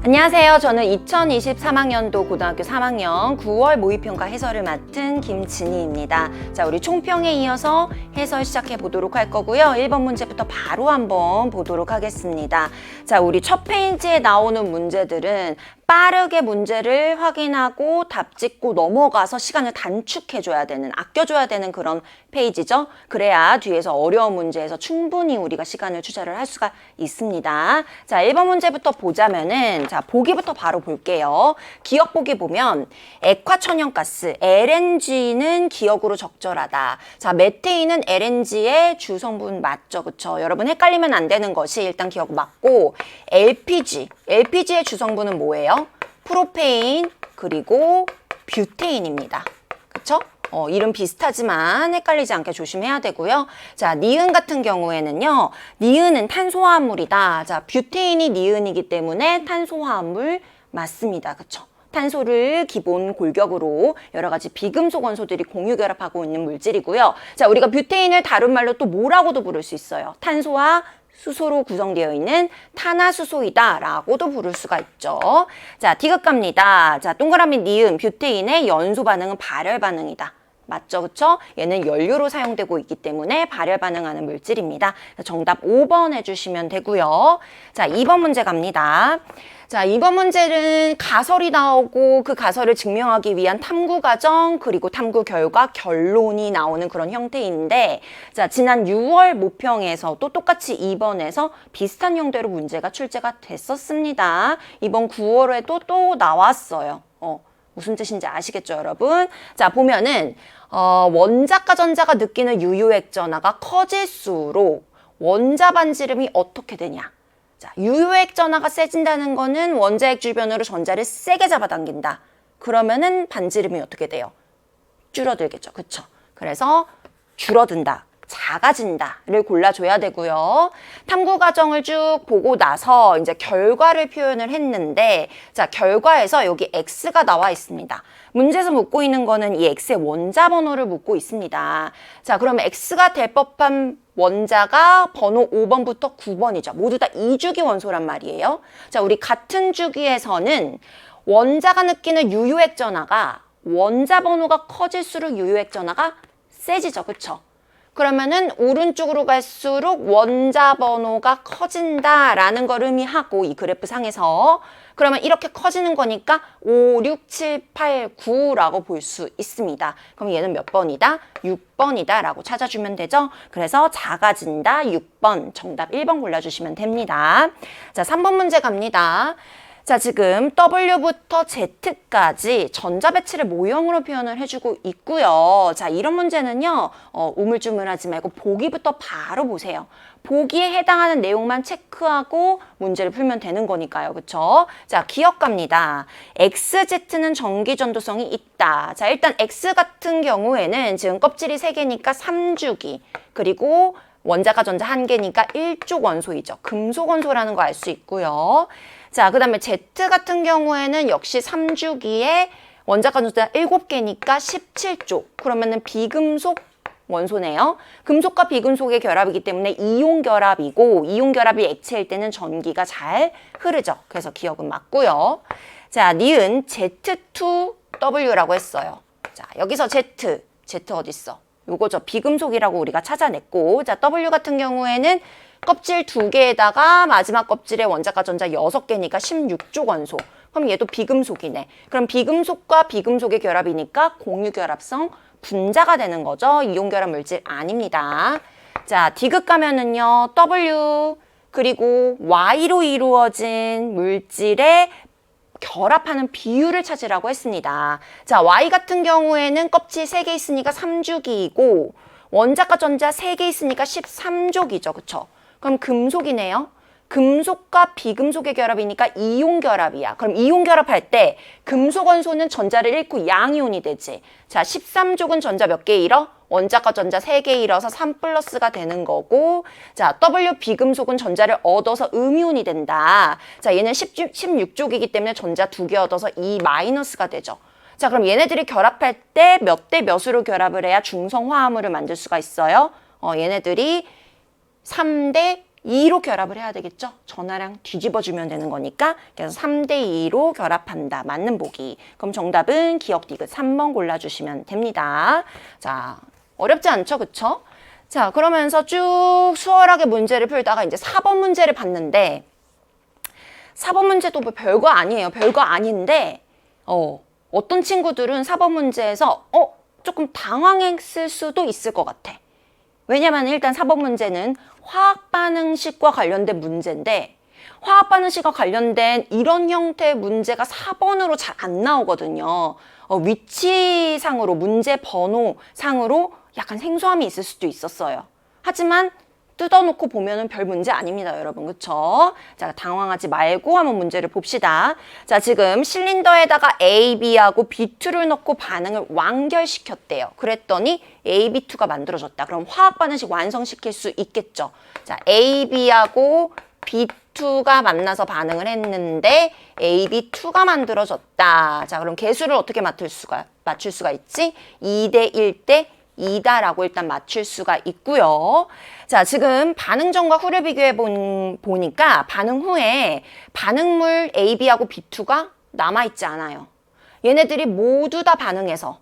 안녕하세요. 저는 2023학년도 고등학교 3학년 9월 모의평가 해설을 맡은 김진희입니다. 자, 우리 총평에 이어서 해설 시작해 보도록 할 거고요. 1번 문제부터 바로 한번 보도록 하겠습니다. 자, 우리 첫 페이지에 나오는 문제들은 빠르게 문제를 확인하고 답 찍고 넘어가서 시간을 단축해줘야 되는, 아껴줘야 되는 그런 페이지죠. 그래야 뒤에서 어려운 문제에서 충분히 우리가 시간을 투자를 할 수가 있습니다. 자, 1번 문제부터 보자면은, 자, 보기부터 바로 볼게요. 기억 보기 보면 액화천연가스, LNG는 기억으로 적절하다. 자, 메테인은 LNG의 주성분 맞죠? 그쵸? 여러분 헷갈리면 안 되는 것이 일단 기억 맞고, LPG의 주성분은 뭐예요? 프로페인 그리고 뷰테인입니다. 그쵸? 이름 비슷하지만 헷갈리지 않게 조심해야 되고요. 자, 니은 같은 경우에는요. 니은은 탄소화합물이다. 자, 뷰테인이 니은이기 때문에 탄소화합물 맞습니다. 그쵸? 탄소를 기본 골격으로 여러 가지 비금속 원소들이 공유 결합하고 있는 물질이고요. 자, 우리가 뷰테인을 다른 말로 또 뭐라고도 부를 수 있어요. 탄소와 수소로 구성되어 있는 탄화수소이다 라고도 부를 수가 있죠. 자, 디귿 갑니다. 자, 동그라미 니은 뷰테인의 연소 반응은 발열 반응이다. 맞죠? 그쵸? 얘는 연료로 사용되고 있기 때문에 발열 반응하는 물질입니다. 정답 5번 해주시면 되고요. 자, 2번 문제 갑니다. 자, 이번 문제는 가설이 나오고 그 가설을 증명하기 위한 탐구 과정 그리고 탐구 결과 결론이 나오는 그런 형태인데, 자, 지난 6월 모평에서도 똑같이 2번에서 비슷한 형태로 문제가 출제가 됐었습니다. 이번 9월에도 또 나왔어요. 무슨 뜻인지 아시겠죠, 여러분? 자, 보면은 원자과 전자가 느끼는 유효액 전하가 커질수록 원자 반지름이 어떻게 되냐? 자, 유효액 전하가 세진다는 거는 원자핵 주변으로 전자를 세게 잡아당긴다. 그러면은 반지름이 어떻게 돼요? 줄어들겠죠. 그쵸? 그래서 줄어든다, 작아진다를 골라줘야 되고요. 탐구 과정을 쭉 보고 나서 이제 결과를 표현을 했는데, 자, 결과에서 여기 X가 나와 있습니다. 문제에서 묻고 있는 거는 이 X의 원자 번호를 묻고 있습니다. 자, 그러면 X가 될 법한 원자가 번호 5번부터 9번이죠. 모두 다 2주기 원소란 말이에요. 자, 우리 같은 주기에서는 원자가 느끼는 유효액 전하가 원자 번호가 커질수록 유효액 전하가 세지죠. 그쵸? 그러면은 오른쪽으로 갈수록 원자 번호가 커진다라는 걸 의미하고, 이 그래프 상에서 그러면 이렇게 커지는 거니까 5, 6, 7, 8, 9라고 볼 수 있습니다. 그럼 얘는 몇 번이다? 6번이다 라고 찾아주면 되죠. 그래서 작아진다 6번, 정답 1번 골라주시면 됩니다. 자, 3번 문제 갑니다. 자, 지금 W부터 Z까지 전자 배치를 모형으로 표현을 해주고 있고요. 자, 이런 문제는요, 우물쭈물하지 말고 보기부터 바로 보세요. 보기에 해당하는 내용만 체크하고 문제를 풀면 되는 거니까요. 그쵸? 자, 기억 갑니다. XZ는 전기 전도성이 있다. 자, 일단 X 같은 경우에는 지금 껍질이 3개니까 3주기. 그리고 원자가 전자 1개니까 1족 원소이죠. 금속 원소라는 거 알 수 있고요. 자, 그 다음에 Z 같은 경우에는 역시 3주기에 원자가 전자 7개니까 17족. 그러면은 비금속 원소네요. 금속과 비금속의 결합이기 때문에 이온 결합이고, 이온 결합이 액체일 때는 전기가 잘 흐르죠. 그래서 기억은 맞고요. 자, 니은 Z2W라고 했어요. 자, 여기서 Z 어딨어? 요거죠. 비금속이라고 우리가 찾아냈고, 자, W 같은 경우에는 껍질 2개에다가 마지막 껍질에 원자가 전자 6개니까 16족 원소. 그럼 얘도 비금속이네. 그럼 비금속과 비금속의 결합이니까 공유결합성 분자가 되는 거죠. 이온결합 물질 아닙니다. 자, 디귿 가면은요, W 그리고 Y로 이루어진 물질의 결합하는 비율을 찾으라고 했습니다. 자, Y 같은 경우에는 껍질 3개 있으니까 3주기이고, 원자과 전자 3개 있으니까 13족이죠. 그쵸? 그럼 금속이네요. 금속과 비금속의 결합이니까 이온 결합이야. 그럼 이온 결합할 때 금속 원소는 전자를 잃고 양이온이 되지. 자, 13족은 전자 몇 개 잃어? 원자과 전자 3개 잃어서 3 플러스가 되는 거고, 자, W 비금속은 전자를 얻어서 음이온이 된다. 자, 얘는 16족이기 때문에 전자 2개 얻어서 2 마이너스가 되죠. 자, 그럼 얘네들이 결합할 때 몇 대 몇으로 결합을 해야 중성화합물을 만들 수가 있어요? 얘네들이 3대 2로 결합을 해야 되겠죠? 전화량 뒤집어주면 되는 거니까. 그래서 3대2로 결합한다. 맞는 보기. 그럼 정답은 기억 디귿 3번 골라주시면 됩니다. 자, 어렵지 않죠? 그쵸? 자, 그러면서 쭉 수월하게 문제를 풀다가 이제 4번 문제를 봤는데 4번 문제도 뭐 별거 아니에요. 별거 아닌데 어떤 친구들은 4번 문제에서 조금 당황했을 수도 있을 것 같아. 왜냐면 일단 4번 문제는 화학반응식과 관련된 문제인데 화학반응식과 관련된 이런 형태의 문제가 4번으로 잘 안 나오거든요. 위치상으로 문제 번호상으로 약간 생소함이 있을 수도 있었어요. 하지만 뜯어놓고 보면은 별 문제 아닙니다, 여러분. 그쵸? 자, 당황하지 말고 한번 문제를 봅시다. 자, 지금 실린더에다가 A, B하고 B2를 넣고 반응을 완결시켰대요. 그랬더니 A, B2가 만들어졌다. 그럼 화학 반응식 완성시킬 수 있겠죠. 자, A, B하고 B2가 만나서 반응을 했는데 A, B2가 만들어졌다. 자, 그럼 개수를 어떻게 맞출 수가 있지? 2대 1대 2다라고 일단 맞출 수가 있고요. 자, 지금 반응 전과 후를 비교해 보니까 반응 후에 반응물 A, B하고 B2가 남아있지 않아요. 얘네들이 모두 다 반응해서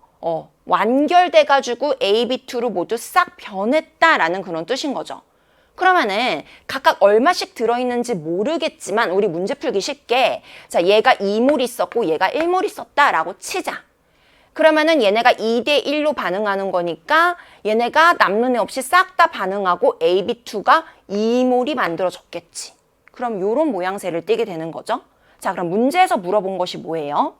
완결돼가지고 A, B2로 모두 싹 변했다라는 그런 뜻인 거죠. 그러면은 각각 얼마씩 들어있는지 모르겠지만 우리 문제 풀기 쉽게 자, 얘가 2몰 있었고 얘가 1몰 있었다라고 치자. 그러면은 얘네가 2대 1로 반응하는 거니까 얘네가 남는 애 없이 싹 다 반응하고 AB2가 2몰이 만들어졌겠지. 그럼 요런 모양새를 띠게 되는 거죠. 자, 그럼 문제에서 물어본 것이 뭐예요?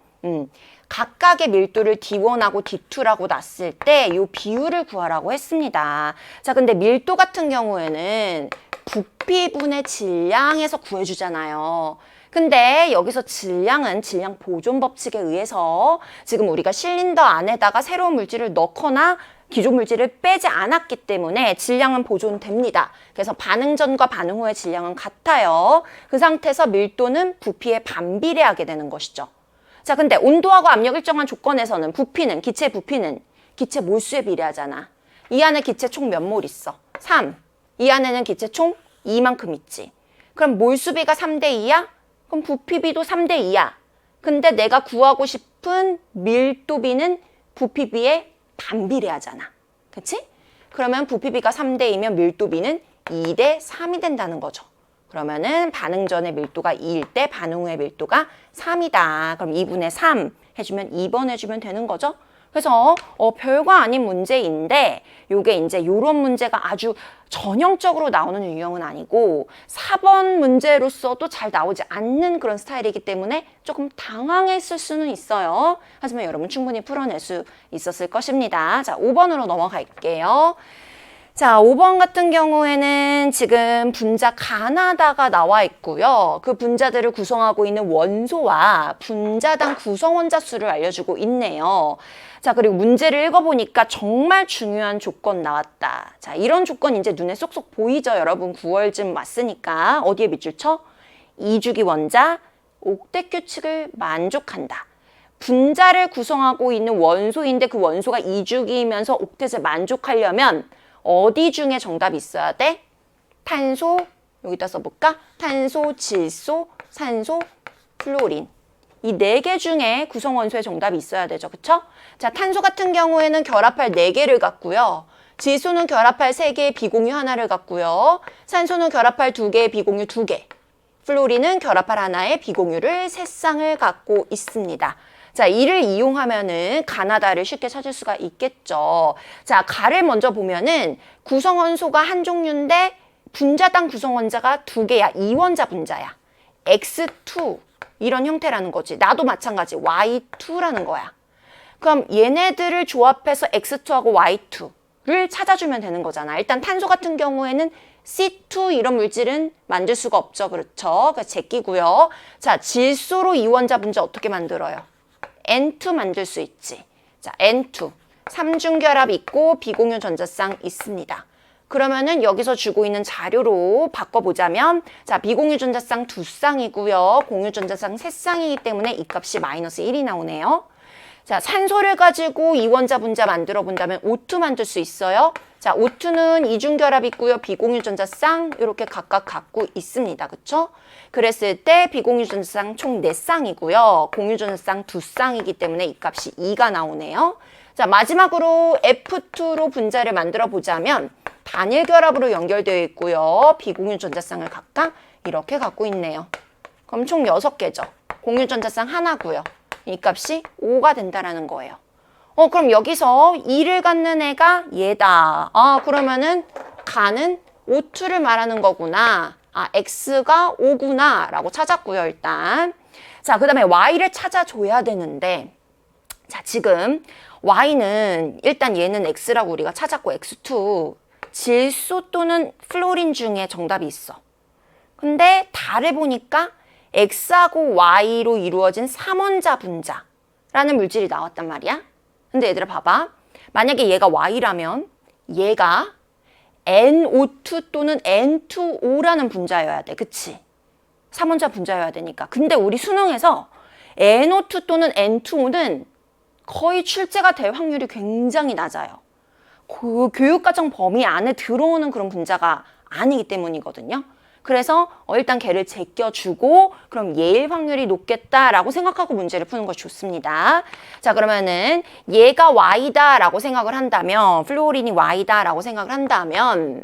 각각의 밀도를 D1하고 D2라고 놨을 때 요 비율을 구하라고 했습니다. 자, 근데 밀도 같은 경우에는 부피분의 질량에서 구해주잖아요. 근데 여기서 질량은 질량 보존 법칙에 의해서 지금 우리가 실린더 안에다가 새로운 물질을 넣거나 기존 물질을 빼지 않았기 때문에 질량은 보존됩니다. 그래서 반응 전과 반응 후의 질량은 같아요. 그 상태에서 밀도는 부피에 반비례하게 되는 것이죠. 자, 근데 온도하고 압력 일정한 조건에서는 부피는, 기체 부피는 기체 몰수에 비례하잖아. 이 안에 기체 총 몇 몰 있어? 3. 이 안에는 기체 총 2만큼 있지. 그럼 몰수비가 3대 2야? 그럼 부피비도 3대 2야. 근데 내가 구하고 싶은 밀도비는 부피비에 반비례하잖아. 그치? 그러면 부피비가 3대 2면 밀도비는 2대 3이 된다는 거죠. 그러면은 반응 전의 밀도가 2일 때 반응 후의 밀도가 3이다. 그럼 2분의 3 해주면 2번 해주면 되는 거죠. 그래서 별거 아닌 문제인데 요게 이제 요런 문제가 아주 전형적으로 나오는 유형은 아니고 4번 문제로서도 잘 나오지 않는 그런 스타일이기 때문에 조금 당황했을 수는 있어요. 하지만 여러분 충분히 풀어낼 수 있었을 것입니다. 자, 5번으로 넘어갈게요. 자, 5번 같은 경우에는 지금 분자 가나다가 나와 있고요. 그 분자들을 구성하고 있는 원소와 분자당 구성원자 수를 알려주고 있네요. 자, 그리고 문제를 읽어보니까 정말 중요한 조건 나왔다. 자, 이런 조건 이제 눈에 쏙쏙 보이죠, 여러분. 9월쯤 왔으니까. 어디에 밑줄 쳐? 2주기 원자, 옥텟 규칙을 만족한다. 분자를 구성하고 있는 원소인데 그 원소가 2주기이면서 옥텟을 만족하려면 어디 중에 정답이 있어야 돼? 탄소, 여기다 써볼까? 탄소, 질소, 산소, 플루오린. 이 4개 중에 구성원소의 정답이 있어야 되죠. 그쵸? 자, 탄소 같은 경우에는 결합할 4개를 갖고요. 질소는 결합할 3개의 비공유 하나를 갖고요. 산소는 결합할 2개의 비공유 2개. 플루오린은 결합할 하나의 비공유를 3쌍을 갖고 있습니다. 자, 이를 이용하면은 가나다를 쉽게 찾을 수가 있겠죠. 자, 가를 먼저 보면은 구성원소가 한 종류인데 분자당 구성원자가 2개야. 이원자 분자야. X2 이런 형태라는 거지. 나도 마찬가지. Y2라는 거야. 그럼 얘네들을 조합해서 X2하고 Y2를 찾아주면 되는 거잖아. 일단 탄소 같은 경우에는 C2 이런 물질은 만들 수가 없죠. 그렇죠? 그래서 제끼고요. 자, 질소로 이원자 분자 어떻게 만들어요? N2 만들 수 있지. 자, N2. 3중결합 있고 비공유 전자쌍 있습니다. 그러면은 여기서 주고 있는 자료로 바꿔보자면 자, 비공유 전자쌍 2쌍이고요. 공유 전자쌍 3쌍이기 때문에 이 값이 마이너스 1이 나오네요. 자, 산소를 가지고 이원자 분자 만들어 본다면 O2 만들 수 있어요. 자, O2는 이중결합 있고요. 비공유전자쌍 이렇게 각각 갖고 있습니다. 그쵸? 그랬을 때 비공유전자쌍 총 4쌍이고요. 공유전자쌍 2쌍이기 때문에 이 값이 2가 나오네요. 자, 마지막으로 F2로 분자를 만들어 보자면 단일 결합으로 연결되어 있고요. 비공유전자쌍을 각각 이렇게 갖고 있네요. 그럼 총 6개죠. 공유전자쌍 하나고요. 이 값이 5가 된다라는 거예요. 그럼 여기서 2를 갖는 애가 얘다. 그러면은 가는 O2를 말하는 거구나. X가 5구나 라고 찾았고요, 일단. 자, 그 다음에 Y를 찾아줘야 되는데, 자, 지금 Y는 일단 얘는 X라고 우리가 찾았고, X2. 질소 또는 플로린 중에 정답이 있어. 근데 달을 보니까 X하고 Y로 이루어진 3원자 분자라는 물질이 나왔단 말이야. 근데 얘들아 봐봐. 만약에 얘가 Y라면 얘가 NO2 또는 N2O라는 분자여야 돼. 그치? 3원자 분자여야 되니까. 근데 우리 수능에서 NO2 또는 N2O는 거의 출제가 될 확률이 굉장히 낮아요. 그 교육과정 범위 안에 들어오는 그런 분자가 아니기 때문이거든요. 그래서 일단 걔를 제껴주고 그럼 얘일 확률이 높겠다라고 생각하고 문제를 푸는 것이 좋습니다. 자, 그러면은 얘가 Y다라고 생각을 한다면, 플로린이 Y다라고 생각을 한다면,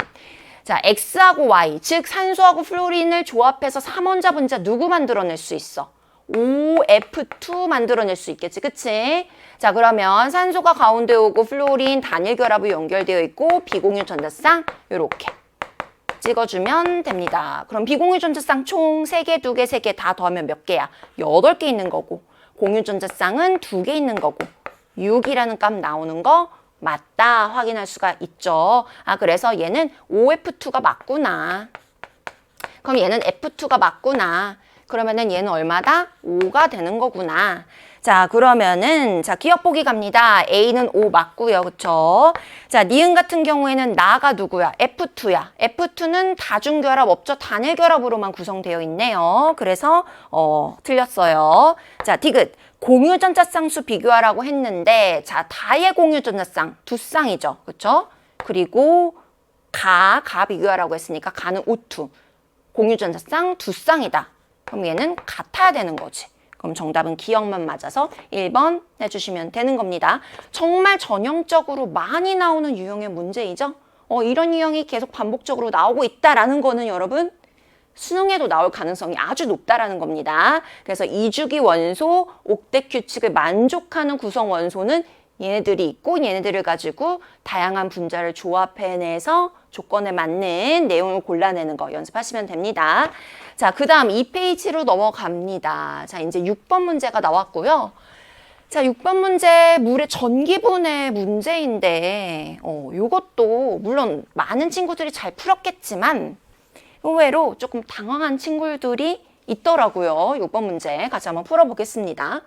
자, X하고 Y, 즉 산소하고 플로린을 조합해서 3원자 분자 누구 만들어낼 수 있어? OF2 만들어낼 수 있겠지, 그치? 자, 그러면 산소가 가운데 오고 플로린 단일 결합으로 연결되어 있고 비공유 전자쌍 요렇게 찍어주면 됩니다. 그럼 비공유 전자쌍 총 3개, 2개, 3개 다 더하면 몇 개야? 8개 있는 거고, 공유 전자쌍은 2개 있는 거고, 6이라는 값 나오는 거 맞다 확인할 수가 있죠. 그래서 얘는 OF2가 맞구나. 그럼 얘는 F2가 맞구나. 그러면은 얘는 얼마다? 5가 되는 거구나. 자, 그러면은 자, 기억 보기 갑니다. A는 5 맞고요. 그쵸? 자, 니은 같은 경우에는 나가 누구야? F2야. F2는 다중결합 없죠? 단일결합으로만 구성되어 있네요. 그래서 틀렸어요. 자, 디귿. 공유전자쌍수 비교하라고 했는데 자, 다의 공유전자쌍 2쌍이죠. 그쵸? 그리고 가 비교하라고 했으니까 가는 O2. 공유전자쌍 2쌍이다. 그럼 얘는 같아야 되는 거지. 그럼 정답은 기억만 맞아서 1번 해주시면 되는 겁니다. 정말 전형적으로 많이 나오는 유형의 문제이죠. 이런 유형이 계속 반복적으로 나오고 있다라는 거는 여러분 수능에도 나올 가능성이 아주 높다라는 겁니다. 그래서 2주기 원소, 옥텟 규칙을 만족하는 구성 원소는 얘네들이 있고 얘네들을 가지고 다양한 분자를 조합해내서 조건에 맞는 내용을 골라내는 거 연습하시면 됩니다. 자, 그 다음 2페이지로 넘어갑니다. 자, 이제 6번 문제가 나왔고요. 자, 6번 문제 물의 전기분해 문제인데 요것도 물론 많은 친구들이 잘 풀었겠지만 의외로 조금 당황한 친구들이 있더라고요. 6번 문제 같이 한번 풀어보겠습니다.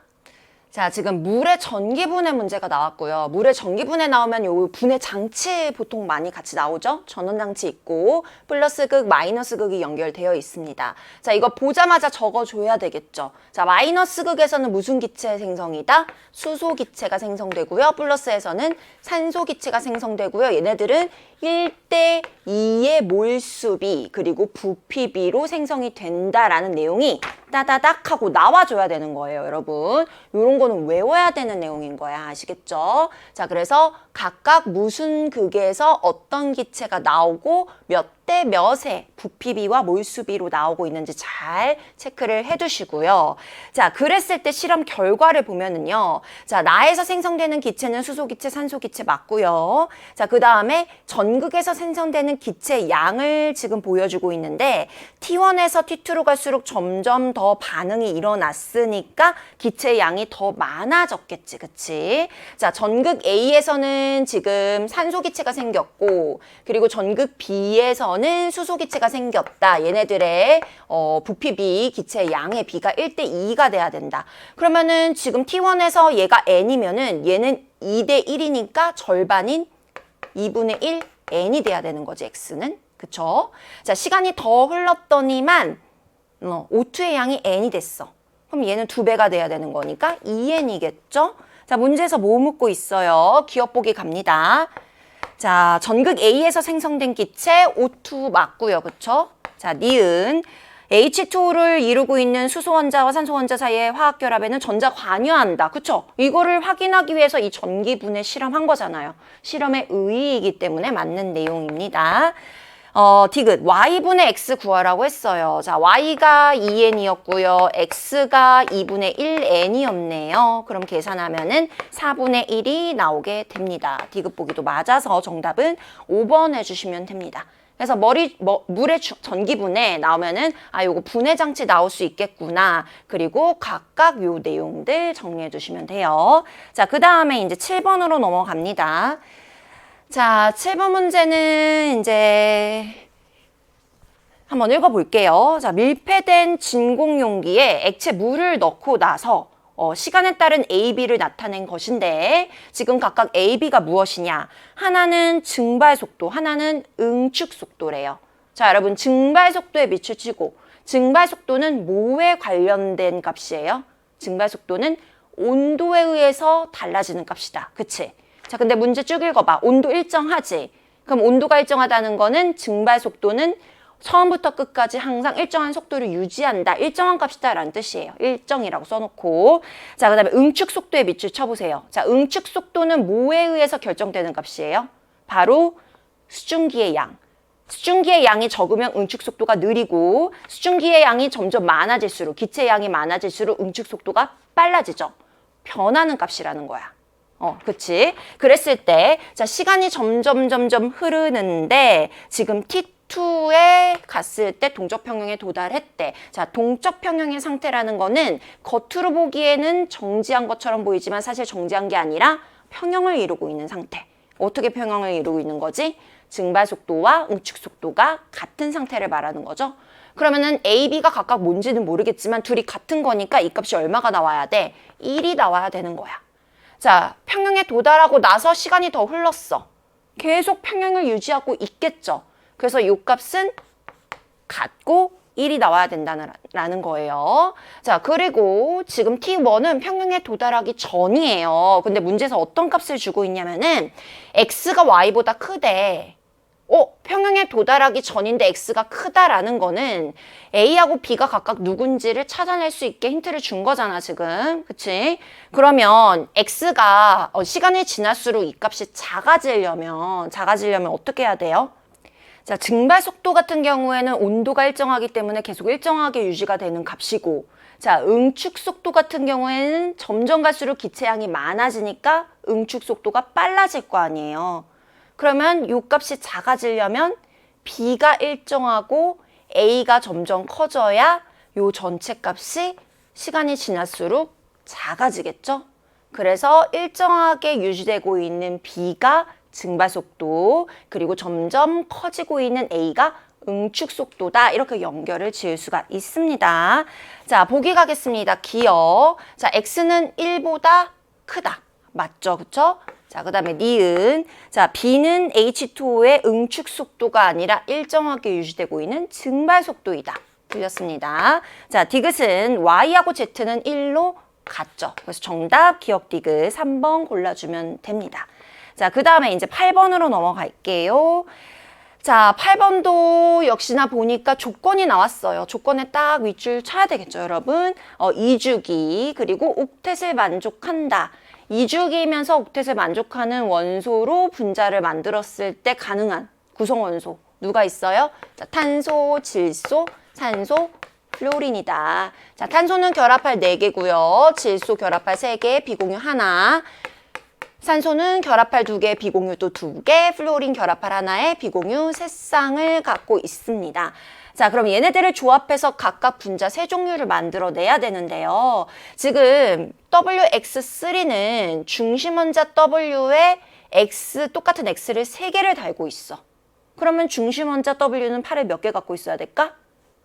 자, 지금 물의 전기분해 문제가 나왔고요. 물의 전기분해 나오면 요 분해 장치 보통 많이 같이 나오죠. 전원장치 있고 플러스 극, 마이너스 극이 연결되어 있습니다. 자, 이거 보자마자 적어줘야 되겠죠. 자, 마이너스 극에서는 무슨 기체 생성이다? 수소 기체가 생성되고요. 플러스에서는 산소 기체가 생성되고요. 얘네들은 1대 2의 몰수비 그리고 부피비로 생성이 된다라는 내용이 따다닥 하고 나와줘야 되는 거예요, 여러분. 이런 거는 외워야 되는 내용인 거야. 아시겠죠? 자, 그래서 각각 무슨 극에서 어떤 기체가 나오고 몇 대 몇의 부피비와 몰수비로 나오고 있는지 잘 체크를 해두시고요. 자, 그랬을 때 실험 결과를 보면은요. 자, 나에서 생성되는 기체는 수소기체, 산소기체 맞고요. 자, 그 다음에 전극에서 생성되는 기체 양을 지금 보여주고 있는데 T1에서 T2로 갈수록 점점 더 반응이 일어났으니까 기체 양이 더 많아졌겠지, 그치? 자, 전극 A에서는 지금 산소기체가 생겼고 그리고 전극 B에서는 수소기체가 생겼다. 얘네들의 부피비, 기체 양의 비가 1대 2가 돼야 된다. 그러면은 지금 T1에서 얘가 N이면은 얘는 2대 1이니까 절반인 2분의 1 N이 돼야 되는 거지, X는. 그쵸? 자, 시간이 더 흘렀더니만 O2의 양이 N이 됐어. 그럼 얘는 2배가 돼야 되는 거니까 2N이겠죠? 자, 문제에서 뭐 묻고 있어요? 기억 보기 갑니다. 자, 전극 A에서 생성된 기체 O2 맞고요. 그쵸? 자, 니은 H2O를 이루고 있는 수소 원자와 산소 원자 사이의 화학 결합에는 전자 관여한다. 그쵸? 이거를 확인하기 위해서 이 전기분해 실험한 거잖아요. 실험의 의의이기 때문에 맞는 내용입니다. 디귿 Y분의 X 구하라고 했어요. 자, Y가 2N이었고요. X가 2분의 1N이었네요. 그럼 계산하면은 4분의 1이 나오게 됩니다. 디귿 보기도 맞아서 정답은 5번 해주시면 됩니다. 그래서 물의 전기분해 나오면은 요거 분해 장치 나올 수 있겠구나. 그리고 각각 요 내용들 정리해 주시면 돼요. 자, 그 다음에 이제 7번으로 넘어갑니다. 자, 7번 문제는 이제 한번 읽어볼게요. 자, 밀폐된 진공 용기에 액체 물을 넣고 나서 시간에 따른 AB를 나타낸 것인데 지금 각각 AB가 무엇이냐? 하나는 증발 속도, 하나는 응축 속도래요. 자, 여러분 증발 속도에 밑을 치고 증발 속도는 뭐에 관련된 값이에요? 증발 속도는 온도에 의해서 달라지는 값이다. 그치? 자, 근데 문제 쭉 읽어봐. 온도 일정하지? 그럼 온도가 일정하다는 거는 증발 속도는 처음부터 끝까지 항상 일정한 속도를 유지한다. 일정한 값이다 라는 뜻이에요. 일정이라고 써놓고. 자, 그 다음에 응축 속도에 밑줄 쳐보세요. 자, 응축 속도는 뭐에 의해서 결정되는 값이에요? 바로 수증기의 양. 수증기의 양이 적으면 응축 속도가 느리고 수증기의 양이 점점 많아질수록 기체의 양이 많아질수록 응축 속도가 빨라지죠. 변하는 값이라는 거야. 그치? 그랬을 때, 자, 시간이 점점 흐르는데, 지금 T2에 갔을 때 동적 평형에 도달했대. 자, 동적 평형의 상태라는 거는 겉으로 보기에는 정지한 것처럼 보이지만 사실 정지한 게 아니라 평형을 이루고 있는 상태. 어떻게 평형을 이루고 있는 거지? 증발 속도와 응축 속도가 같은 상태를 말하는 거죠. 그러면은 A, B가 각각 뭔지는 모르겠지만 둘이 같은 거니까 이 값이 얼마가 나와야 돼? 1이 나와야 되는 거야. 자, 평형에 도달하고 나서 시간이 더 흘렀어. 계속 평형을 유지하고 있겠죠. 그래서 이 값은 같고 1이 나와야 된다는 거예요. 자, 그리고 지금 T1은 평형에 도달하기 전이에요. 근데 문제에서 어떤 값을 주고 있냐면은 X가 Y보다 크대. 평형에 도달하기 전인데 X가 크다라는 거는 A하고 B가 각각 누군지를 찾아낼 수 있게 힌트를 준 거잖아, 지금. 그치? 그러면 X가 시간이 지날수록 이 값이 작아지려면 어떻게 해야 돼요? 자, 증발 속도 같은 경우에는 온도가 일정하기 때문에 계속 일정하게 유지가 되는 값이고, 자, 응축 속도 같은 경우에는 점점 갈수록 기체량이 많아지니까 응축 속도가 빨라질 거 아니에요. 그러면 요 값이 작아지려면 B가 일정하고 A가 점점 커져야 요 전체 값이 시간이 지날수록 작아지겠죠? 그래서 일정하게 유지되고 있는 B가 증발 속도, 그리고 점점 커지고 있는 A가 응축 속도다. 이렇게 연결을 지을 수가 있습니다. 자, 보기 가겠습니다. 기억. 자, X는 1보다 크다. 맞죠? 그쵸? 자, 그 다음에 니은. 자, B는 H2O의 응축 속도가 아니라 일정하게 유지되고 있는 증발 속도이다. 틀렸습니다. 자, 디귿은 Y하고 Z는 1로 같죠. 그래서 정답 기억 디귿 3번 골라주면 됩니다. 자, 그 다음에 이제 8번으로 넘어갈게요. 자, 8번도 역시나 보니까 조건이 나왔어요. 조건에 딱 윗줄 쳐야 되겠죠, 여러분. 2주기, 그리고 옥텟을 만족한다. 2주기면서 옥텟을 만족하는 원소로 분자를 만들었을 때 가능한 구성 원소 누가 있어요? 자, 탄소, 질소, 산소, 플로린이다. 자, 탄소는 결합할 4개고요. 질소 결합할 3개, 비공유 1. 산소는 결합할 2개, 비공유 또 2개, 플로린 결합할 1에 비공유 3쌍을 갖고 있습니다. 자, 그럼 얘네들을 조합해서 각각 분자 3종류를 만들어내야 되는데요. 지금 WX3는 중심 원자 W에 X, 똑같은 X를 3개를 달고 있어. 그러면 중심 원자 W는 팔을 몇 개 갖고 있어야 될까?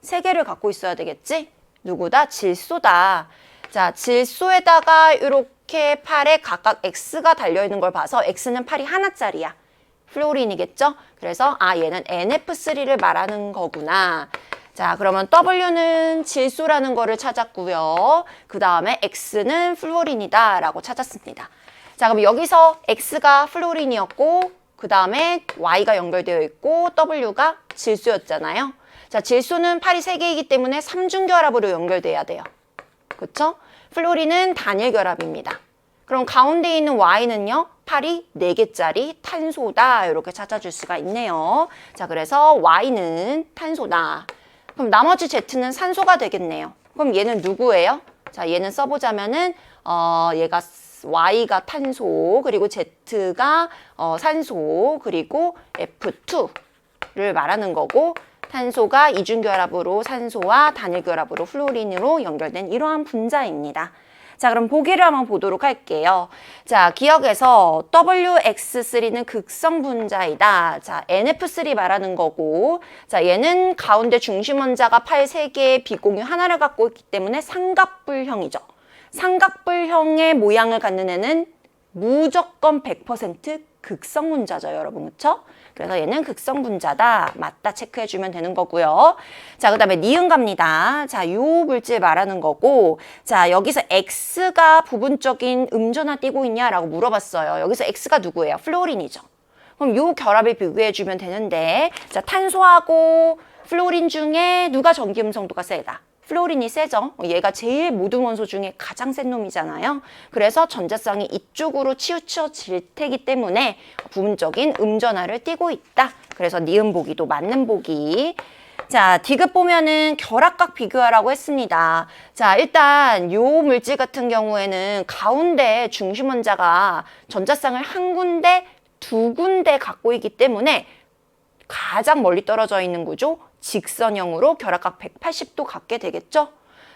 3개를 갖고 있어야 되겠지? 누구다? 질소다. 자, 질소에다가 이렇게 팔에 각각 X가 달려있는 걸 봐서 X는 팔이 하나짜리야. 플로린이겠죠? 그래서 얘는 NF3를 말하는 거구나. 자, 그러면 W는 질소라는 거를 찾았고요. 그 다음에 X는 플로린이다 라고 찾았습니다. 자, 그럼 여기서 X가 플로린이었고 그 다음에 Y가 연결되어 있고 W가 질소였잖아요. 자, 질소는 팔이 3개이기 때문에 삼중결합으로 연결돼야 돼요. 그쵸? 플로린은 단일결합입니다. 그럼 가운데 있는 Y는요, 팔이 4개짜리 탄소다. 이렇게 찾아줄 수가 있네요. 자, 그래서 Y는 탄소다. 그럼 나머지 Z는 산소가 되겠네요. 그럼 얘는 누구예요? 자, 얘는 써보자면은, 얘가 Y가 탄소, 그리고 Z가 산소, 그리고 F2를 말하는 거고, 탄소가 이중결합으로 산소와 단일결합으로 플로린으로 연결된 이러한 분자입니다. 자, 그럼 보기를 한번 보도록 할게요. 자, 기억에서 WX3는 극성 분자이다. 자, NF3 말하는 거고, 자, 얘는 가운데 중심 원자가 팔 3개의 비공유 하나를 갖고 있기 때문에 삼각뿔형이죠. 삼각뿔형의 모양을 갖는 애는 무조건 100% 극성 분자죠, 여러분. 그쵸? 그래서 얘는 극성 분자다. 맞다 체크해주면 되는 거고요. 자, 그 다음에 니은 갑니다. 자, 요 물질 말하는 거고, 자, 여기서 X가 부분적인 음전화 띄고 있냐라고 물어봤어요. 여기서 X가 누구예요? 플로린이죠. 그럼 요 결합을 비교해주면 되는데, 자, 탄소하고 플로린 중에 누가 전기 음성도가 세다? 플로린이 세죠. 얘가 제일 모든 원소 중에 가장 센 놈이잖아요. 그래서 전자성이 이쪽으로 치우쳐질 테기 때문에 부분적인 음전화를 띠고 있다. 그래서 니은 보기도 맞는 보기. 자, 디귿 보면은 결합각 비교하라고 했습니다. 자, 일단 요 물질 같은 경우에는 가운데 중심 원자가 전자쌍을 한 군데, 2군데 갖고 있기 때문에 가장 멀리 떨어져 있는 구조 직선형으로 결합각 180도 갖게 되겠죠.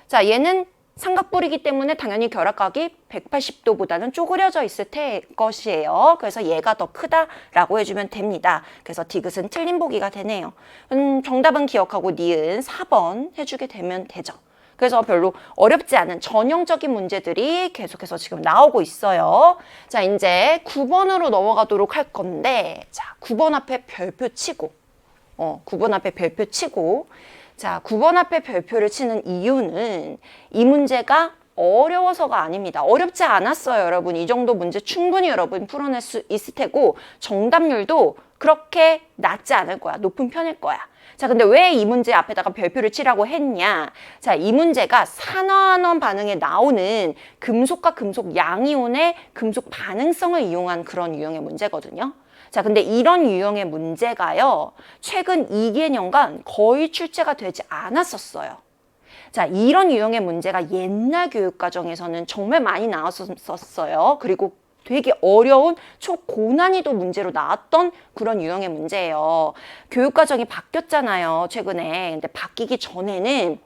자, 얘는 삼각뿔이기 때문에 당연히 결합각이 180도보다는 쪼그려져 있을 것이에요. 그래서 얘가 더 크다라고 해주면 됩니다. 그래서 디귿은 틀린 보기가 되네요. 정답은 기억하고 니은 4번 해주게 되면 되죠. 그래서 별로 어렵지 않은 전형적인 문제들이 계속해서 지금 나오고 있어요. 자, 이제 9번으로 넘어가도록 할 건데, 자, 9번 앞에 별표 치고, 9번 앞에 별표 치고, 자, 9번 앞에 별표를 치는 이유는 이 문제가 어려워서가 아닙니다. 어렵지 않았어요, 여러분. 이 정도 문제 충분히 여러분 풀어낼 수 있을 테고, 정답률도 그렇게 낮지 않을 거야. 높은 편일 거야. 자, 근데 왜 이 문제 앞에다가 별표를 치라고 했냐? 자, 이 문제가 산화환원 반응에 나오는 금속과 금속 양이온의 금속 반응성을 이용한 그런 유형의 문제거든요. 자, 근데 이런 유형의 문제가요, 최근 2개년간 거의 출제가 되지 않았었어요. 자, 이런 유형의 문제가 옛날 교육과정에서는 정말 많이 나왔었어요. 그리고 되게 어려운 초고난이도 문제로 나왔던 그런 유형의 문제예요. 교육과정이 바뀌었잖아요, 최근에. 근데 바뀌기 전에는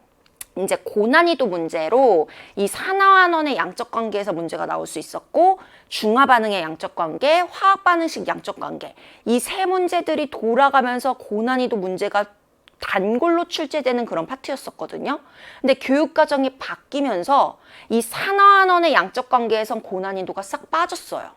이제 고난이도 문제로 이 산화환원의 양적 관계에서 문제가 나올 수 있었고, 중화 반응의 양적 관계, 화학 반응식 양적 관계, 이 세 문제들이 돌아가면서 고난이도 문제가 단골로 출제되는 그런 파트였었거든요. 근데 교육과정이 바뀌면서 이 산화환원의 양적 관계에선 고난이도가 싹 빠졌어요.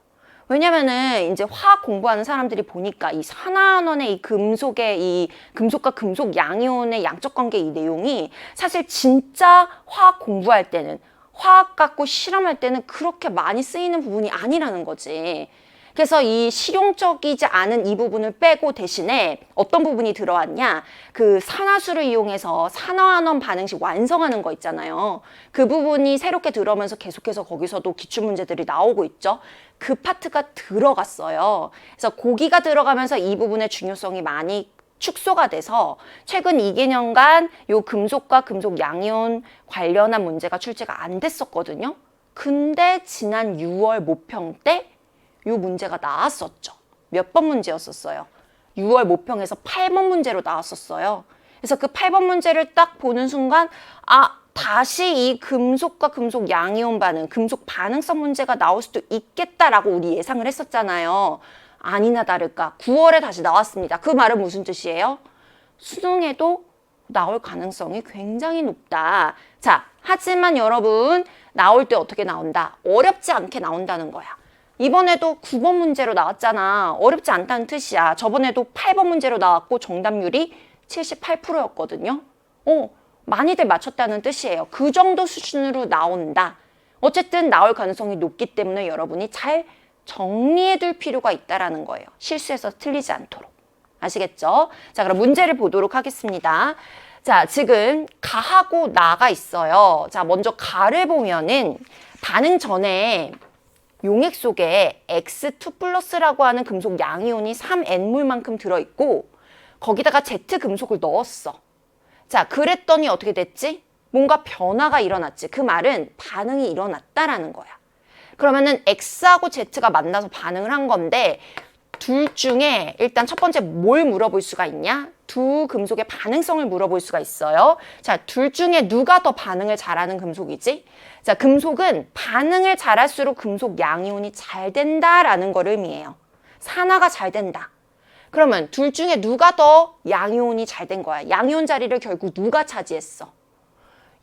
왜냐면은 이제 화학 공부하는 사람들이 보니까 이 산화환원의 이 금속의 이 금속과 금속 양이온의 양적 관계 이 내용이 사실 진짜 화학 공부할 때는, 화학 갖고 실험할 때는 그렇게 많이 쓰이는 부분이 아니라는 거지. 그래서 이 실용적이지 않은 이 부분을 빼고 대신에 어떤 부분이 들어왔냐? 그 산화수를 이용해서 산화환원 반응식 완성하는 거 있잖아요. 그 부분이 새롭게 들어오면서 계속해서 거기서도 기출문제들이 나오고 있죠. 그 파트가 들어갔어요. 그래서 고기가 들어가면서 이 부분의 중요성이 많이 축소가 돼서 최근 2개년간 요 금속과 금속 양이온 관련한 문제가 출제가 안 됐었거든요. 근데 지난 6월 모평 때 이 문제가 나왔었죠. 몇 번 문제였었어요? 6월 모평에서 8번 문제로 나왔었어요. 그래서 그 8번 문제를 딱 보는 순간, 아, 다시 이 금속과 금속 양이온 반응, 금속 반응성 문제가 나올 수도 있겠다라고 우리 예상을 했었잖아요. 아니나 다를까 9월에 다시 나왔습니다. 그 말은 무슨 뜻이에요? 수능에도 나올 가능성이 굉장히 높다. 자, 하지만 여러분, 나올 때 어떻게 나온다? 어렵지 않게 나온다는 거야. 이번에도 9번 문제로 나왔잖아. 어렵지 않다는 뜻이야. 저번에도 8번 문제로 나왔고 정답률이 78%였거든요. 많이들 맞췄다는 뜻이에요. 그 정도 수준으로 나온다. 어쨌든 나올 가능성이 높기 때문에 여러분이 잘 정리해 둘 필요가 있다라는 거예요. 실수해서 틀리지 않도록. 아시겠죠? 자, 그럼 문제를 보도록 하겠습니다. 자, 지금 가하고 나가 있어요. 자, 먼저 가를 보면은 반응 전에 용액 속에 X2 플러스라고 하는 금속 양이온이 3N몰만큼 들어있고 거기다가 Z 금속을 넣었어. 자, 그랬더니 어떻게 됐지? 뭔가 변화가 일어났지. 그 말은 반응이 일어났다라는 거야. 그러면은 X하고 Z가 만나서 반응을 한 건데 둘 중에 일단 첫 번째 뭘 물어볼 수가 있냐? 두 금속의 반응성을 물어볼 수가 있어요. 자, 둘 중에 누가 더 반응을 잘하는 금속이지? 자, 금속은 반응을 잘할수록 금속 양이온이 잘 된다라는 걸 의미해요. 산화가 잘 된다. 그러면 둘 중에 누가 더 양이온이 잘 된 거야? 양이온 자리를 결국 누가 차지했어?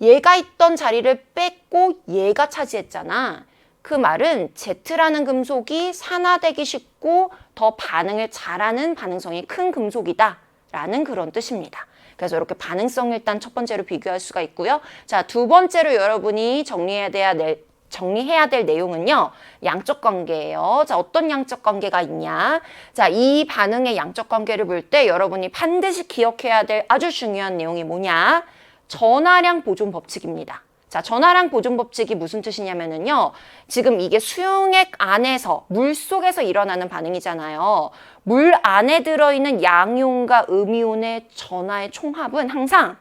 얘가 있던 자리를 뺐고 얘가 차지했잖아. 그 말은 Z라는 금속이 산화되기 쉽고 더 반응을 잘하는 반응성이 큰 금속이다 라는 그런 뜻입니다. 그래서 이렇게 반응성 일단 첫 번째로 비교할 수가 있고요. 자, 두 번째로 여러분이 정리해야 될 내용은요. 양적 관계예요. 자, 어떤 양적 관계가 있냐? 자, 이 반응의 양적 관계를 볼 때 여러분이 반드시 기억해야 될 아주 중요한 내용이 뭐냐? 전하량 보존 법칙입니다. 자, 전하량 보존 법칙이 무슨 뜻이냐면은요. 지금 이게 수용액 안에서, 물 속에서 일어나는 반응이잖아요. 물 안에 들어있는 양이온과 음이온의 전하의 총합은 항상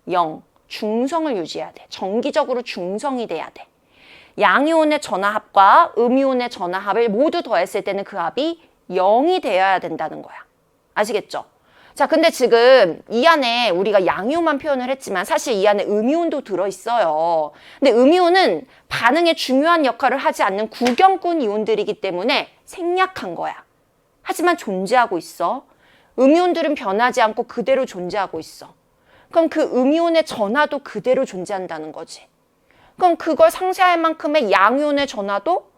0, 중성을 유지해야 돼. 정기적으로 중성이 돼야 돼. 양이온의 전하합과 음이온의 전하합을 모두 더했을 때는 그 합이 0이 되어야 된다는 거야. 아시겠죠? 자, 근데 지금 이 안에 우리가 양이온만 표현을 했지만 사실 이 안에 음이온도 들어있어요. 근데 음이온은 반응에 중요한 역할을 하지 않는 구경꾼 이온들이기 때문에 생략한 거야. 하지만 존재하고 있어. 음이온들은 변하지 않고 그대로 존재하고 있어. 그럼 그 음이온의 전하도 그대로 존재한다는 거지. 그럼 그걸 상쇄할 만큼의 양이온의 전하도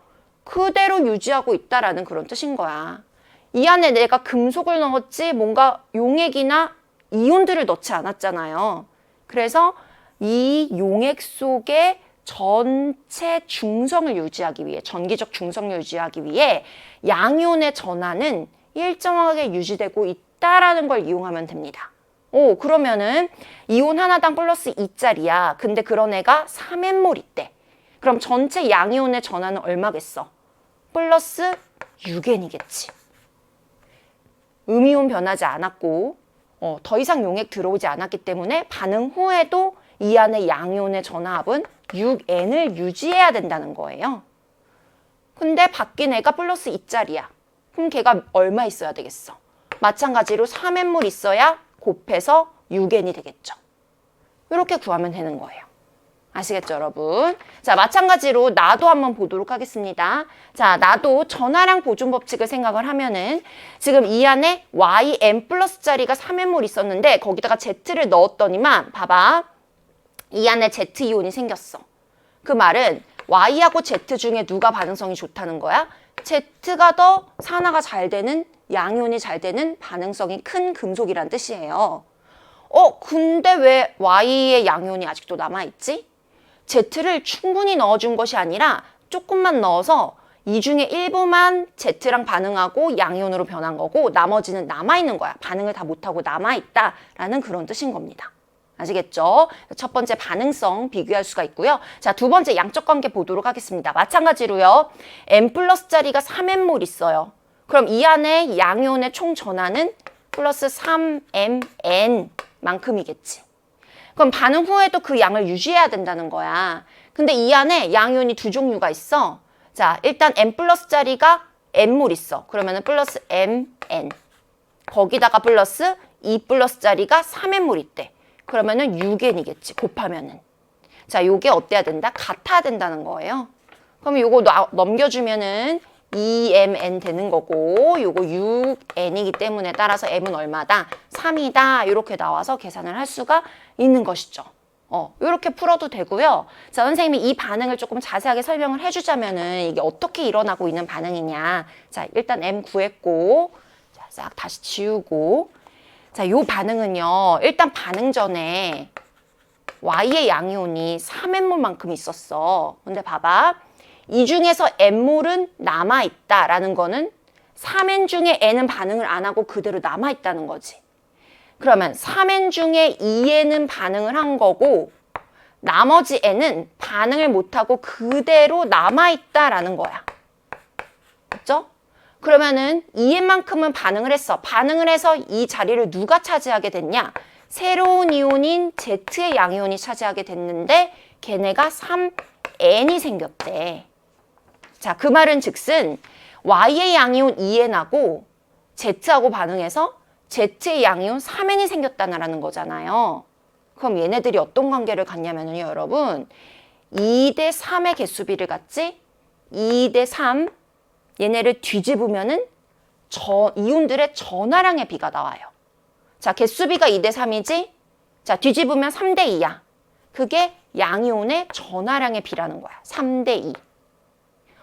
그대로 유지하고 있다라는 그런 뜻인 거야. 이 안에 내가 금속을 넣었지 뭔가 용액이나 이온들을 넣지 않았잖아요. 그래서 이 용액 속에 전체 중성을 유지하기 위해, 전기적 중성을 유지하기 위해 양이온의 전하는 일정하게 유지되고 있다라는 걸 이용하면 됩니다. 오, 그러면은 이온 하나당 플러스 2짜리야. 근데 그런 애가 3N몰 있대. 그럼 전체 양이온의 전하는 얼마겠어? 플러스 6N이겠지. 음이온 변하지 않았고 더 이상 용액 들어오지 않았기 때문에 반응 후에도 이 안에 양이온의 전하합은 6N을 유지해야 된다는 거예요. 근데 바뀐 애가 플러스 2짜리야. 그럼 걔가 얼마 있어야 되겠어? 마찬가지로 3N몰 있어야 곱해서 6N이 되겠죠. 이렇게 구하면 되는 거예요. 아시겠죠, 여러분? 자, 마찬가지로 나도 한번 보도록 하겠습니다. 자, 나도 전하량 보존 법칙을 생각을 하면은 지금 이 안에 YN 플러스 짜리가 3N몰 있었는데 거기다가 Z를 넣었더니만 봐봐. 이 안에 Z이온이 생겼어. 그 말은 Y하고 Z 중에 누가 반응성이 좋다는 거야? Z가 더 산화가 잘 되는, 양이온이 잘 되는 반응성이 큰 금속이란 뜻이에요. 근데 왜 Y의 양이온이 아직도 남아있지? Z를 충분히 넣어준 것이 아니라 조금만 넣어서 이 중에 일부만 Z랑 반응하고 양이온으로 변한 거고 나머지는 남아있는 거야. 반응을 다 못하고 남아있다라는 그런 뜻인 겁니다. 아시겠죠? 첫 번째 반응성 비교할 수가 있고요. 자, 두 번째 양적 관계 보도록 하겠습니다. 마찬가지로요. N 플러스 짜리가 3N몰 있어요. 그럼 이 안에 양이온의 총 전하는 플러스 3mn 만큼이겠지. 그럼 반응 후에도 그 양을 유지해야 된다는 거야. 근데 이 안에 양이온이 두 종류가 있어. 자, 일단 N 플러스 짜리가 N몰 있어. 그러면은 플러스 mn. 거기다가 플러스 2 플러스 짜리가 3N몰 있대. 그러면은 6N이겠지. 곱하면은. 자, 요게 어때야 된다? 같아야 된다는 거예요. 그럼 요거 넘겨주면은 2mn 되는 거고 요거 6n이기 때문에 따라서 m은 얼마다? 3이다. 이렇게 나와서 계산을 할 수가 있는 것이죠. 이렇게 풀어도 되고요. 자, 선생님이 이 반응을 조금 자세하게 설명을 해주자면은 이게 어떻게 일어나고 있는 반응이냐. 자, 일단 m 구했고 자, 싹 다시 지우고 자, 요 반응은요. 일단 반응 전에 Y의 양이온이 3N몰만큼 있었어. 근데 봐봐. 이 중에서 N몰은 남아있다라는 거는 3N 중에 N은 반응을 안 하고 그대로 남아있다는 거지. 그러면 3N 중에 2N은 반응을 한 거고 나머지 N은 반응을 못하고 그대로 남아있다라는 거야. 맞죠? 그러면은 2N만큼은 반응을 했어. 반응을 해서 이 자리를 누가 차지하게 됐냐? 새로운 이온인 Z의 양이온이 차지하게 됐는데 걔네가 3N이 생겼대. 자, 그 말은 즉슨 Y의 양이온 2N하고 Z하고 반응해서 Z의 양이온 3N이 생겼다는 거잖아요. 그럼 얘네들이 어떤 관계를 갖냐면요, 여러분. 2대 3의 개수비를 갖지? 2대 3. 얘네를 뒤집으면은 이온들의 전하량의 비가 나와요. 자, 개수비가 2대 3이지? 자, 뒤집으면 3대 2야. 그게 양이온의 전하량의 비라는 거야. 3대 2.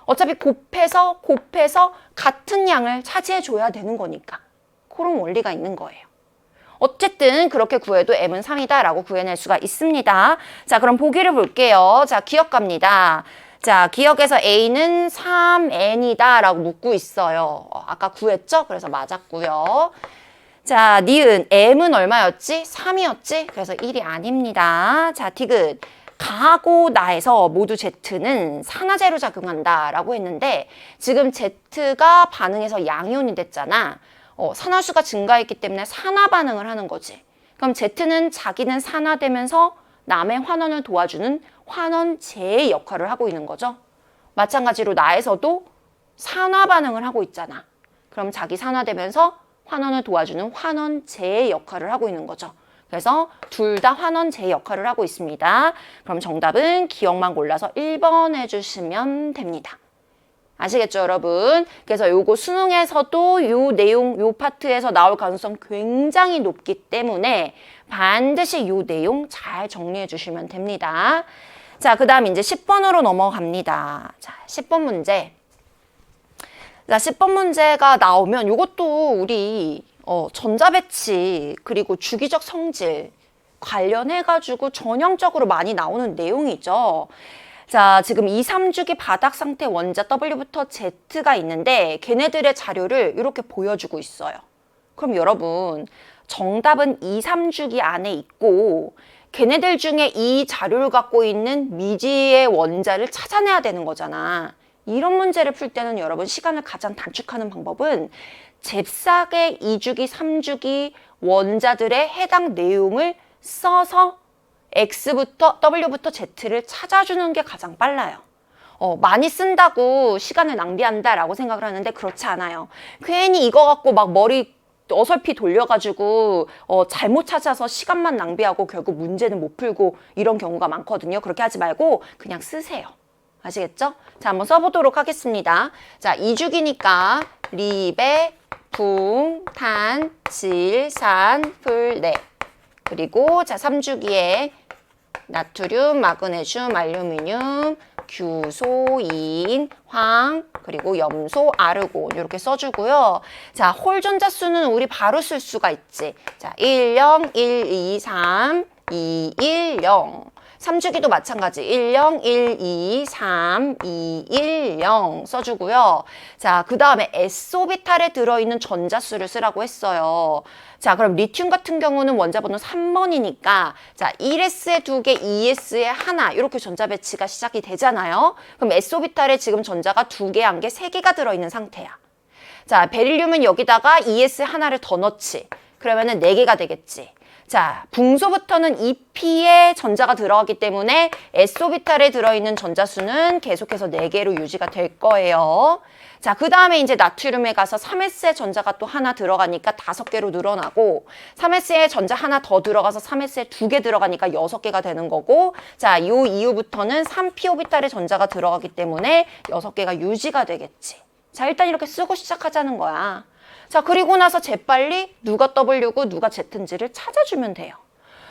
어차피 곱해서 같은 양을 차지해 줘야 되는 거니까. 그런 원리가 있는 거예요. 어쨌든 그렇게 구해도 M은 3이다 라고 구해낼 수가 있습니다. 자, 그럼 보기를 볼게요. 자, 기억 갑니다. 자, 기억에서 A는 3N이다 라고 묻고 있어요. 아까 구했죠? 그래서 맞았고요. 자, 니은 M은 얼마였지? 3이었지? 그래서 1이 아닙니다. 자, 디귿 가하고 나에서 모두 Z는 산화제로 작용한다 라고 했는데 지금 Z가 반응해서 양이온이 됐잖아. 산화수가 증가했기 때문에 산화 반응을 하는 거지. 그럼 Z는 자기는 산화되면서 남의 환원을 도와주는 환원제의 역할을 하고 있는 거죠. 마찬가지로 나에서도 산화 반응을 하고 있잖아. 그럼 자기 산화되면서 환원을 도와주는 환원제의 역할을 하고 있는 거죠. 그래서 둘 다 환원제의 역할을 하고 있습니다. 그럼 정답은 기억만 골라서 1번 해주시면 됩니다. 아시겠죠, 여러분? 그래서 요거 수능에서도 요 내용, 요 파트에서 나올 가능성 굉장히 높기 때문에 반드시 요 내용 잘 정리해 주시면 됩니다. 자, 그 다음 이제 10번으로 넘어갑니다. 자, 10번 문제. 자, 10번 문제가 나오면 요것도 우리 전자배치 그리고 주기적 성질 관련해가지고 전형적으로 많이 나오는 내용이죠. 자, 지금 2, 3주기 바닥 상태 원자 W부터 Z가 있는데 걔네들의 자료를 이렇게 보여주고 있어요. 그럼 여러분 정답은 2, 3주기 안에 있고 걔네들 중에 이 자료를 갖고 있는 미지의 원자를 찾아내야 되는 거잖아. 이런 문제를 풀 때는 여러분 시간을 가장 단축하는 방법은 잽싸게 2주기, 3주기 원자들의 해당 내용을 써서 X부터 W부터 Z를 찾아주는 게 가장 빨라요. 많이 쓴다고 시간을 낭비한다라고 생각을 하는데 그렇지 않아요. 괜히 이거 갖고 막 머리 어설피 돌려가지고 잘못 찾아서 시간만 낭비하고 결국 문제는 못 풀고 이런 경우가 많거든요. 그렇게 하지 말고 그냥 쓰세요. 아시겠죠? 자, 한번 써보도록 하겠습니다. 자, 2주기니까 리베, 붕, 탄, 질, 산, 풀, 네. 그리고 자 3주기에 나트륨, 마그네슘, 알루미늄, 규소, 인, 황, 그리고 염소, 아르곤 이렇게 써주고요. 자, 홀 전자 수는 우리 바로 쓸 수가 있지. 자, 1, 0, 1, 2, 3, 2, 1, 0. 3주기도 마찬가지 1, 0, 1, 2, 3, 2, 1, 0 써주고요. 자, 그 다음에 S오비탈에 들어있는 전자수를 쓰라고 했어요. 자, 그럼 리튬 같은 경우는 원자번호 3번이니까 자, 1S에 2개, 2S에 하나 이렇게 전자 배치가 시작이 되잖아요. 그럼 S오비탈에 지금 전자가 2개, 1개, 3개가 들어있는 상태야. 자, 베릴륨은 여기다가 2S 하나를 더 넣지. 그러면은 4개가 되겠지. 자, 붕소부터는 2P의 전자가 들어가기 때문에 S오비탈에 들어있는 전자수는 계속해서 4개로 유지가 될 거예요. 자, 그 다음에 이제 나트륨에 가서 3S의 전자가 또 하나 들어가니까 5개로 늘어나고 3S의 전자 하나 더 들어가서 3S에 2개 들어가니까 6개가 되는 거고 자, 요 이후부터는 3P 오비탈의 전자가 들어가기 때문에 6개가 유지가 되겠지. 자, 일단 이렇게 쓰고 시작하자는 거야. 자, 그리고 나서 재빨리 누가 W고 누가 Z인지를 찾아주면 돼요.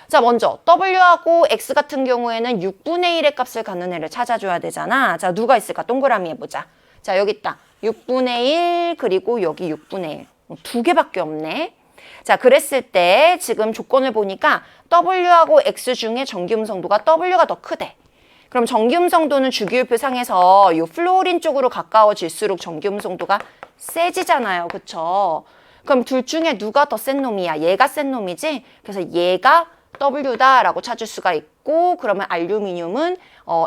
자, 먼저 W하고 X 같은 경우에는 6분의 1의 값을 갖는 애를 찾아줘야 되잖아. 자, 누가 있을까? 동그라미 해보자. 자, 여기 있다. 6분의 1 그리고 여기 6분의 1. 2개밖에 없네. 자, 그랬을 때 지금 조건을 보니까 W하고 X 중에 전기 음성도가 W가 더 크대. 그럼 전기음성도는 주기율표상에서 이 플루오린 쪽으로 가까워질수록 전기음성도가 세지잖아요. 그쵸? 그럼 둘 중에 누가 더 센 놈이야? 얘가 센 놈이지? 그래서 얘가 W다라고 찾을 수가 있고, 그러면 알루미늄은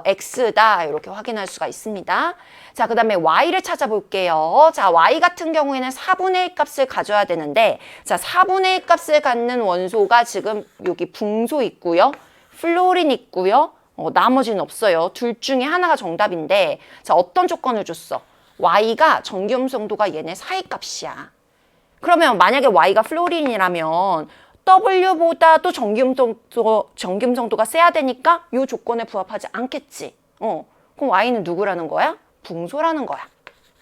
X다 이렇게 확인할 수가 있습니다. 자, 그 다음에 Y를 찾아볼게요. 자, Y 같은 경우에는 4분의 1 값을 가져야 되는데, 자, 4분의 1 값을 갖는 원소가 지금 여기 붕소 있고요. 플루오린 있고요. 나머지는 없어요. 둘 중에 하나가 정답인데, 자, 어떤 조건을 줬어? Y가 전기음성도가 얘네 사이 값이야. 그러면 만약에 Y가 플루오린이라면 W보다도 전기음성도가 세야 되니까 이 조건에 부합하지 않겠지. 그럼 Y는 누구라는 거야? 붕소라는 거야.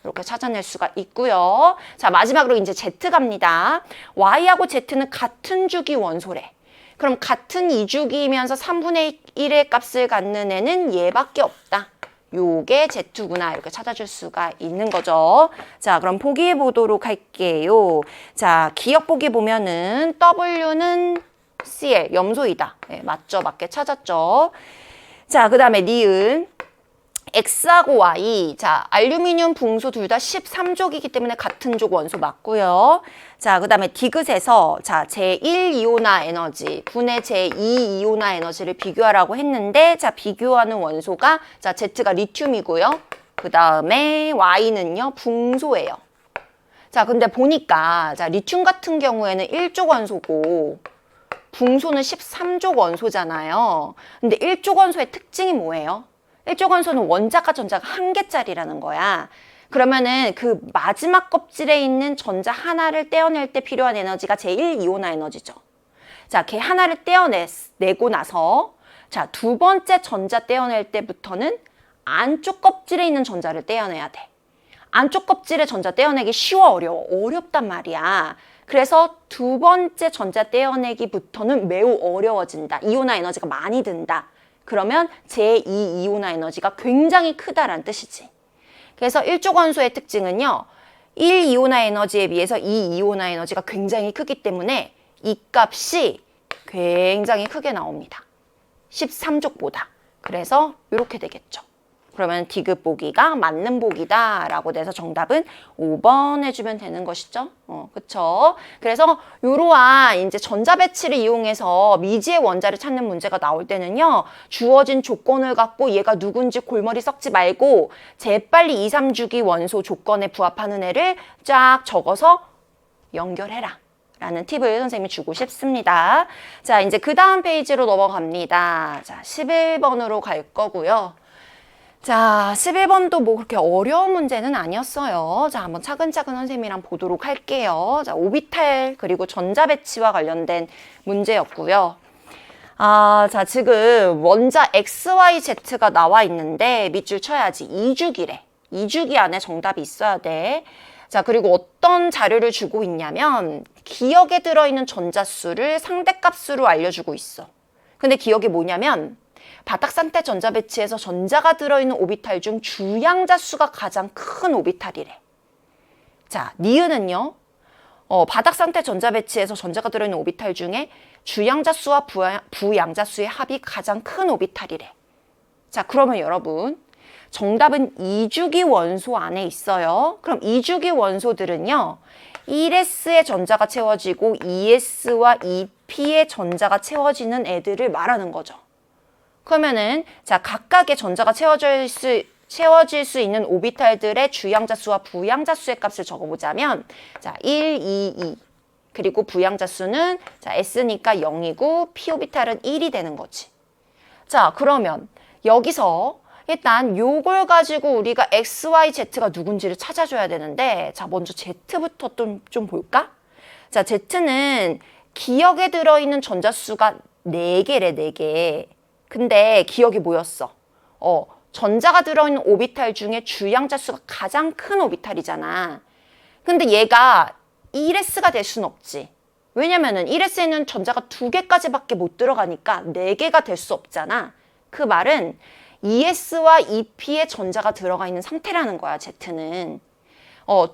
이렇게 찾아낼 수가 있고요. 자, 마지막으로 이제 Z 갑니다. Y하고 Z는 같은 주기 원소래. 그럼 같은 2주기이면서 3분의 1의 값을 갖는 애는 얘밖에 없다. 요게 Z2구나 이렇게 찾아줄 수가 있는 거죠. 자, 그럼 보기 보도록 할게요. 자, 기억 보기 보면은 W는 Cl, 염소이다. 네, 맞죠? 맞게 찾았죠. 자, 그 다음에 니은 X하고 Y. 자, 알루미늄, 붕소 둘 다 13족이기 때문에 같은 족 원소 맞고요. 자, 그 다음에 디귿에서 자, 제1이온화 에너지, 분의 제2이온화 에너지를 비교하라고 했는데, 자, 비교하는 원소가 자, Z가 리튬이고요. 그 다음에 Y는요, 붕소예요. 자, 근데 보니까 자, 리튬 같은 경우에는 1족 원소고 붕소는 13족 원소잖아요. 근데 1족 원소의 특징이 뭐예요? 1족 원소는 원자가 전자가 한 개짜리라는 거야. 그러면은 그 마지막 껍질에 있는 전자 하나를 떼어낼 때 필요한 에너지가 제1이온화 에너지죠. 자, 걔 하나를 떼어내고 나서 자, 두 번째 전자 떼어낼 때부터는 안쪽 껍질에 있는 전자를 떼어내야 돼. 안쪽 껍질에 전자 떼어내기 쉬워, 어려워? 어렵단 말이야. 그래서 두 번째 전자 떼어내기부터는 매우 어려워진다. 이온화 에너지가 많이 든다. 그러면 제2이온화 에너지가 굉장히 크다라는 뜻이지. 그래서 1족 원소의 특징은요. 1이온화 에너지에 비해서 2이온화 에너지가 굉장히 크기 때문에 이 값이 굉장히 크게 나옵니다. 13족보다. 그래서 이렇게 되겠죠. 그러면 디귿 보기가 맞는 보기다 라고 돼서 정답은 5번 해주면 되는 것이죠. 그쵸? 그래서 이러한 이제 전자 배치를 이용해서 미지의 원자를 찾는 문제가 나올 때는요. 주어진 조건을 갖고 얘가 누군지 골머리 썩지 말고 재빨리 2, 3주기 원소 조건에 부합하는 애를 쫙 적어서 연결해라. 라는 팁을 선생님이 주고 싶습니다. 자, 이제 그 다음 페이지로 넘어갑니다. 자, 11번으로 갈 거고요. 자, 11번도 뭐 그렇게 어려운 문제는 아니었어요. 자, 한번 차근차근 선생님이랑 보도록 할게요. 자, 오비탈 그리고 전자 배치와 관련된 문제였고요. 자, 지금 원자 XYZ가 나와 있는데 밑줄 쳐야지. 2주기래. 2주기 안에 정답이 있어야 돼. 자, 그리고 어떤 자료를 주고 있냐면 기억에 들어있는 전자수를 상대값으로 알려주고 있어. 근데 기억이 뭐냐면 바닥 상태 전자 배치에서 전자가 들어있는 오비탈 중 주양자 수가 가장 큰 오비탈이래. 자, 니은은요. 바닥 상태 전자 배치에서 전자가 들어있는 오비탈 중에 주양자 수와 부양자 수의 합이 가장 큰 오비탈이래. 자, 그러면 여러분 정답은 2주기 원소 안에 있어요. 그럼 2주기 원소들은요. 1s의 전자가 채워지고 2s와 2p의 전자가 채워지는 애들을 말하는 거죠. 그러면은 자, 각각의 전자가 채워질 수 있는 오비탈들의 주양자 수와 부양자 수의 값을 적어보자면 자, 1, 2, 2 그리고 부양자 수는 자, S니까 0이고 P 오비탈은 1이 되는 거지. 자, 그러면 여기서 일단 요걸 가지고 우리가 X, Y, Z가 누군지를 찾아줘야 되는데 자, 먼저 Z부터 좀 볼까? 자, Z는 기억에 들어있는 전자수가 4개래, 4개. 근데 기억이 뭐였어? 전자가 들어있는 오비탈 중에 주양자 수가 가장 큰 오비탈이잖아. 근데 얘가 1s가 될 수는 없지. 왜냐면은 1s에는 전자가 2개까지밖에 못 들어가니까 4개가 될 수 없잖아. 그 말은 2s와 2p의 전자가 들어가 있는 상태라는 거야, Z는.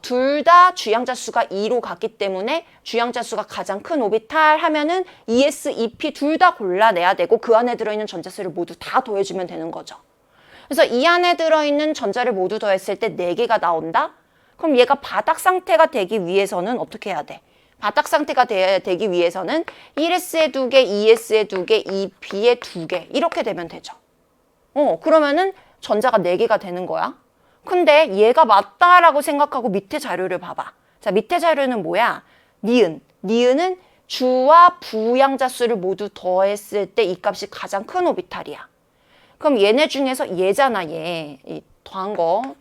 둘 다 주양자 수가 2로 갔기 때문에 주양자 수가 가장 큰 오비탈 하면은 2s, 2p 둘 다 골라내야 되고 그 안에 들어있는 전자수를 모두 다 더해주면 되는 거죠. 그래서 이 안에 들어있는 전자를 모두 더했을 때 4개가 나온다? 그럼 얘가 바닥 상태가 되기 위해서는 어떻게 해야 돼? 바닥 상태가 되기 위해서는 1s에 2개, 2s에 2개, 2p에 2개 이렇게 되면 되죠. 그러면은 전자가 4개가 되는 거야. 근데 얘가 맞다라고 생각하고 밑에 자료를 봐봐. 자, 밑에 자료는 뭐야? 니은. 니은은 주와 부양자 수를 모두 더했을 때 이 값이 가장 큰 오비탈이야. 그럼 얘네 중에서 얘잖아, 얘. 이 더한 거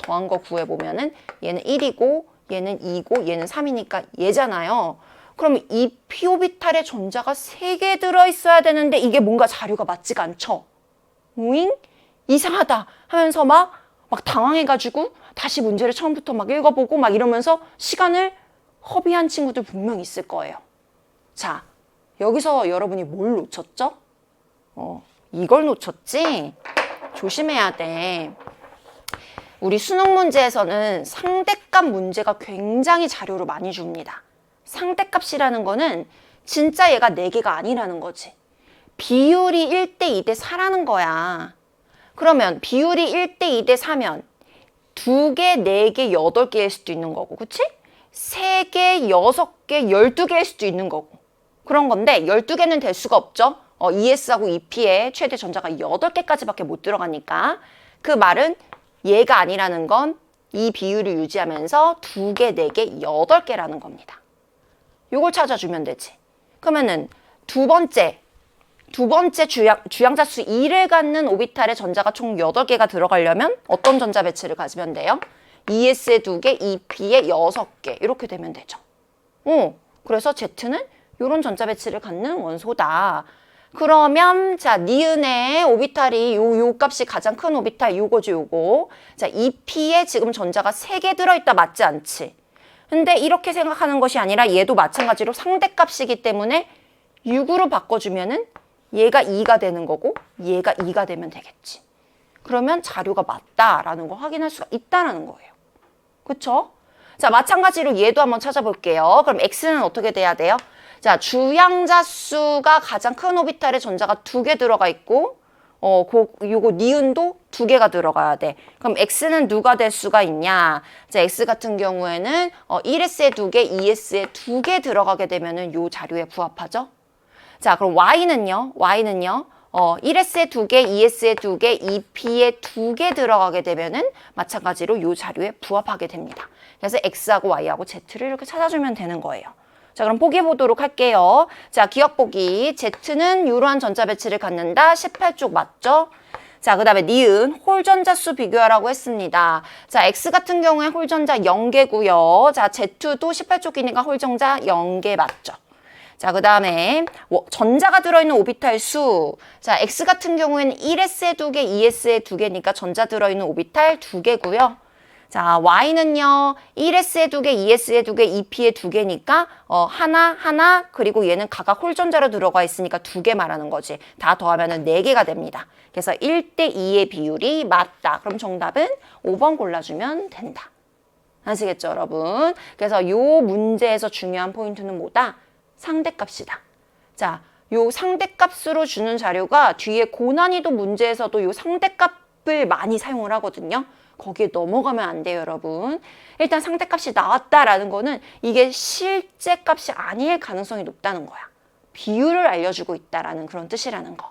구해보면은 얘는 1이고 얘는 2고 얘는 3이니까 얘잖아요. 그럼 이 p 오비탈에 전자가 3개 들어있어야 되는데 이게 뭔가 자료가 맞지가 않죠. 오잉? 이상하다 하면서 막 당황해가지고 다시 문제를 처음부터 막 읽어보고 막 이러면서 시간을 허비한 친구들 분명 있을 거예요. 자, 여기서 여러분이 뭘 놓쳤죠? 이걸 놓쳤지? 조심해야 돼. 우리 수능 문제에서는 상대값 문제가 굉장히 자료를 많이 줍니다. 상대값이라는 거는 진짜 얘가 4개가 아니라는 거지. 비율이 1대 2대 4라는 거야. 그러면 비율이 1대 2대 4면 2개, 4개, 8개일 수도 있는 거고, 그치? 3개, 6개, 12개일 수도 있는 거고. 그런 건데 12개는 될 수가 없죠. ES하고 EP에 최대 전자가 8개까지밖에 못 들어가니까 그 말은 얘가 아니라는 건 이 비율을 유지하면서 2개, 4개, 8개라는 겁니다. 요걸 찾아주면 되지. 그러면은 두 번째 주양자수 2를 갖는 오비탈에 전자가 총 8개가 들어가려면 어떤 전자 배치를 가지면 돼요? ES에 2개, EP에 6개 이렇게 되면 되죠. 그래서 Z는 이런 전자 배치를 갖는 원소다. 그러면 자 니은의 오비탈이 요 값이 가장 큰 오비탈 요거죠 요거. 자 EP에 지금 전자가 3개 들어있다 맞지 않지? 근데 이렇게 생각하는 것이 아니라 얘도 마찬가지로 상대값이기 때문에 6으로 바꿔주면은 얘가 2가 되는 거고 얘가 2가 되면 되겠지. 그러면 자료가 맞다라는 걸 확인할 수가 있다라는 거예요. 그쵸? 자, 마찬가지로 얘도 한번 찾아볼게요. 그럼 X는 어떻게 돼야 돼요? 자, 주양자수가 가장 큰 오비탈에 전자가 2개 들어가 있고 요거 니은도 2개가 들어가야 돼. 그럼 X는 누가 될 수가 있냐? 자, X 같은 경우에는 1S에 2개, 2S에 2개 들어가게 되면은 요 자료에 부합하죠? 자, 그럼 Y는요? 1S에 2개, 2S에 2개, 2P에 2개 들어가게 되면은 마찬가지로 요 자료에 부합하게 됩니다. 그래서 X하고 Y하고 Z를 이렇게 찾아주면 되는 거예요. 자, 그럼 보기 보도록 할게요. 자, 기억 보기. Z는 이러한 전자 배치를 갖는다. 18쪽 맞죠? 자, 그 다음에 니은 홀전자 수 비교하라고 했습니다. 자, X 같은 경우에 홀전자 0개고요. 자, Z2도 18쪽이니까 홀전자 0개 맞죠? 자, 그 다음에 전자가 들어있는 오비탈 수. 자, X 같은 경우에는 1S에 2개, 2S에 2개니까 전자 들어있는 오비탈 2개고요. 자, Y는요, 1S에 2개, 2S에 2개, 2P에 2개니까 하나, 그리고 얘는 각각 홀전자로 들어가 있으니까 2개 말하는 거지. 다 더하면 4개가 됩니다. 그래서 1대 2의 비율이 맞다. 그럼 정답은 5번 골라주면 된다. 아시겠죠, 여러분? 그래서 요 문제에서 중요한 포인트는 뭐다? 상대값이다. 자, 요 상대값으로 주는 자료가 뒤에 고난이도 문제에서도 요 상대값을 많이 사용을 하거든요. 거기에 넘어가면 안 돼요, 여러분. 일단 상대값이 나왔다라는 거는 이게 실제 값이 아닐 가능성이 높다는 거야. 비율을 알려주고 있다라는 그런 뜻이라는 거.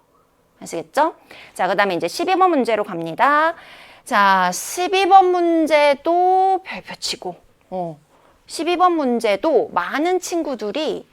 아시겠죠? 자, 그 다음에 이제 12번 문제로 갑니다. 자, 12번 문제도 별표치고, 12번 문제도 많은 친구들이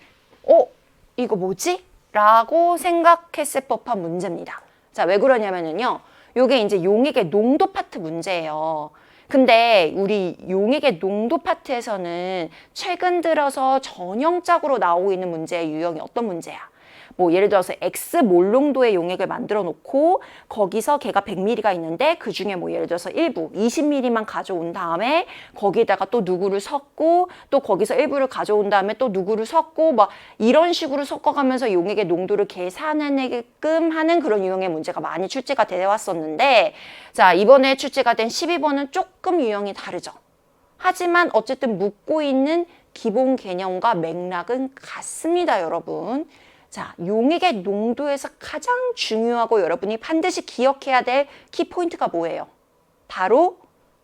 이거 뭐지? 라고 생각했을 법한 문제입니다. 자, 왜 그러냐면요. 요게 이제 용액의 농도 파트 문제예요. 근데 우리 용액의 농도 파트에서는 최근 들어서 전형적으로 나오고 있는 문제의 유형이 어떤 문제야? 뭐 예를 들어서 X몰 농도의 용액을 만들어 놓고 거기서 걔가 100ml가 있는데 그 중에 뭐 예를 들어서 일부 20ml만 가져온 다음에 거기에다가 또 누구를 섞고 또 거기서 일부를 가져온 다음에 또 누구를 섞고 막 이런 식으로 섞어가면서 용액의 농도를 계산하게끔 하는 그런 유형의 문제가 많이 출제가 되어 왔었는데 자, 이번에 출제가 된 12번은 조금 유형이 다르죠. 하지만 어쨌든 묻고 있는 기본 개념과 맥락은 같습니다, 여러분. 자, 용액의 농도에서 가장 중요하고 여러분이 반드시 기억해야 될 키포인트가 뭐예요? 바로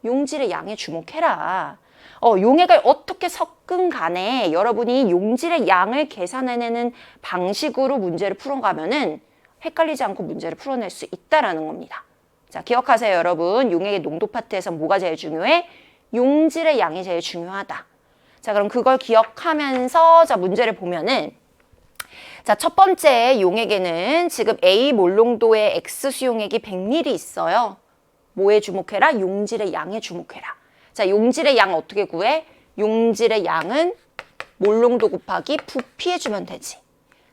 용질의 양에 주목해라. 용액을 어떻게 섞은 간에 여러분이 용질의 양을 계산해내는 방식으로 문제를 풀어가면은 헷갈리지 않고 문제를 풀어낼 수 있다라는 겁니다. 자, 기억하세요, 여러분. 용액의 농도 파트에서 뭐가 제일 중요해? 용질의 양이 제일 중요하다. 자, 그럼 그걸 기억하면서 자, 문제를 보면은 자, 첫 번째 용액에는 지금 A 몰농도의 X 수용액이 100ml 있어요. 뭐에 주목해라? 용질의 양에 주목해라. 자, 용질의 양 어떻게 구해? 용질의 양은 몰농도 곱하기 부피해주면 되지.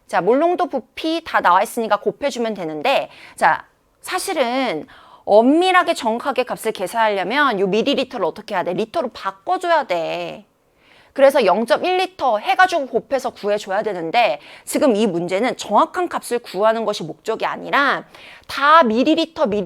자, 몰농도 부피 다 나와 있으니까 곱해주면 되는데, 자, 사실은 엄밀하게 정확하게 값을 계산하려면 요 밀리리터를 어떻게 해야 돼? 리터로 바꿔줘야 돼. 그래서 0.1리터 해가지고 곱해서 구해줘야 되는데 지금 이 문제는 정확한 값을 구하는 것이 목적이 아니라 다 밀리리터를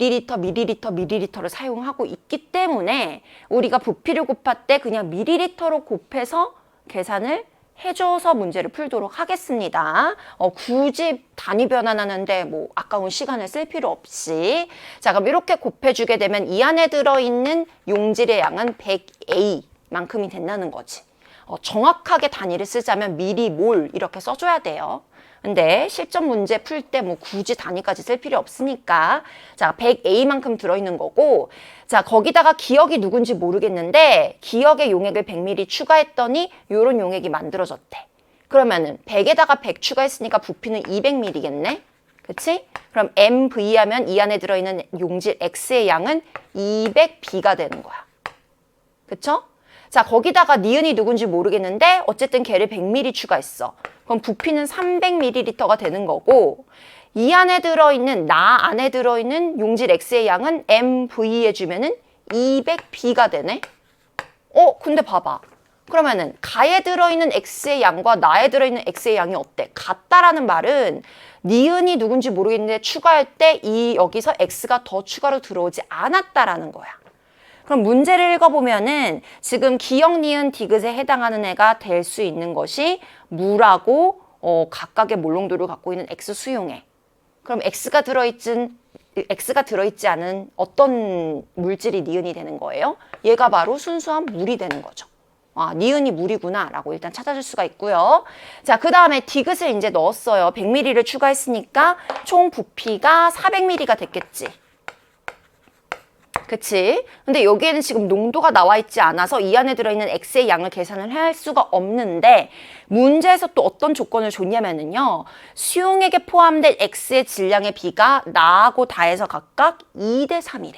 사용하고 있기 때문에 우리가 부피를 곱할 때 그냥 밀리리터로 곱해서 계산을 해줘서 문제를 풀도록 하겠습니다. 굳이 단위 변환하는데 뭐 아까운 시간을 쓸 필요 없이 자, 그럼 이렇게 곱해주게 되면 이 안에 들어있는 용질의 양은 100A만큼이 된다는 거지. 정확하게 단위를 쓰자면 미리몰 이렇게 써줘야 돼요. 근데 실전 문제 풀 때 뭐 굳이 단위까지 쓸 필요 없으니까 자, 100A만큼 들어있는 거고 자, 거기다가 기억이 누군지 모르겠는데 기억의 용액을 100ml 추가했더니 요런 용액이 만들어졌대. 그러면은 100에다가 100 추가했으니까 부피는 200ml겠네. 그치? 그럼 MV 하면 이 안에 들어있는 용질 X의 양은 200B가 되는 거야. 그쵸? 자, 거기다가 니은이 누군지 모르겠는데 어쨌든 걔를 100ml 추가했어. 그럼 부피는 300ml가 되는 거고 이 안에 들어있는 나 안에 들어있는 용질 X의 양은 MV 해주면은 200B가 되네. 근데 봐봐. 그러면은 가에 들어있는 X의 양과 나에 들어있는 X의 양이 어때? 같다라는 말은 니은이 누군지 모르겠는데 추가할 때 여기서 X가 더 추가로 들어오지 않았다라는 거야. 그럼 문제를 읽어보면은 지금 기억, 니은, 디귿에 해당하는 애가 될 수 있는 것이 물하고 각각의 몰농도를 갖고 있는 X 수용액. 그럼 X가 들어있지 않은 어떤 물질이 니은이 되는 거예요? 얘가 바로 순수한 물이 되는 거죠. 아, 니은이 물이구나 라고 일단 찾아줄 수가 있고요. 자, 그 다음에 디귿을 이제 넣었어요. 100ml를 추가했으니까 총 부피가 400ml가 됐겠지. 그치? 근데 여기에는 지금 농도가 나와 있지 않아서 이 안에 들어있는 X의 양을 계산을 할 수가 없는데 문제에서 또 어떤 조건을 줬냐면은요. 수용액에 포함된 X의 질량의 비가 나하고 다해서 각각 2대 3이래.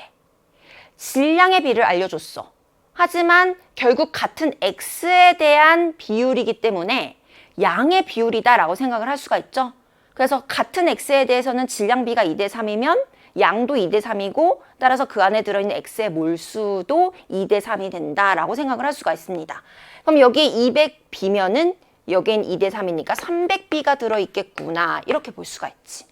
질량의 비를 알려줬어. 하지만 결국 같은 X에 대한 비율이기 때문에 양의 비율이다라고 생각을 할 수가 있죠. 그래서 같은 X에 대해서는 질량비가 2대 3이면 양도 2대 3이고 따라서 그 안에 들어있는 X의 몰수도 2대 3이 된다라고 생각을 할 수가 있습니다. 그럼 여기에 200B면은 여기엔 2대 3이니까 300B가 들어있겠구나 이렇게 볼 수가 있지.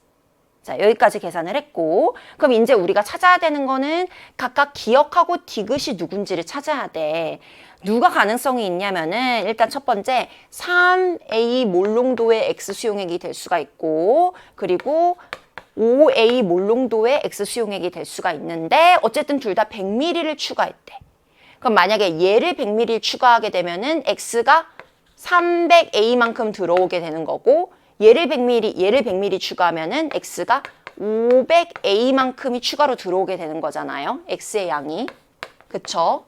자, 여기까지 계산을 했고 그럼 이제 우리가 찾아야 되는 거는 각각 기억하고 디귿이 누군지를 찾아야 돼. 누가 가능성이 있냐면은 일단 첫 번째 3A 몰농도의 X 수용액이 될 수가 있고 그리고 5A 몰농도의 X 수용액이 될 수가 있는데 어쨌든 둘 다 100ml를 추가했대. 그럼 만약에 얘를 100ml 추가하게 되면은 X가 300A만큼 들어오게 되는 거고 얘를 100ml 추가하면은 X가 500A만큼이 추가로 들어오게 되는 거잖아요. X의 양이. 그쵸?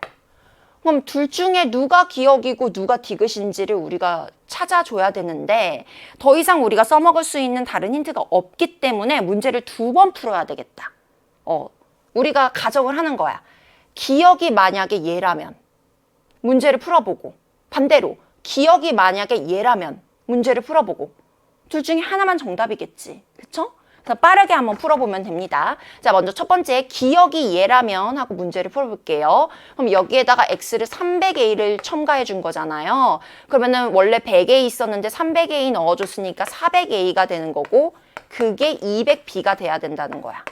그럼 둘 중에 누가 기억이고 누가 디귿인지를 우리가 찾아줘야 되는데 더 이상 우리가 써먹을 수 있는 다른 힌트가 없기 때문에 문제를 2번 풀어야 되겠다. 우리가 가정을 하는 거야. 기억이 만약에 얘라면 문제를 풀어보고 반대로 기억이 만약에 얘라면 문제를 풀어보고 둘 중에 하나만 정답이겠지. 그쵸? 그래서 빠르게 한번 풀어보면 됩니다. 자, 먼저 첫 번째 기억이 얘라면 하고 문제를 풀어볼게요. 그럼 여기에다가 X를 300A를 첨가해 준 거잖아요. 그러면은 원래 100A 있었는데 300A 넣어줬으니까 400A가 되는 거고 그게 200B가 돼야 된다는 거야.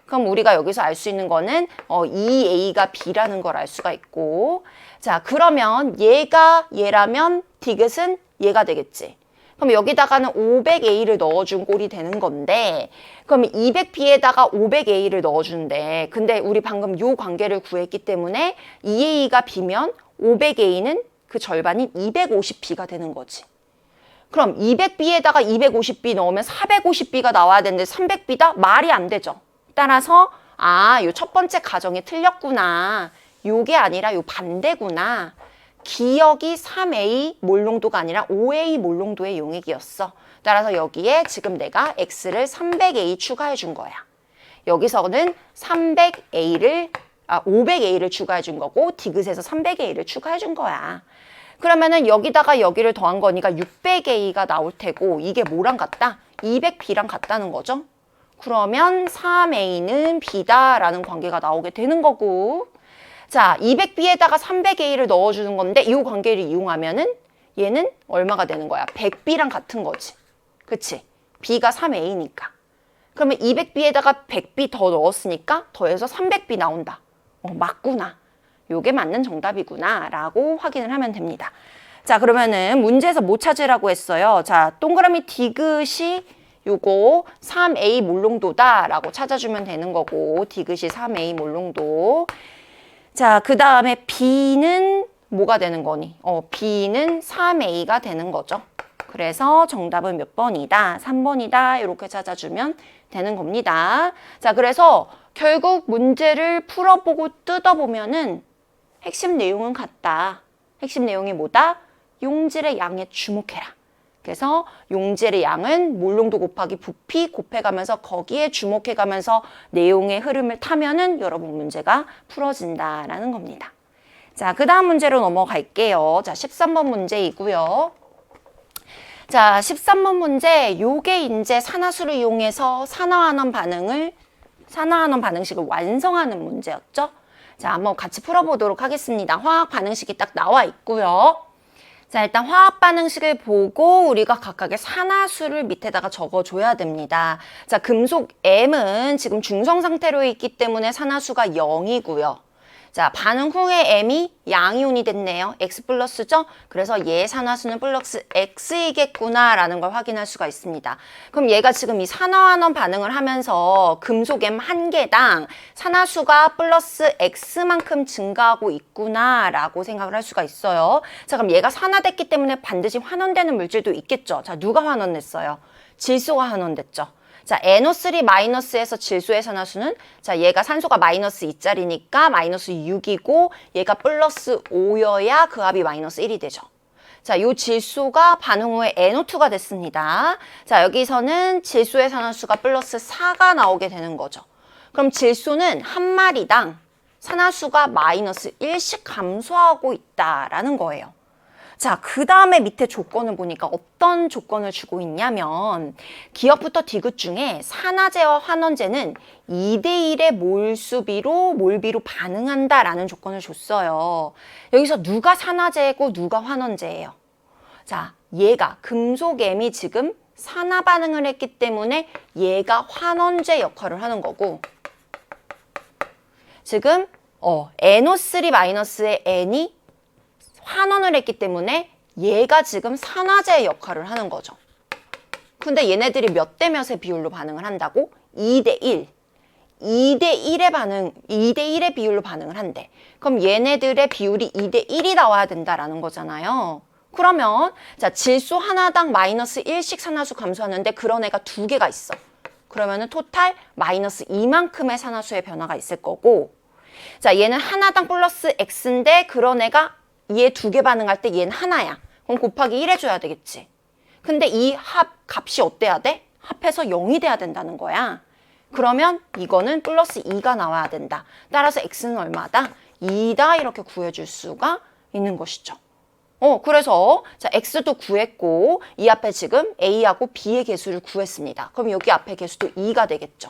그럼 우리가 여기서 알 수 있는 거는 2A가 B라는 걸 알 수가 있고 자, 그러면 얘가 얘라면 디귿은 얘가 되겠지. 그럼 여기다가는 500A를 넣어준 꼴이 되는 건데, 그럼 200B에다가 500A를 넣어준대. 근데 우리 방금 요 관계를 구했기 때문에 2A가 B면 500A는 그 절반인 250B가 되는 거지. 그럼 200B에다가 250B 넣으면 450B가 나와야 되는데 300B다? 말이 안 되죠. 따라서 요 첫 번째 가정이 틀렸구나. 요게 아니라 요 반대구나. 기억이 3A 몰농도가 아니라 5A 몰농도의 용액이었어. 따라서 여기에 지금 내가 X를 300A 추가해 준 거야. 여기서는 500A를 추가해 준 거고 디귿에서 300A를 추가해 준 거야. 그러면은 여기다가 여기를 더한 거니까 600A가 나올 테고 이게 뭐랑 같다? 200B랑 같다는 거죠. 그러면 3A는 B다라는 관계가 나오게 되는 거고, 자, 200B에다가 300A를 넣어주는 건데 이 관계를 이용하면은 얘는 얼마가 되는 거야? 100B랑 같은 거지. 그치? B가 3A니까. 그러면 200B에다가 100B 더 넣었으니까 더해서 300B 나온다. 맞구나. 요게 맞는 정답이구나 라고 확인을 하면 됩니다. 자, 그러면은 문제에서 뭐 찾으라고 했어요? 자, 동그라미 디귿이 요거 3A 몰농도다 라고 찾아주면 되는 거고, 디귿이 3A 몰농도. 자, 그 다음에 B는 뭐가 되는 거니? B는 3A가 되는 거죠. 그래서 정답은 몇 번이다? 3번이다. 이렇게 찾아주면 되는 겁니다. 자, 그래서 결국 문제를 풀어보고 뜯어보면은 핵심 내용은 같다. 핵심 내용이 뭐다? 용질의 양에 주목해라. 그래서 용질의 양은 몰농도 곱하기 부피 곱해가면서 거기에 주목해가면서 내용의 흐름을 타면은 여러분 문제가 풀어진다라는 겁니다. 자, 그 다음 문제로 넘어갈게요. 자, 13번 문제이고요. 자, 13번 문제, 요게 이제 산화수를 이용해서 산화환원 반응식을 완성하는 문제였죠. 자, 한번 같이 풀어보도록 하겠습니다. 화학 반응식이 딱 나와 있고요. 자, 일단 화학 반응식을 보고 우리가 각각의 산화수를 밑에다가 적어줘야 됩니다. 자, 금속 M은 지금 중성 상태로 있기 때문에 산화수가 0이고요. 자, 반응 후에 M이 양이온이 됐네요. X 플러스죠? 그래서 얘 산화수는 플러스 X이겠구나 라는 걸 확인할 수가 있습니다. 그럼 얘가 지금 이 산화환원 반응을 하면서 금속 M 한 개당 산화수가 플러스 X만큼 증가하고 있구나 라고 생각을 할 수가 있어요. 자, 그럼 얘가 산화됐기 때문에 반드시 환원되는 물질도 있겠죠. 자, 누가 환원됐어요? 질소가 환원됐죠. 자, NO3 마이너스에서 질소의 산화수는, 자, 얘가 산소가 마이너스 2짜리니까 마이너스 6이고 얘가 플러스 5여야 그 합이 마이너스 1이 되죠. 자, 요 질소가 반응 후에 NO2가 됐습니다. 자, 여기서는 질소의 산화수가 플러스 4가 나오게 되는 거죠. 그럼 질소는 한 마리당 산화수가 마이너스 1씩 감소하고 있다라는 거예요. 자, 그 다음에 밑에 조건을 보니까 어떤 조건을 주고 있냐면 기억부터 디귿 중에 산화제와 환원제는 2대1의 몰비로 반응한다라는 조건을 줬어요. 여기서 누가 산화제고 누가 환원제예요? 자, 얘가 금속 M이 지금 산화 반응을 했기 때문에 얘가 환원제 역할을 하는 거고, 지금 NO3-의 N이 환원을 했기 때문에 얘가 지금 산화제 역할을 하는 거죠. 근데 얘네들이 몇 대 몇의 비율로 반응을 한다고? 2대1. 2대1의 비율로 반응을 한대. 그럼 얘네들의 비율이 2대1이 나와야 된다라는 거잖아요. 그러면 자, 질소 하나당 마이너스 1씩 산화수 감소하는데 그런 애가 두 개가 있어. 그러면은 토탈 마이너스 2만큼의 산화수의 변화가 있을 거고, 자, 얘는 하나당 플러스 X인데 그런 애가 얘 두 개 반응할 때 얘는 하나야. 그럼 곱하기 1 해줘야 되겠지. 근데 이 값이 어때야 돼? 합해서 0이 돼야 된다는 거야. 그러면 이거는 플러스 2가 나와야 된다. 따라서 X는 얼마다? 2다 이렇게 구해줄 수가 있는 것이죠. 그래서 자, X도 구했고 이 앞에 지금 A하고 B의 개수를 구했습니다. 그럼 여기 앞에 개수도 2가 되겠죠.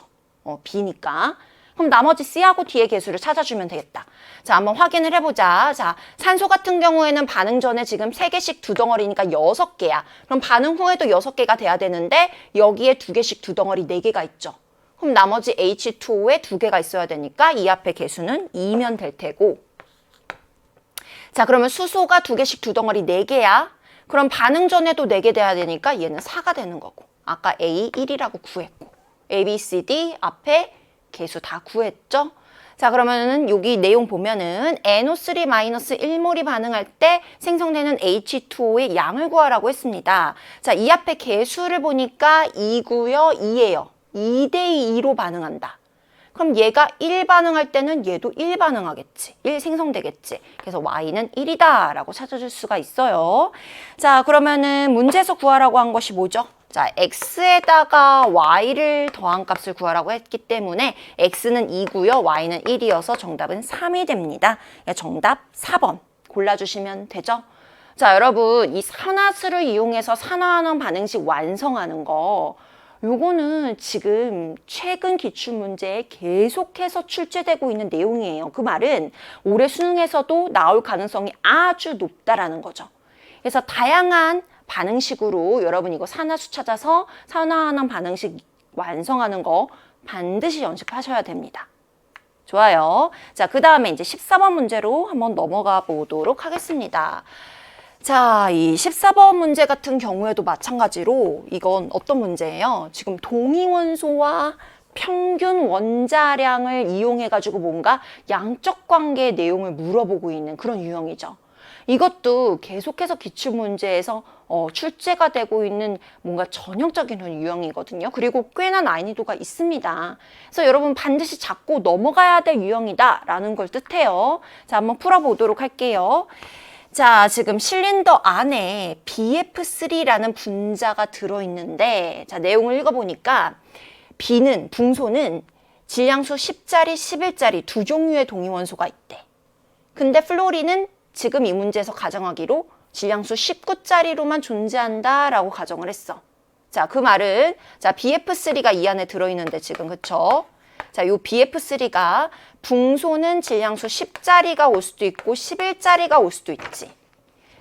B니까. 그럼 나머지 C하고 D의 개수를 찾아주면 되겠다. 자, 한번 확인을 해보자. 자, 산소 같은 경우에는 반응 전에 지금 3개씩 두 덩어리니까 6개야. 그럼 반응 후에도 6개가 돼야 되는데 여기에 2개씩 두 덩어리 4개가 있죠. 그럼 나머지 H2O에 2개가 있어야 되니까 이 앞에 개수는 2면 될 테고, 자, 그러면 수소가 2개씩 두 덩어리 4개야. 그럼 반응 전에도 4개 돼야 되니까 얘는 4가 되는 거고. 아까 A 1이라고 구했고. A, B, C, D 앞에 개수 다 구했죠? 자, 그러면은 여기 내용 보면은 NO3-1몰이 반응할 때 생성되는 H2O의 양을 구하라고 했습니다. 자, 이 앞에 개수를 보니까 2고요, 2예요. 2대 2로 반응한다. 그럼 얘가 1 반응할 때는 얘도 1 반응하겠지. 1 생성되겠지. 그래서 Y는 1이다 라고 찾아줄 수가 있어요. 자, 그러면은 문제에서 구하라고 한 것이 뭐죠? 자, X에다가 Y를 더한 값을 구하라고 했기 때문에 X는 2고요, Y는 1이어서 정답은 3이 됩니다. 정답 4번 골라주시면 되죠? 자, 여러분 이 산화수를 이용해서 산화환원 반응식 완성하는 거 요거는 지금 최근 기출문제에 계속해서 출제되고 있는 내용이에요. 그 말은 올해 수능에서도 나올 가능성이 아주 높다라는 거죠. 그래서 다양한 반응식으로 여러분 이거 산화수 찾아서 산화환원 반응식 완성하는 거 반드시 연습하셔야 됩니다. 좋아요. 자, 그 다음에 이제 14번 문제로 한번 넘어가 보도록 하겠습니다. 자, 이 14번 문제 같은 경우에도 마찬가지로 이건 어떤 문제예요? 지금 동위원소와 평균 원자량을 이용해가지고 뭔가 양적 관계의 내용을 물어보고 있는 그런 유형이죠. 이것도 계속해서 기출문제에서 출제가 되고 있는 뭔가 전형적인 유형이거든요. 그리고 꽤나 난이도가 있습니다. 그래서 여러분 반드시 잡고 넘어가야 될 유형이다라는 걸 뜻해요. 자, 한번 풀어보도록 할게요. 자, 지금 실린더 안에 BF3라는 분자가 들어있는데, 자, 내용을 읽어보니까 B는, 붕소는 질량수 10짜리, 11짜리 두 종류의 동위원소가 있대. 근데 플로리는 지금 이 문제에서 가정하기로 질량수 19짜리로만 존재한다라고 가정을 했어. 자, 그 말은 자, BF3가 이 안에 들어있는데 지금 그쵸? 자, 요 BF3가 붕소는 질량수 10짜리가 올 수도 있고 11짜리가 올 수도 있지.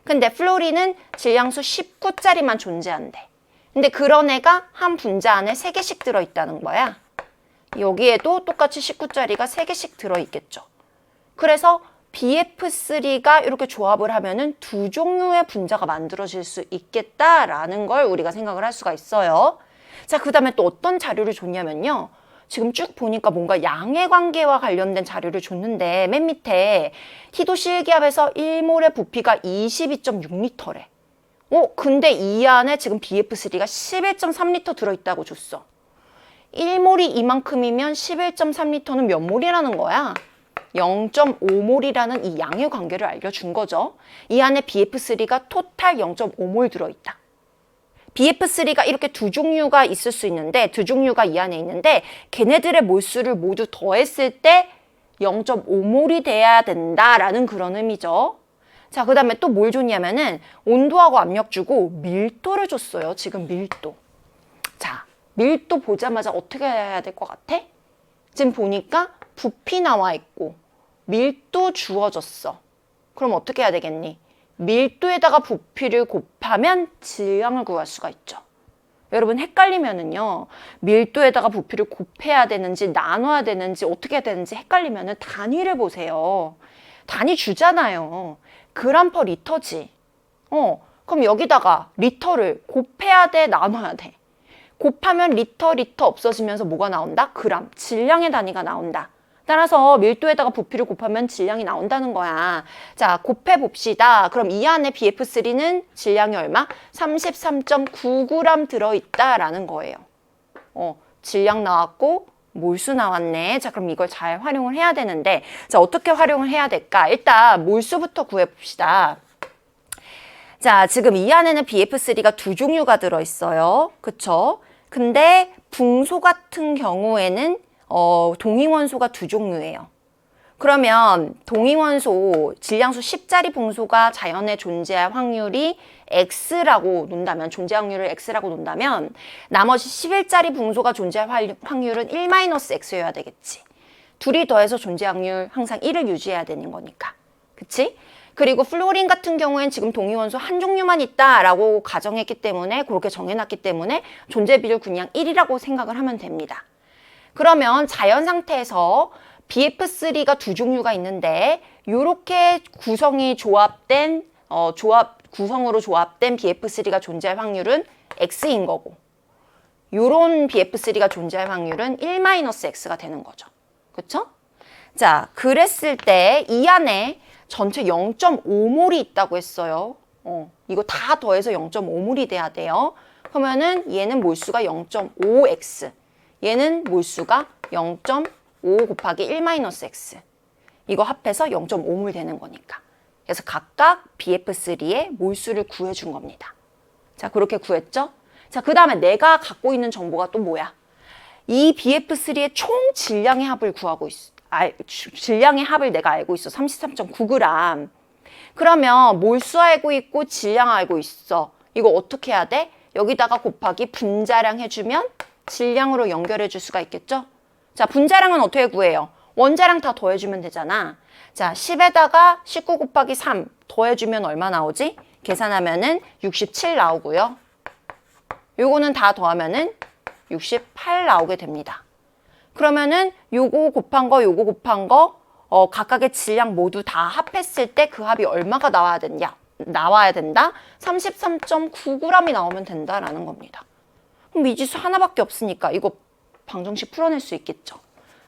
근데 플로리는 질량수 19짜리만 존재한대. 근데 그런 애가 한 분자 안에 3개씩 들어있다는 거야. 여기에도 똑같이 19짜리가 3개씩 들어있겠죠. 그래서 BF3가 이렇게 조합을 하면은 두 종류의 분자가 만들어질 수 있겠다라는 걸 우리가 생각을 할 수가 있어요. 자, 그 다음에 또 어떤 자료를 줬냐면요. 지금 쭉 보니까 뭔가 양의 관계와 관련된 자료를 줬는데 맨 밑에 희도 실기압에서 1몰의 부피가 22.6L래. 근데 이 안에 지금 BF3가 11.3L 들어있다고 줬어. 1몰이 이만큼이면 11.3L는 몇 몰이라는 거야? 0.5몰이라는 이 양의 관계를 알려준 거죠. 이 안에 BF3가 토탈 0.5몰 들어있다. BF3가 이렇게 두 종류가 있을 수 있는데 두 종류가 이 안에 있는데 걔네들의 몰수를 모두 더했을 때 0.5몰이 돼야 된다라는 그런 의미죠. 자, 그 다음에 또 뭘 줬냐면은 온도하고 압력 주고 밀도를 줬어요. 지금 밀도. 자, 밀도 보자마자 어떻게 해야 될 것 같아? 지금 보니까 부피 나와 있고 밀도 주어졌어. 그럼 어떻게 해야 되겠니? 밀도에다가 부피를 곱하면 질량을 구할 수가 있죠. 여러분 헷갈리면은요. 밀도에다가 부피를 곱해야 되는지 나눠야 되는지 어떻게 해야 되는지 헷갈리면은 단위를 보세요. 단위 주잖아요. 그램 퍼 리터지. 그럼 여기다가 리터를 곱해야 돼, 나눠야 돼. 곱하면 리터 없어지면서 뭐가 나온다? 그램, 질량의 단위가 나온다. 따라서 밀도에다가 부피를 곱하면 질량이 나온다는 거야. 자, 곱해봅시다. 그럼 이 안에 BF3는 질량이 얼마? 33.9g 들어있다라는 거예요. 질량 나왔고 몰수 나왔네. 자, 그럼 이걸 잘 활용을 해야 되는데 자, 어떻게 활용을 해야 될까? 일단 몰수부터 구해봅시다. 자, 지금 이 안에는 BF3가 두 종류가 들어있어요. 그쵸? 근데 붕소 같은 경우에는 동위원소가 두 종류예요. 그러면 동위원소 질량수 10짜리 붕소가 자연에 존재할 확률이 X라고 논다면, 존재 확률을 X라고 논다면 나머지 11짜리 붕소가 존재할 확률은 1-X여야 되겠지. 둘이 더해서 존재 확률 항상 1을 유지해야 되는 거니까. 그치? 그리고 플로린 같은 경우엔 지금 동위원소 한 종류만 있다라고 가정했기 때문에, 그렇게 정해놨기 때문에 존재 비율 그냥 1이라고 생각을 하면 됩니다. 그러면 자연 상태에서 BF3가 두 종류가 있는데 이렇게 구성이 조합된 구성으로 조합된 BF3가 존재할 확률은 X인 거고 요런 BF3가 존재할 확률은 1-X가 되는 거죠. 그쵸? 자, 그랬을 때 이 안에 전체 0.5몰이 있다고 했어요. 이거 다 더해서 0.5몰이 돼야 돼요. 그러면은 얘는 몰수가 0.5X, 얘는 몰수가 0.5 곱하기 1-X. 이거 합해서 0.5몰 되는 거니까. 그래서 각각 BF3의 몰수를 구해준 겁니다. 자, 그렇게 구했죠? 자, 그 다음에 내가 갖고 있는 정보가 또 뭐야? 이 BF3의 총 질량의 합을 구하고 있어. 질량의 합을 내가 알고 있어. 33.9g. 그러면 몰수 알고 있고 질량 알고 있어. 이거 어떻게 해야 돼? 여기다가 곱하기 분자량 해주면 질량으로 연결해 줄 수가 있겠죠? 자, 분자량은 어떻게 구해요? 원자량 다 더해주면 되잖아. 자, 10에다가 19 곱하기 3 더해주면 얼마 나오지? 계산하면은 67 나오고요. 요거는 다 더하면은 68 나오게 됩니다. 그러면은 요거 곱한 거, 요거 곱한 거 각각의 질량 모두 다 합했을 때 그 합이 얼마가 나와야 된다? 33.9g이 나오면 된다라는 겁니다. 그럼 미지수 하나밖에 없으니까 이거 방정식 풀어낼 수 있겠죠.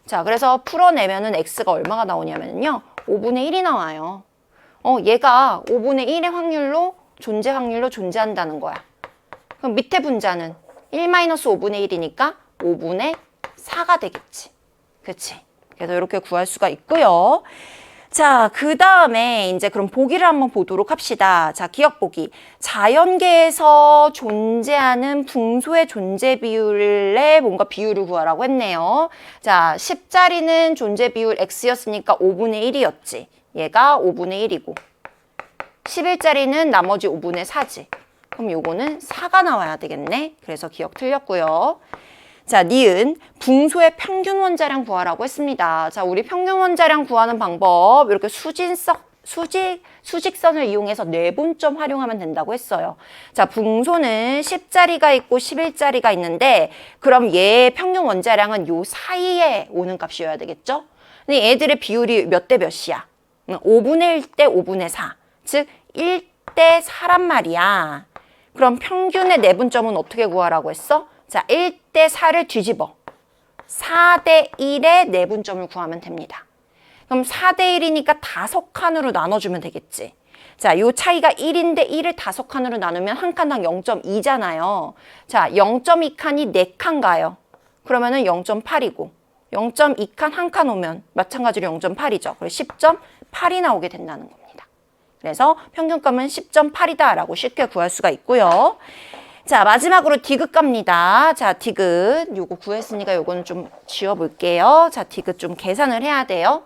자, 그래서 풀어내면은 x가 얼마가 나오냐면요. 5분의 1이 나와요. 얘가 5분의 1의 확률로 존재한다는 거야. 그럼 밑에 분자는 1-5분의 1이니까 5분의 4가 되겠지. 그치? 그래서 이렇게 구할 수가 있고요. 자, 그 다음에 이제 그럼 보기를 한번 보도록 합시다. 자, 기억 보기. 자연계에서 존재하는 붕소의 존재 비율에 뭔가 비율을 구하라고 했네요. 자, 10짜리는 존재 비율 X였으니까 5분의 1이었지. 얘가 5분의 1이고. 11짜리는 나머지 5분의 4지. 그럼 요거는 4가 나와야 되겠네. 그래서 기억 틀렸고요. 자, 니은 붕소의 평균 원자량 구하라고 했습니다. 자, 우리 평균 원자량 구하는 방법 이렇게 수직선을 이용해서 내분점 활용하면 된다고 했어요. 자, 붕소는 10짜리가 있고 11짜리가 있는데 그럼 얘의 평균 원자량은 요 사이에 오는 값이어야 되겠죠? 근데 얘들의 비율이 몇 대 몇이야? 5분의 1 대 5분의 4. 즉 1대 4란 말이야. 그럼 평균의 내분점은 어떻게 구하라고 했어? 자, 1대 4를 뒤집어 4대 1의 내분점을 구하면 됩니다. 그럼 4대 1이니까 5칸으로 나눠주면 되겠지. 자, 요 차이가 1인데 1을 5칸으로 나누면 한 칸당 0.2잖아요. 자, 0.2칸이 4칸 가요. 그러면은 0.8이고 0.2칸 한 칸 오면 마찬가지로 0.8이죠. 그래서 10.8이 나오게 된다는 겁니다. 그래서 평균값은 10.8이다 라고 쉽게 구할 수가 있고요. 자, 마지막으로 디귿 갑니다. 자, 디귿 요거 구했으니까 요거는 좀 지워볼게요. 자, 디귿 좀 계산을 해야 돼요.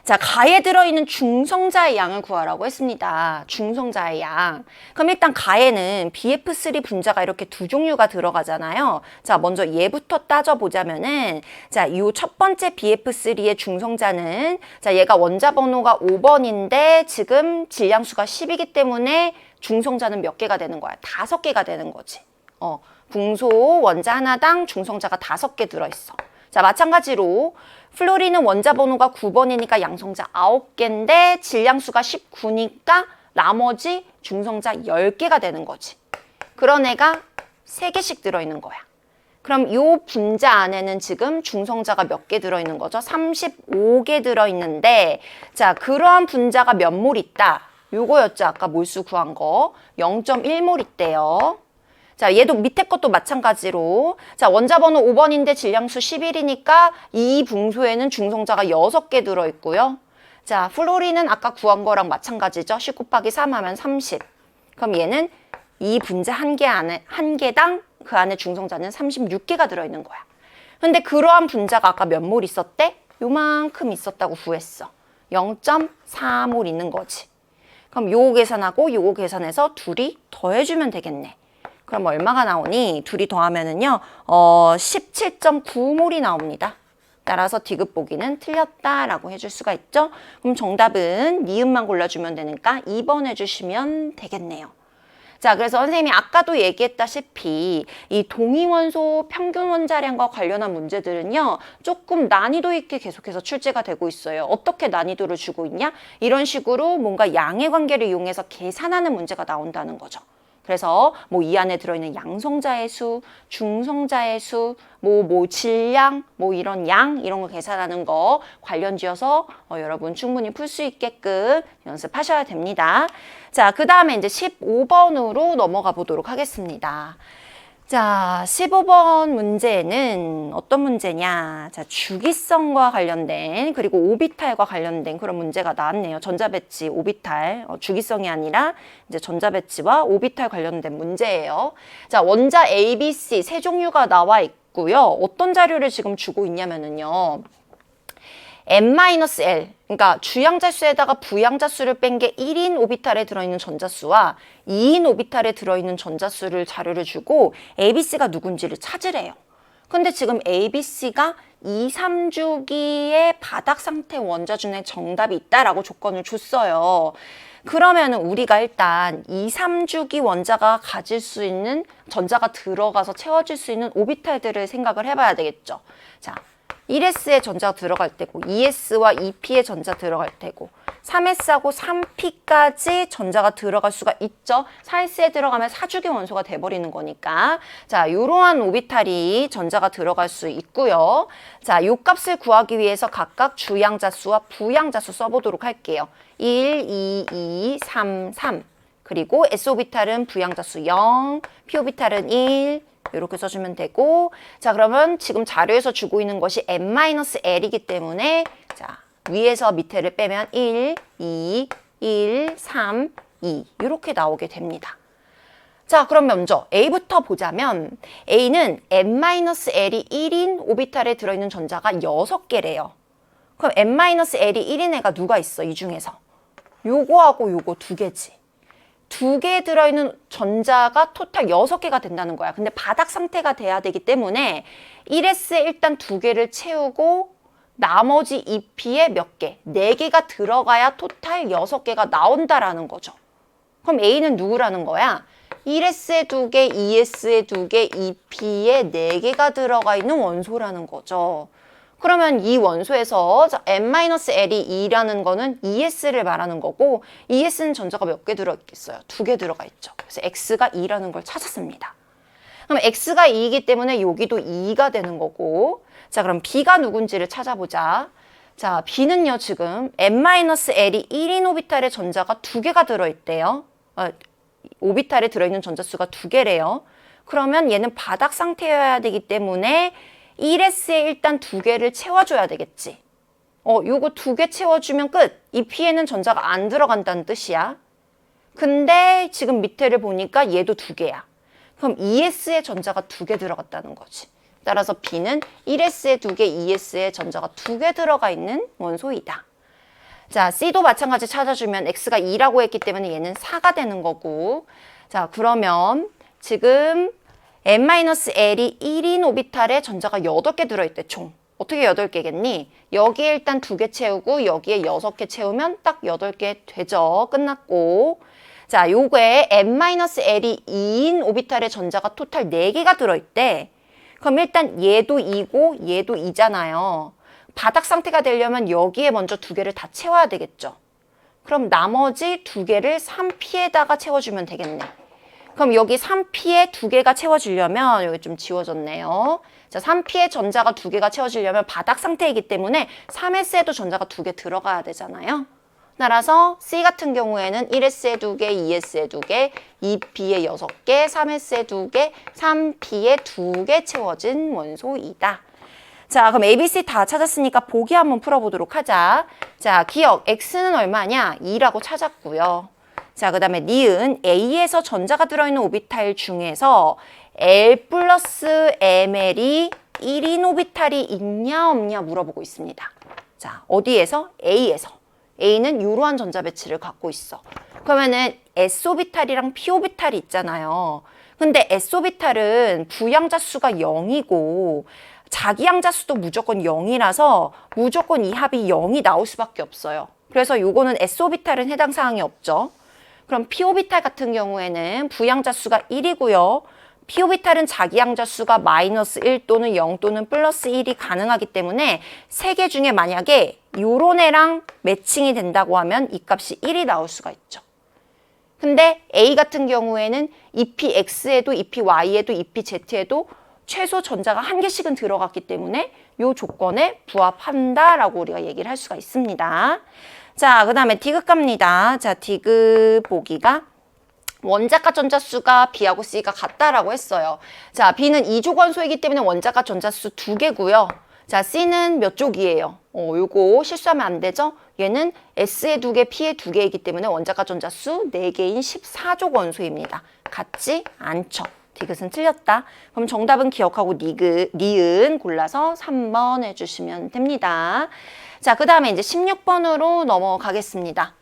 자, 가에 들어있는 중성자의 양을 구하라고 했습니다. 중성자의 양. 그럼 일단 가에는 BF3 분자가 이렇게 두 종류가 들어가잖아요. 자, 먼저 얘부터 따져보자면은 자, 요 첫 번째 BF3의 중성자는 자, 얘가 원자 번호가 5번인데 지금 질량수가 10이기 때문에 중성자는 몇 개가 되는 거야? 5개가 되는 거지. 붕소 원자 하나당 중성자가 5개 들어있어. 자, 마찬가지로 플로린은 원자 번호가 9번이니까 양성자 9개인데 질량수가 19니까 나머지 중성자 10개가 되는 거지. 그런 애가 3개씩 들어있는 거야. 그럼 이 분자 안에는 지금 중성자가 몇 개 들어있는 거죠? 35개 들어있는데 자, 그러한 분자가 몇 몰 있다? 요거였죠. 아까 몰수 구한 거. 0.1몰 있대요. 자, 얘도 밑에 것도 마찬가지로 자, 원자 번호 5번인데 질량수 11이니까 이 붕소에는 중성자가 6개 들어있고요. 자, 플로린은 아까 구한 거랑 마찬가지죠. 10 곱하기 3 하면 30. 그럼 얘는 이 분자 한 개당 그 안에 중성자는 36개가 들어있는 거야. 근데 그러한 분자가 아까 몇 몰 있었대? 요만큼 있었다고 구했어. 0.4몰 있는 거지. 그럼 요거 계산하고 요거 계산해서 둘이 더해주면 되겠네. 그럼 얼마가 나오니? 둘이 더하면은요, 17.9몰이 나옵니다. 따라서 디귿 보기는 틀렸다라고 해줄 수가 있죠. 그럼 정답은 니은만 골라주면 되니까 2번 해주시면 되겠네요. 자, 그래서 선생님이 아까도 얘기했다시피 이 동위원소 평균 원자량과 관련한 문제들은요, 조금 난이도 있게 계속해서 출제가 되고 있어요. 어떻게 난이도를 주고 있냐? 이런 식으로 뭔가 양의 관계를 이용해서 계산하는 문제가 나온다는 거죠. 그래서 뭐 이 안에 들어있는 양성자의 수, 중성자의 수, 질량, 이런 양 이런 거 계산하는 거 관련 지어서 여러분 충분히 풀 수 있게끔 연습하셔야 됩니다. 자, 그 다음에 이제 15번으로 넘어가 보도록 하겠습니다. 자, 15번 문제는 어떤 문제냐? 자, 주기성과 관련된 그리고 오비탈과 관련된 그런 문제가 나왔네요. 전자배치, 오비탈, 주기성이 아니라 이제 전자배치와 오비탈 관련된 문제예요. 자, 원자 A, B, C 세 종류가 나와 있고요. 어떤 자료를 지금 주고 있냐면은요. n-l, 그러니까 주양자수에다가 부양자수를 뺀 게 1인 오비탈에 들어있는 전자수와 2인 오비탈에 들어있는 전자수를 자료를 주고 ABC가 누군지를 찾으래요. 근데 지금 ABC가 2, 3주기의 바닥 상태 원자 중에 정답이 있다라고 조건을 줬어요. 그러면 우리가 일단 2, 3주기 원자가 가질 수 있는 전자가 들어가서 채워질 수 있는 오비탈들을 생각을 해봐야 되겠죠. 자, 1s의 전자가 들어갈 때고 2s와 2p의 전자 들어갈 때고 3s하고 3p까지 전자가 들어갈 수가 있죠. 4s에 들어가면 4주기 원소가 돼버리는 거니까. 자, 이러한 오비탈이 전자가 들어갈 수 있고요. 자, 요 값을 구하기 위해서 각각 주양자수와 부양자수 써보도록 할게요. 1, 2, 2, 3, 3. 그리고 s오비탈은 부양자수 0, p오비탈은 1, 이렇게 써주면 되고, 자, 그러면 지금 자료에서 주고 있는 것이 n-l이기 때문에, 자, 위에서 밑에를 빼면 1, 2, 1, 3, 2 이렇게 나오게 됩니다. 자, 그럼 먼저 A부터 보자면 A는 n-l이 1인 오비탈에 들어있는 전자가 6개래요. 그럼 n-l이 1인 애가 누가 있어? 이 중에서. 요거하고 요거 2개지. 2개 들어있는 전자가 토탈 6개가 된다는 거야. 근데 바닥 상태가 돼야 되기 때문에 1s에 일단 2개를 채우고 나머지 2p에 몇 개? 4개가 들어가야 토탈 6개가 나온다라는 거죠. 그럼 A는 누구라는 거야? 1s에 2개, 2s에 2개, 2p에 4개가 들어가 있는 원소라는 거죠. 그러면 이 원소에서 n-l이 2라는 거는 2s를 말하는 거고 2s는 전자가 몇 개 들어있겠어요? 2개 들어가 있죠. 그래서 x가 2라는 걸 찾았습니다. 그럼 x가 2이기 때문에 여기도 2가 되는 거고, 자, 그럼 b가 누군지를 찾아보자. 자, b는요 지금 n-l이 1인 오비탈의 전자가 2개가 들어있대요. 오비탈에 들어있는 전자수가 2개래요. 그러면 얘는 바닥 상태여야 되기 때문에 1s에 일단 2개를 채워줘야 되겠지. 요거 2개 채워주면 끝. 이 P에는 전자가 안 들어간다는 뜻이야. 근데 지금 밑에를 보니까 얘도 2개야. 그럼 2s에 전자가 2개 들어갔다는 거지. 따라서 B는 1s에 2개, 2s에 전자가 2개 들어가 있는 원소이다. 자, C도 마찬가지 찾아주면 X가 2라고 했기 때문에 얘는 4가 되는 거고. 자, 그러면 지금 n-l이 1인 오비탈에 전자가 8개 들어있대, 총. 어떻게 8개겠니? 여기에 일단 2개 채우고 여기에 6개 채우면 딱 8개 되죠. 끝났고. 자, 요거에 n-l이 2인 오비탈에 전자가 토탈 4개가 들어있대. 그럼 일단 얘도 2고 얘도 2잖아요. 바닥 상태가 되려면 여기에 먼저 2개를 다 채워야 되겠죠. 그럼 나머지 2개를 3p에다가 채워주면 되겠네. 그럼 여기 3p에 2개가 채워지려면 여기 좀 지워졌네요. 자, 3p에 전자가 2개가 채워지려면 바닥 상태이기 때문에 3s에도 전자가 2개 들어가야 되잖아요. 따라서 C 같은 경우에는 1s에 2개, 2s에 2개, 2p에 6개, 3s에 2개, 3p에 2개 채워진 원소이다. 자, 그럼 ABC 다 찾았으니까 보기 한번 풀어보도록 하자. 자, 기억 X는 얼마냐? 2라고 찾았고요. 자, 그 다음에 니은 A에서 전자가 들어있는 오비탈 중에서 L 플러스 ML이 1인 오비탈이 있냐 없냐 물어보고 있습니다. 자, 어디에서? A에서. A는 이러한 전자 배치를 갖고 있어. 그러면은 S오비탈이랑 P오비탈이 있잖아요. 근데 S오비탈은 부양자 수가 0이고 자기양자 수도 무조건 0이라서 무조건 이 합이 0이 나올 수밖에 없어요. 그래서 요거는 S오비탈은 해당 사항이 없죠. 그럼 피오비탈 같은 경우에는 부양자 수가 1이고요. 피오비탈은 자기 양자 수가 마이너스 1 또는 0 또는 플러스 1이 가능하기 때문에 세 개 중에 만약에 요런 애랑 매칭이 된다고 하면 이 값이 1이 나올 수가 있죠. 근데 A 같은 경우에는 EPX에도 EPY에도 EPZ에도 최소 전자가 한 개씩은 들어갔기 때문에 이 조건에 부합한다라고 우리가 얘기를 할 수가 있습니다. 자, 그 다음에 디귿 갑니다. 자, 디귿 보기가 원자가 전자수가 B하고 C가 같다라고 했어요. 자, B는 2족원소이기 때문에 원자가 전자수 2개고요. 자, C는 몇 족이에요? 요거 실수하면 안 되죠? 얘는 S에 2개, P에 2개이기 때문에 원자가 전자수 4개인 14족 원소입니다. 같지 않죠? 디귿은 틀렸다. 그럼 정답은 기억하고 니은 골라서 3번 해주시면 됩니다. 자, 그 다음에 이제 16번으로 넘어가겠습니다.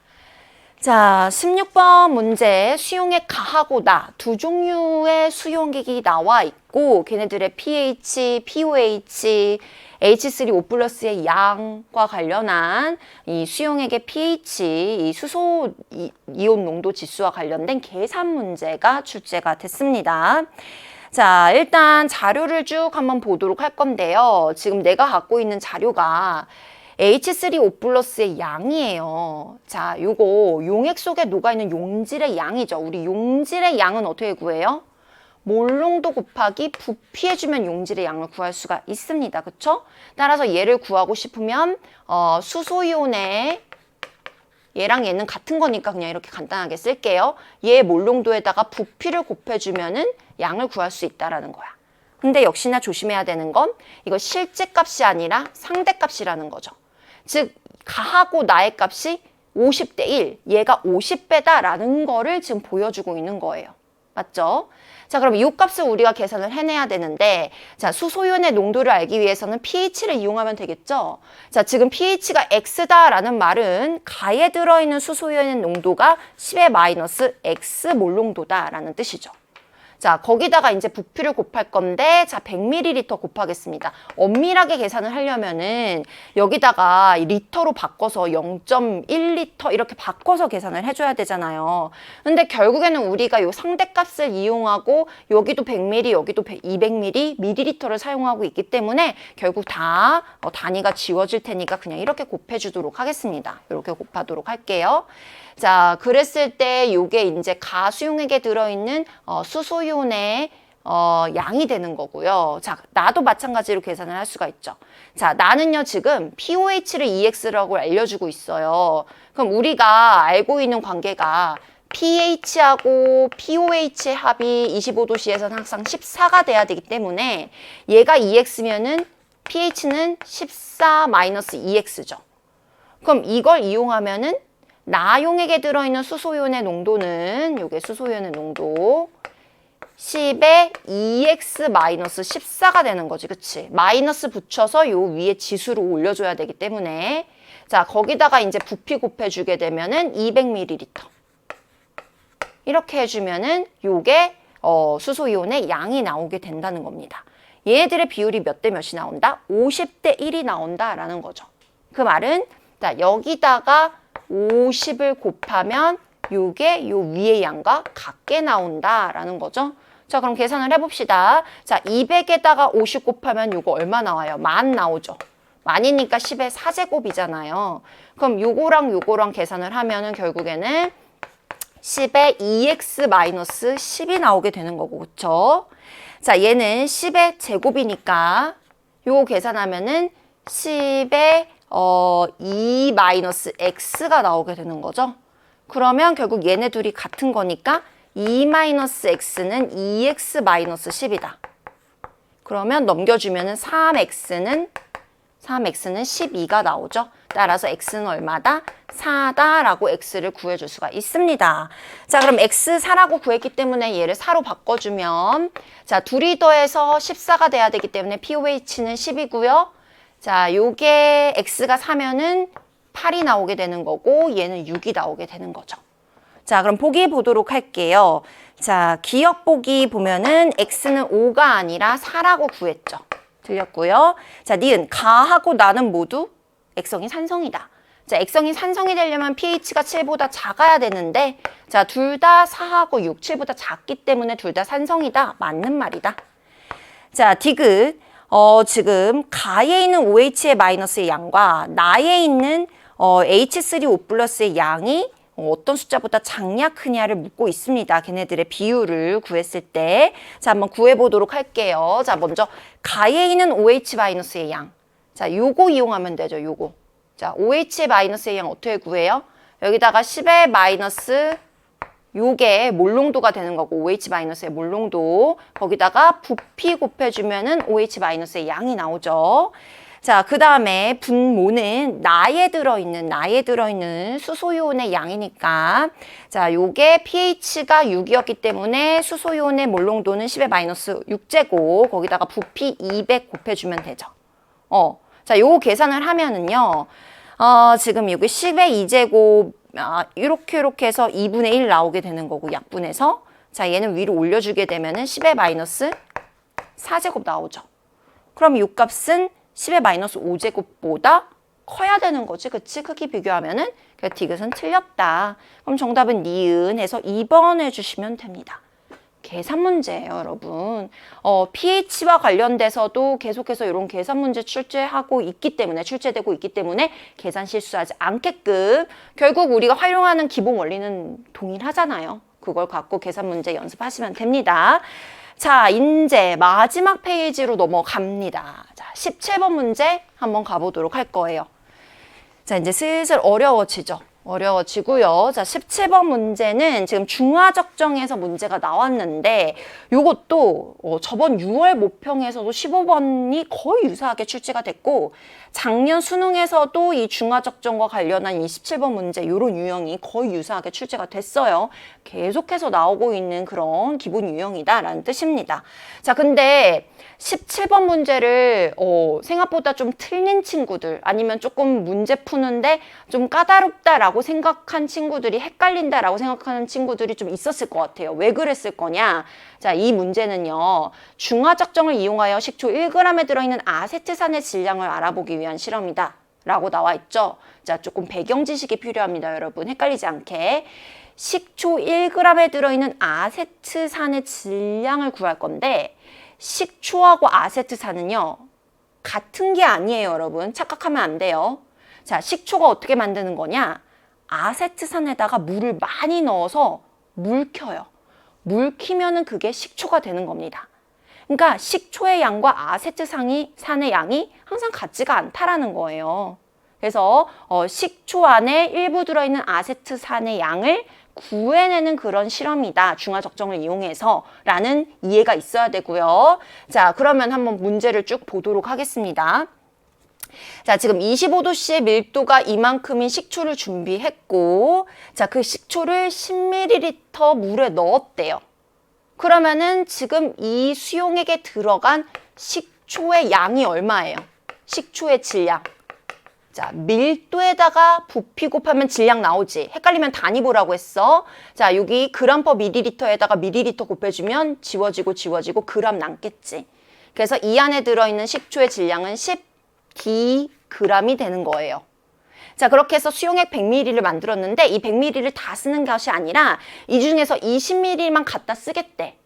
자, 16번 문제 수용액 가하고 나 두 종류의 수용액이 나와 있고 걔네들의 pH, pOH, H3O 플러스의 양과 관련한 이 수용액의 pH, 이 수소 이온 농도 지수와 관련된 계산 문제가 출제가 됐습니다. 자, 일단 자료를 쭉 한번 보도록 할 건데요. 지금 내가 갖고 있는 자료가 H3O 플러스의 양이에요. 자, 요거 용액 속에 녹아있는 용질의 양이죠. 우리 용질의 양은 어떻게 구해요? 몰농도 곱하기 부피해주면 용질의 양을 구할 수가 있습니다. 그쵸? 따라서 얘를 구하고 싶으면 수소이온의 얘랑 얘는 같은 거니까 그냥 이렇게 간단하게 쓸게요. 얘 몰농도에다가 부피를 곱해주면은 양을 구할 수 있다라는 거야. 근데 역시나 조심해야 되는 건 이거 실제 값이 아니라 상대 값이라는 거죠. 즉 가하고 나의 값이 50대 1, 얘가 50배다라는 거를 지금 보여주고 있는 거예요. 맞죠? 자, 그럼 이 값을 우리가 계산을 해내야 되는데 자, 수소이온의 농도를 알기 위해서는 pH를 이용하면 되겠죠? 자, 지금 pH가 X다라는 말은 가에 들어있는 수소이온의 농도가 10의 마이너스 X 몰농도다라는 뜻이죠. 자, 거기다가 이제 부피를 곱할 건데, 자, 100ml 곱하겠습니다. 엄밀하게 계산을 하려면은 여기다가 리터로 바꿔서 0.1리터 이렇게 바꿔서 계산을 해줘야 되잖아요. 근데 결국에는 우리가 요 상대값을 이용하고 여기도 100ml, 여기도 200ml, 밀리리터를 사용하고 있기 때문에 결국 다 단위가 지워질 테니까 그냥 이렇게 곱해주도록 하겠습니다. 이렇게 곱하도록 할게요. 자, 그랬을 때 요게 이제 가수용액에 들어있는 수소이온의 양이 되는 거고요. 자, 나도 마찬가지로 계산을 할 수가 있죠. 자, 나는요 지금 pOH를 EX라고 알려주고 있어요. 그럼 우리가 알고 있는 관계가 pH하고 pOH의 합이 25도씨에서는 항상 14가 돼야 되기 때문에 얘가 EX면은 pH는 14-2X죠. 그럼 이걸 이용하면은 나용액에 들어있는 수소이온의 농도는 요게 수소이온의 농도 10의 2x-14가 되는 거지. 그치? 마이너스 붙여서 요 위에 지수로 올려줘야 되기 때문에 자, 거기다가 이제 부피 곱해주게 되면은 200ml 이렇게 해주면은 요게 수소이온의 양이 나오게 된다는 겁니다. 얘네들의 비율이 몇 대 몇이 나온다? 50대 1이 나온다라는 거죠. 그 말은 자, 여기다가 50을 곱하면 요게 요 위의 양과 같게 나온다라는 거죠. 자, 그럼 계산을 해봅시다. 자, 200에다가 50 곱하면 요거 얼마 나와요? 10,000 나오죠. 10,000이니까 10의 4제곱이잖아요. 그럼 요거랑 계산을 하면은 결국에는 10의 2x-10이 나오게 되는 거고, 그쵸? 자, 얘는 10의 제곱이니까 요거 계산하면은 10의 2-x가 나오게 되는 거죠. 그러면 결국 얘네 둘이 같은 거니까 2-x는 2x-10이다. 그러면 넘겨주면은 3x는 12가 나오죠. 따라서 x는 얼마다? 4다라고 x를 구해줄 수가 있습니다. 자, 그럼 x 4라고 구했기 때문에 얘를 4로 바꿔주면 자, 둘이 더해서 14가 돼야 되기 때문에 pOH는 10이고요. 자, 요게 x가 4면은 8이 나오게 되는 거고 얘는 6이 나오게 되는 거죠. 자, 그럼 보기 보도록 할게요. 자, 기억 보기 보면은 x는 5가 아니라 4라고 구했죠. 틀렸고요. 자, 니은 가하고 나는 모두 액성이 산성이다. 자, 액성이 산성이 되려면 pH가 7보다 작아야 되는데 자, 둘 다 4하고 6, 7보다 작기 때문에 둘 다 산성이다. 맞는 말이다. 자, 디귿. 지금 가에 있는 OH의 마이너스의 양과 나에 있는 H3O 플러스의 양이 어떤 숫자보다 작냐 크냐를 묻고 있습니다. 걔네들의 비율을 구했을 때. 자, 한번 구해보도록 할게요. 자, 먼저 가에 있는 OH 마이너스의 양. 자, 요거 이용하면 되죠. 요거. 자, OH의 마이너스의 양 어떻게 구해요? 여기다가 10의 마이너스 요게 몰농도가 되는 거고 OH 마이너스의 몰농도 거기다가 부피 곱해주면은 OH 마이너스의 양이 나오죠. 자, 그 다음에 분모는 나에 들어있는 수소이온의 양이니까 자, 요게 pH가 6이었기 때문에 수소이온의 몰농도는 10의 마이너스 6제곱 거기다가 부피 200 곱해주면 되죠. 자, 요거 계산을 하면은요. 지금 여기 10의 2제곱 이렇게 해서 2분의 1 나오게 되는 거고 약분해서 자, 얘는 위로 올려주게 되면은 10의 마이너스 4제곱 나오죠. 그럼 요 값은 10의 마이너스 5제곱보다 커야 되는 거지, 그치? 크기 비교하면은. 그래서 디귿은 틀렸다. 그럼 정답은 니은 해서 2번 해주시면 됩니다. 계산 문제예요, 여러분. pH와 관련돼서도 계속해서 이런 계산 문제 출제되고 있기 때문에 계산 실수하지 않게끔 결국 우리가 활용하는 기본 원리는 동일하잖아요. 그걸 갖고 계산 문제 연습하시면 됩니다. 자, 이제 마지막 페이지로 넘어갑니다. 자, 17번 문제 한번 가보도록 할 거예요. 자, 이제 슬슬 어려워지고요. 자, 17번 문제는 지금 중화적정에서 문제가 나왔는데 요것도 저번 6월 모평에서도 15번이 거의 유사하게 출제가 됐고 작년 수능에서도 이 중화적정과 관련한 이 17번 문제 요런 유형이 거의 유사하게 출제가 됐어요. 계속해서 나오고 있는 그런 기본 유형이다라는 뜻입니다. 자, 근데 17번 문제를 생각보다 좀 틀린 친구들 아니면 조금 문제 푸는데 좀 까다롭다라고 생각한 친구들이 헷갈린다라고 생각하는 친구들이 좀 있었을 것 같아요. 왜 그랬을 거냐? 자, 이 문제는요. 중화적정을 이용하여 식초 1g에 들어있는 아세트산의 질량을 알아보기 위한 실험이다 라고 나와 있죠. 자, 조금 배경 지식이 필요합니다. 여러분 헷갈리지 않게. 식초 1g에 들어있는 아세트산의 질량을 구할 건데 식초하고 아세트산은요. 같은 게 아니에요, 여러분. 착각하면 안 돼요. 자, 식초가 어떻게 만드는 거냐? 아세트산에다가 물을 많이 넣어서 물켜요. 물키면은 그게 식초가 되는 겁니다. 그러니까 식초의 양과 아세트산의 양이 항상 같지가 않다라는 거예요. 그래서 식초 안에 일부 들어있는 아세트산의 양을 구해내는 그런 실험이다. 중화적정을 이용해서 라는 이해가 있어야 되고요. 자, 그러면 한번 문제를 쭉 보도록 하겠습니다. 자, 지금 25도씨의 밀도가 이만큼인 식초를 준비했고 자, 그 식초를 10ml 물에 넣었대요. 그러면은 지금 이 수용액에 들어간 식초의 양이 얼마예요? 식초의 질량. 자, 밀도에다가 부피 곱하면 질량 나오지. 헷갈리면 단위 보라고 했어. 자, 여기 그램 퍼 밀리리터에다가 밀리리터 곱해주면 지워지고 그램 남겠지. 그래서 이 안에 들어있는 식초의 질량은 10dg이 되는 거예요. 자, 그렇게 해서 수용액 100ml를 만들었는데 이 100ml를 다 쓰는 것이 아니라 이 중에서 20ml만 갖다 쓰겠대.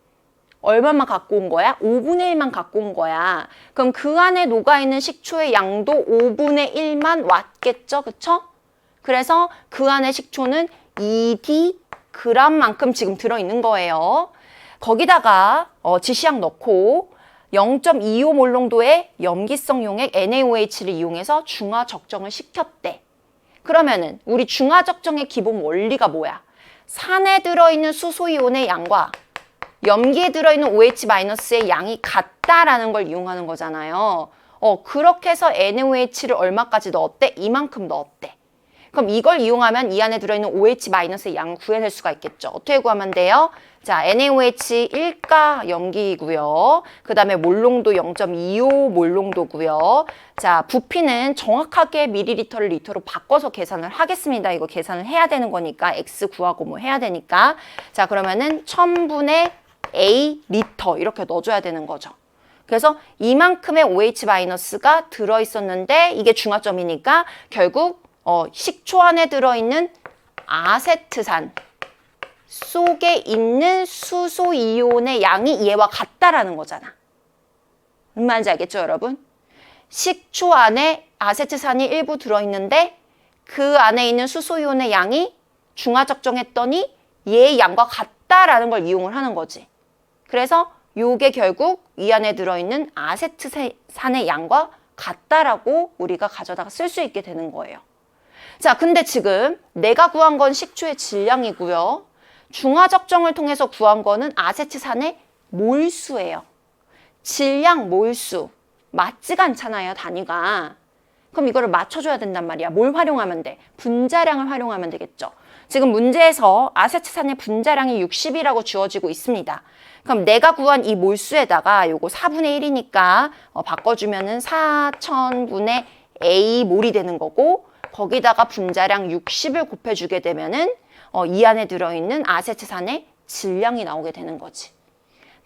얼마만 갖고 온 거야? 5분의 1만 갖고 온 거야. 그럼 그 안에 녹아있는 식초의 양도 5분의 1만 왔겠죠? 그쵸? 그래서 그 안에 식초는 2dg만큼 지금 들어있는 거예요. 거기다가 지시약 넣고 0.25 몰농도의 염기성 용액 NaOH를 이용해서 중화 적정을 시켰대. 그러면은 우리 중화 적정의 기본 원리가 뭐야? 산에 들어있는 수소이온의 양과 염기에 들어있는 OH-의 양이 같다라는 걸 이용하는 거잖아요. 그렇게 해서 NaOH를 얼마까지 넣었대? 이만큼 넣었대. 그럼 이걸 이용하면 이 안에 들어있는 OH-의 양을 구해낼 수가 있겠죠. 어떻게 구하면 돼요? 자, NaOH 1가 염기이고요. 그 다음에 몰농도 0.25 몰농도고요. 자, 부피는 정확하게 밀리리터를 리터로 바꿔서 계산을 하겠습니다. 이거 계산을 해야 되는 거니까 X 구하고 뭐 해야 되니까. 자, 그러면은 1000분의 A 리터 이렇게 넣어줘야 되는 거죠. 그래서 이만큼의 OH-가 들어있었는데 이게 중화점이니까 결국 식초 안에 들어있는 아세트산 속에 있는 수소 이온의 양이 얘와 같다라는 거잖아. 무슨 말인지 알겠죠, 여러분? 식초 안에 아세트산이 일부 들어있는데 그 안에 있는 수소 이온의 양이 중화 적정했더니 얘의 양과 같다라는 걸 이용을 하는 거지. 그래서 요게 결국 이 안에 들어있는 아세트산의 양과 같다라고 우리가 가져다가 쓸 수 있게 되는 거예요. 자, 근데 지금 내가 구한 건 식초의 질량이고요. 중화 적정을 통해서 구한 거는 아세트산의 몰수예요. 질량, 몰수. 맞지가 않잖아요, 단위가. 그럼 이거를 맞춰줘야 된단 말이야. 뭘 활용하면 돼? 분자량을 활용하면 되겠죠. 지금 문제에서 아세트산의 분자량이 60이라고 주어지고 있습니다. 그럼 내가 구한 이 몰수에다가 요거 4분의 1이니까 바꿔주면은 4,000분의 A 몰이 되는 거고, 거기다가 분자량 60을 곱해주게 되면은 이 안에 들어있는 아세트산의 질량이 나오게 되는 거지.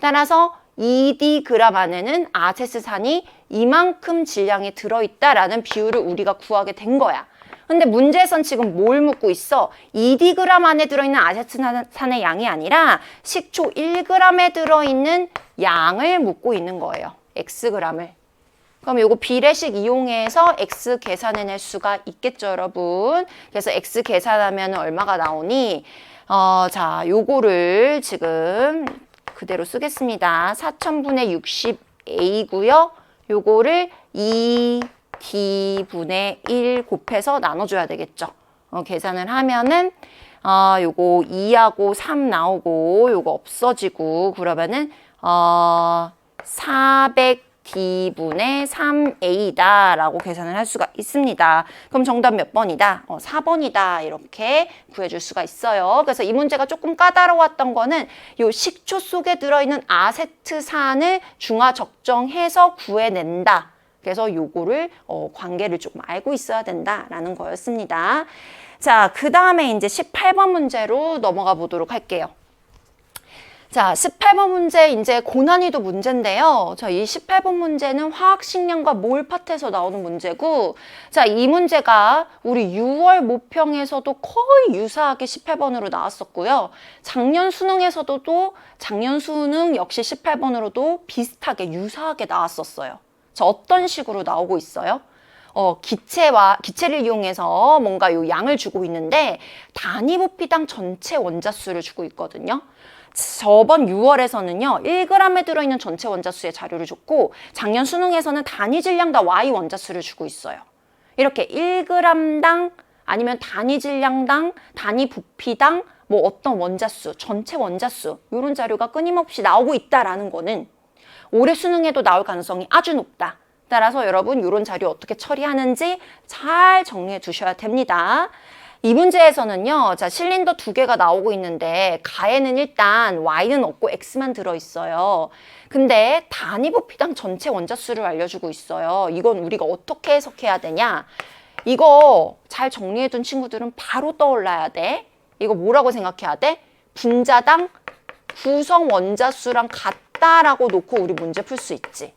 따라서 2D 그램 안에는 아세트산이 이만큼 질량이 들어있다라는 비율을 우리가 구하게 된 거야. 근데 문제에선 지금 뭘 묻고 있어? 2D 그램 안에 들어있는 아세트산의 양이 아니라 식초 1g에 들어있는 양을 묻고 있는 거예요. Xg을. 그럼 요거 비례식 이용해서 X 계산해낼 수가 있겠죠, 여러분? 그래서 X 계산하면 얼마가 나오니? 자, 요거를 지금 그대로 쓰겠습니다. 4,000분의 60A고요. 요거를 2D분의 1 곱해서 나눠줘야 되겠죠. 계산을 하면은 요거 2하고 3 나오고 요거 없어지고 그러면은 400D분의 3A다 라고 계산을 할 수가 있습니다. 그럼 정답 몇 번이다? 4번이다. 이렇게 구해줄 수가 있어요. 그래서 이 문제가 조금 까다로웠던 거는 요 식초 속에 들어있는 아세트산을 중화 적정해서 구해낸다. 그래서 요거를 관계를 조금 알고 있어야 된다라는 거였습니다. 자, 그 다음에 이제 18번 문제로 넘어가 보도록 할게요. 자, 18번 문제 이제 고난이도 문제인데요. 자, 이 18번 문제는 화학식량과 몰 파트에서 나오는 문제고, 자, 이 문제가 우리 6월 모평에서도 거의 유사하게 18번으로 나왔었고요. 작년 수능에서도 또 작년 수능 역시 18번으로도 비슷하게 유사하게 나왔었어요. 자, 어떤 식으로 나오고 있어요? 기체를 이용해서 뭔가 요 양을 주고 있는데 단위 부피당 전체 원자수를 주고 있거든요. 저번 6월에서는요, 1g에 들어있는 전체 원자수의 자료를 줬고, 작년 수능에서는 단위 질량당 Y 원자수를 주고 있어요. 이렇게 1g당 아니면 단위 질량당, 단위 부피당, 뭐 어떤 원자수, 전체 원자수, 이런 자료가 끊임없이 나오고 있다라는 거는 올해 수능에도 나올 가능성이 아주 높다. 따라서 여러분, 이런 자료 어떻게 처리하는지 잘 정리해 두셔야 됩니다. 이 문제에서는요, 자, 실린더 2개가 나오고 있는데 가에는 일단 Y는 없고 X만 들어있어요. 근데 단위 부피당 전체 원자수를 알려주고 있어요. 이건 우리가 어떻게 해석해야 되냐? 이거 잘 정리해둔 친구들은 바로 떠올라야 돼. 이거 뭐라고 생각해야 돼? 분자당 구성 원자수랑 같다라고 놓고 우리 문제 풀 수 있지.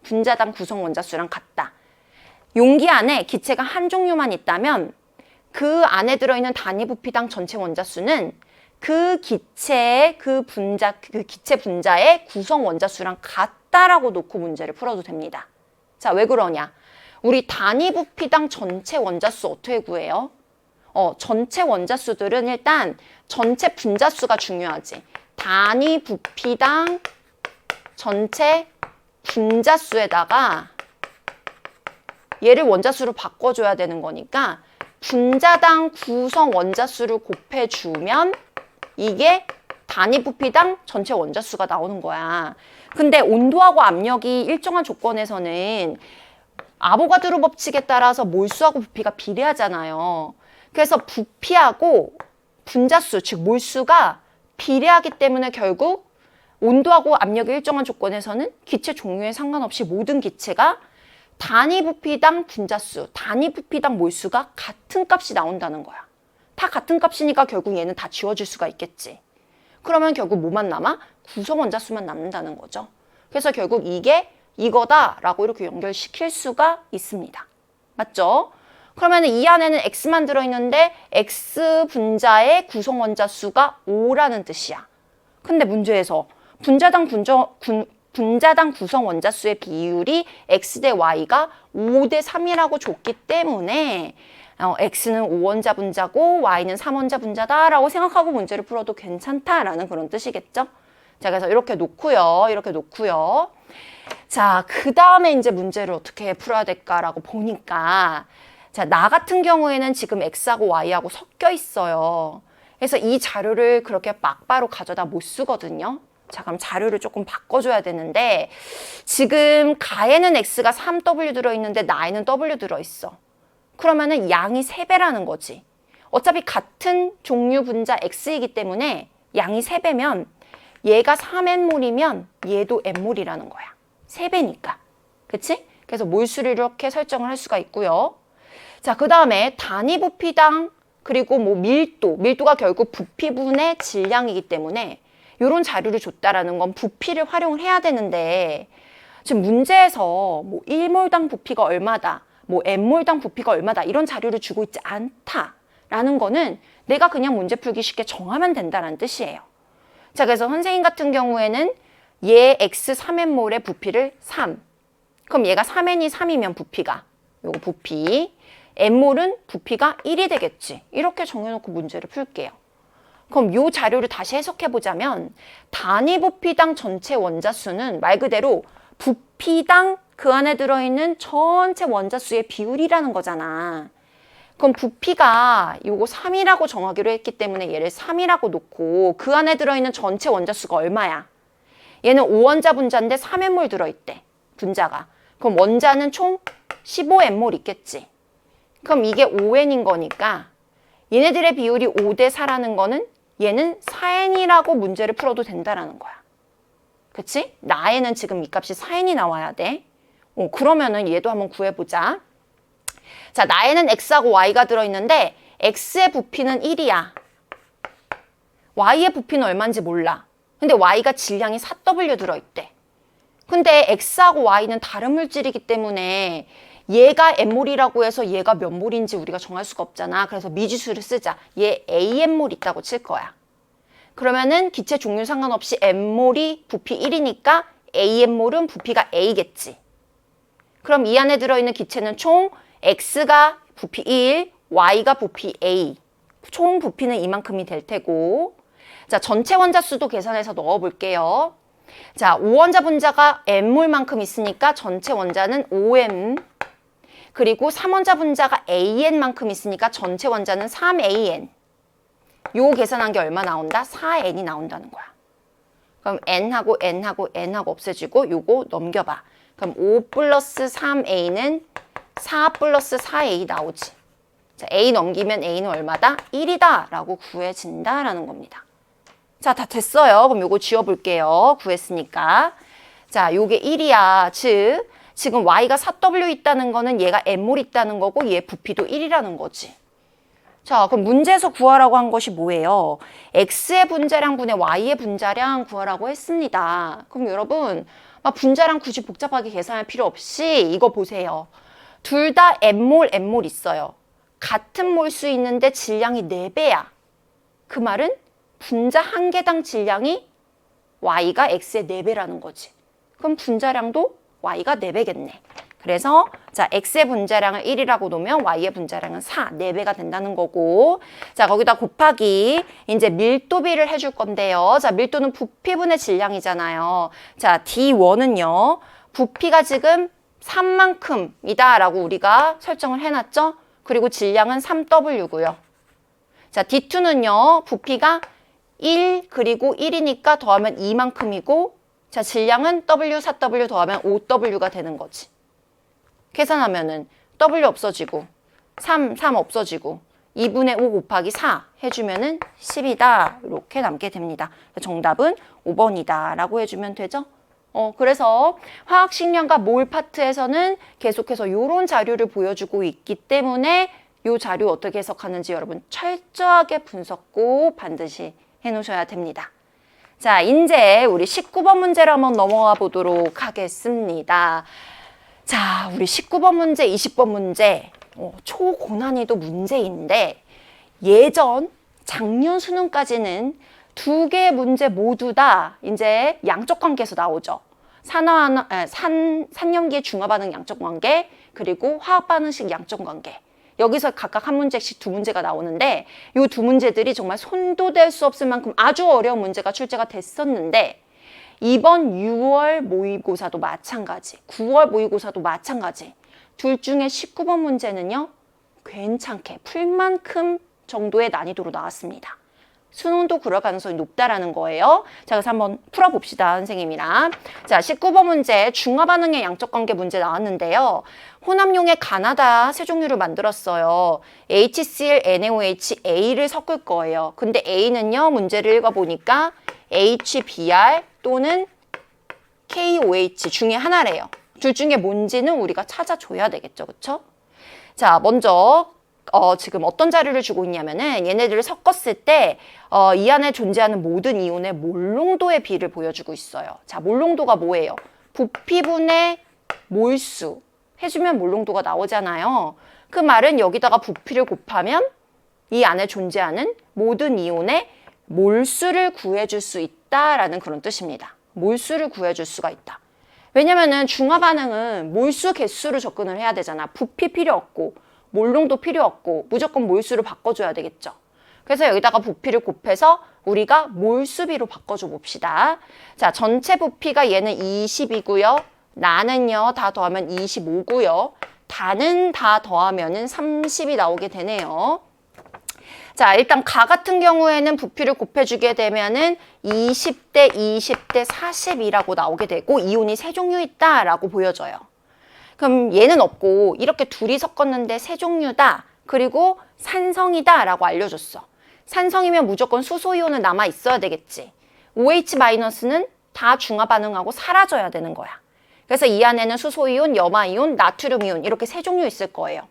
분자당 구성 원자수랑 같다. 용기 안에 기체가 한 종류만 있다면 그 안에 들어있는 단위 부피당 전체 원자수는 그 기체 분자의 구성 원자수랑 같다라고 놓고 문제를 풀어도 됩니다. 자, 왜 그러냐? 우리 단위 부피당 전체 원자수 어떻게 구해요? 전체 원자수들은 일단 전체 분자수가 중요하지. 단위 부피당 전체 분자수에다가 얘를 원자수로 바꿔줘야 되는 거니까 분자당 구성 원자수를 곱해주면 이게 단위 부피당 전체 원자수가 나오는 거야. 근데 온도하고 압력이 일정한 조건에서는 아보가드로 법칙에 따라서 몰수하고 부피가 비례하잖아요. 그래서 부피하고 분자수, 즉 몰수가 비례하기 때문에 결국 온도하고 압력이 일정한 조건에서는 기체 종류에 상관없이 모든 기체가 단위 부피당 분자수, 단위 부피당 몰수가 같은 값이 나온다는 거야. 다 같은 값이니까 결국 얘는 다 지워질 수가 있겠지. 그러면 결국 뭐만 남아? 구성 원자수만 남는다는 거죠. 그래서 결국 이게 이거다라고 이렇게 연결시킬 수가 있습니다. 맞죠? 그러면 이 안에는 X만 들어있는데 X 분자의 구성 원자 수가 5라는 뜻이야. 근데 문제에서 분자당 구성 원자 수의 비율이 X 대 Y가 5대 3이라고 줬기 때문에 X는 5원자 분자고 Y는 3원자 분자다라고 생각하고 문제를 풀어도 괜찮다라는 그런 뜻이겠죠? 자, 그래서 이렇게 놓고요. 이렇게 놓고요. 자, 그 다음에 이제 문제를 어떻게 풀어야 될까라고 보니까 자, 나 같은 경우에는 지금 X하고 Y하고 섞여 있어요. 그래서 이 자료를 그렇게 막바로 가져다 못 쓰거든요. 자, 그럼 자료를 조금 바꿔줘야 되는데 지금 가에는 X가 3W 들어있는데 나에는 W 들어있어. 그러면은 양이 3배라는 거지. 어차피 같은 종류 분자 X이기 때문에 양이 3배면 얘가 3N몰이면 얘도 N몰이라는 거야. 3배니까. 그치? 그래서 몰수를 이렇게 설정을 할 수가 있고요. 자, 그 다음에 단위 부피당 그리고 뭐 밀도가 결국 부피분의 질량이기 때문에 이런 자료를 줬다라는 건 부피를 활용을 해야 되는데 지금 문제에서 뭐 1몰당 부피가 얼마다, 뭐 N몰당 부피가 얼마다 이런 자료를 주고 있지 않다라는 거는 내가 그냥 문제 풀기 쉽게 정하면 된다는 뜻이에요. 자, 그래서 선생님 같은 경우에는 얘 X 3N몰의 부피를 3. 그럼 얘가 3N이 3이면 부피가 요거 부피 N몰은 부피가 1이 되겠지. 이렇게 정해놓고 문제를 풀게요. 그럼 이 자료를 다시 해석해보자면 단위 부피당 전체 원자 수는 말 그대로 부피당 그 안에 들어있는 전체 원자 수의 비율이라는 거잖아. 그럼 부피가 요거 3이라고 정하기로 했기 때문에 얘를 3이라고 놓고 그 안에 들어있는 전체 원자 수가 얼마야? 얘는 5원자 분자인데 3N몰 들어있대. 분자가. 그럼 원자는 총 15N몰 있겠지. 그럼 이게 5N인 거니까 얘네들의 비율이 5대 4라는 거는 얘는 4N이라고 문제를 풀어도 된다라는 거야. 그치? 나에는 지금 이 값이 4N이 나와야 돼. 그러면은 얘도 한번 구해보자. 자, 나에는 X하고 Y가 들어있는데 X의 부피는 1이야. Y의 부피는 얼마인지 몰라. 근데 Y가 질량이 4W 들어있대. 근데 X하고 Y는 다른 물질이기 때문에 얘가 N몰이라고 해서 얘가 몇 몰인지 우리가 정할 수가 없잖아. 그래서 미지수를 쓰자. 얘 AN몰 있다고 칠 거야. 그러면은 기체 종류 상관없이 N몰이 부피 1이니까 AN몰은 부피가 A겠지. 그럼 이 안에 들어있는 기체는 총 X가 부피 1, Y가 부피 A. 총 부피는 이만큼이 될 테고. 자, 전체 원자 수도 계산해서 넣어볼게요. 자, 5원자 분자가 N몰만큼 있으니까 전체 원자는 5M. 그리고 3원자 분자가 AN만큼 있으니까 전체 원자는 3AN. 요 계산한 게 얼마 나온다? 4N이 나온다는 거야. 그럼 N하고 N하고 N하고 없애지고 요거 넘겨봐. 그럼 5 플러스 3A는 4 플러스 4A 나오지. 자, A 넘기면 A는 얼마다? 1이다 라고 구해진다라는 겁니다. 자, 다 됐어요. 그럼 요거 지워볼게요. 구했으니까. 자, 요게 1이야. 즉 지금 Y가 4W 있다는 거는 얘가 N몰 있다는 거고 얘 부피도 1이라는 거지. 자, 그럼 문제에서 구하라고 한 것이 뭐예요? X의 분자량 분의 Y의 분자량 구하라고 했습니다. 그럼 여러분 막 분자량 굳이 복잡하게 계산할 필요 없이 이거 보세요. 둘 다 N몰, N몰 있어요. 같은 몰수 있는데 질량이 4배야. 그 말은 분자 한 개당 질량이 Y가 X의 4배라는 거지. 그럼 분자량도 Y가 4배겠네. 그래서 자, X의 분자량을 1이라고 놓으면 Y의 분자량은 4, 4배가 된다는 거고. 자, 거기다 곱하기 이제 밀도비를 해줄 건데요. 자, 밀도는 부피분의 질량이잖아요. 자, D1은요. 부피가 지금 3만큼이다 라고 우리가 설정을 해놨죠. 그리고 질량은 3W고요. 자, D2는요. 부피가 1 그리고 1이니까 더하면 2만큼이고 자, 질량은 W, 4W 더하면 5W가 되는 거지. 계산하면은 W 없어지고 3 없어지고 2분의 5 곱하기 4 해주면은 10이다. 이렇게 남게 됩니다. 정답은 5번이다 라고 해주면 되죠. 그래서 화학식량과 몰 파트에서는 계속해서 이런 자료를 보여주고 있기 때문에 이 자료 어떻게 해석하는지 여러분 철저하게 분석 꼭 반드시 해놓으셔야 됩니다. 자, 이제 우리 19번 문제로 한번 넘어가 보도록 하겠습니다. 자, 우리 19번 문제, 20번 문제 초고난이도 문제인데 작년 수능까지는 두 개의 문제 모두 다 이제 양적 관계에서 나오죠. 산염기의 중화 반응 양적 관계, 그리고 화학 반응식 양적 관계. 여기서 각각 한 문제씩 두 문제가 나오는데 이 두 문제들이 정말 손도 댈 수 없을 만큼 아주 어려운 문제가 출제가 됐었는데 이번 6월 모의고사도 마찬가지, 9월 모의고사도 마찬가지. 둘 중에 19번 문제는요, 괜찮게 풀 만큼 정도의 난이도로 나왔습니다. 수능도 그럴 가능성이 높다라는 거예요. 자, 그래서 한번 풀어봅시다, 선생님이랑. 자, 19번 문제 중화 반응의 양적 관계 문제 나왔는데요. 혼합용의 가나다 세 종류를 만들었어요. HCl, NaOH, A를 섞을 거예요. 근데 A는요, 문제를 읽어보니까 HBr 또는 KOH 중에 하나래요. 둘 중에 뭔지는 우리가 찾아줘야 되겠죠, 그쵸? 자, 먼저 지금 어떤 자료를 주고 있냐면은 얘네들을 섞었을 때 이 안에 존재하는 모든 이온의 몰농도의 비를 보여주고 있어요. 자, 몰농도가 뭐예요? 부피분의 몰수 해주면 몰농도가 나오잖아요. 그 말은 여기다가 부피를 곱하면 이 안에 존재하는 모든 이온의 몰수를 구해줄 수 있다라는 그런 뜻입니다. 몰수를 구해줄 수가 있다. 왜냐면은 중화 반응은 몰수 개수로 접근을 해야 되잖아. 부피 필요 없고 몰농도 필요 없고 무조건 몰수로 바꿔줘야 되겠죠. 그래서 여기다가 부피를 곱해서 우리가 몰수비로 바꿔줘 봅시다. 자, 전체 부피가 얘는 20이고요. 나는요 다 더하면 25고요. 다는 다 더하면은 30이 나오게 되네요. 자, 일단 가 같은 경우에는 부피를 곱해주게 되면은 20대 20대 40이라고 나오게 되고 이온이 세 종류 있다라고 보여져요. 그럼 얘는 없고 이렇게 둘이 섞었는데 세 종류다. 그리고 산성이다 라고 알려줬어. 산성이면 무조건 수소이온은 남아 있어야 되겠지. OH-는 다 중화 반응하고 사라져야 되는 거야. 그래서 이 안에는 수소이온, 염화이온, 나트륨이온 이렇게 세 종류 있을 거예요.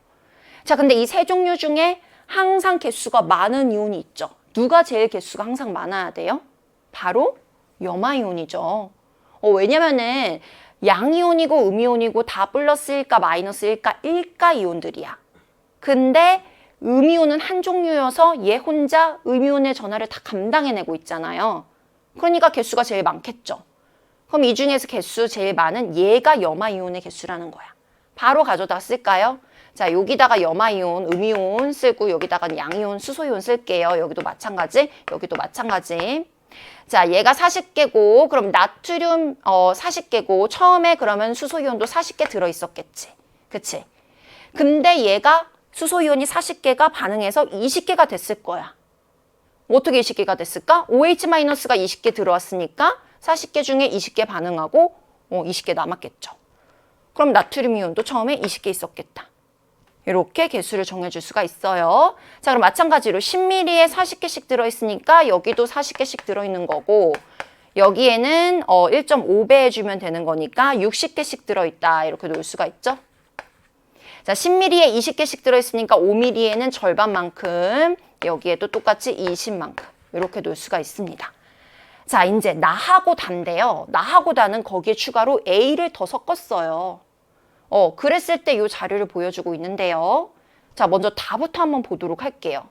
자, 근데 이 세 종류 중에 항상 개수가 많은 이온이 있죠. 누가 제일 개수가 항상 많아야 돼요? 바로 염화이온이죠. 왜냐면은 양이온이고 음이온이고 다 플러스일까 마이너스일까 일가 이온들이야. 근데 음이온은 한 종류여서 얘 혼자 음이온의 전하를 다 감당해내고 있잖아요. 그러니까 개수가 제일 많겠죠. 그럼 이 중에서 개수 제일 많은 얘가 염화이온의 개수라는 거야. 바로 가져다 쓸까요? 자, 여기다가 염화이온, 음이온 쓰고 여기다가 양이온, 수소이온 쓸게요. 여기도 마찬가지, 여기도 마찬가지. 자, 얘가 40개고 그럼 나트륨 40개고 처음에 그러면 수소이온도 40개 들어있었겠지. 그치? 근데 얘가 수소이온이 40개가 반응해서 20개가 됐을 거야. 어떻게 20개가 됐을까? OH-가 20개 들어왔으니까 40개 중에 20개 반응하고 20개 남았겠죠. 그럼 나트륨 이온도 처음에 20개 있었겠다. 이렇게 개수를 정해줄 수가 있어요. 자, 그럼 마찬가지로 10ml에 40개씩 들어있으니까 여기도 40개씩 들어있는 거고 여기에는 1.5배 해주면 되는 거니까 60개씩 들어있다. 이렇게 놓을 수가 있죠. 자, 10ml에 20개씩 들어있으니까 5ml에는 절반만큼 여기에도 똑같이 20만큼 이렇게 놓을 수가 있습니다. 자, 이제 나하고 단데요. 나하고 단은 거기에 추가로 A를 더 섞었어요. 그랬을 때 이 자료를 보여주고 있는데요. 자, 먼저 다부터 한번 보도록 할게요.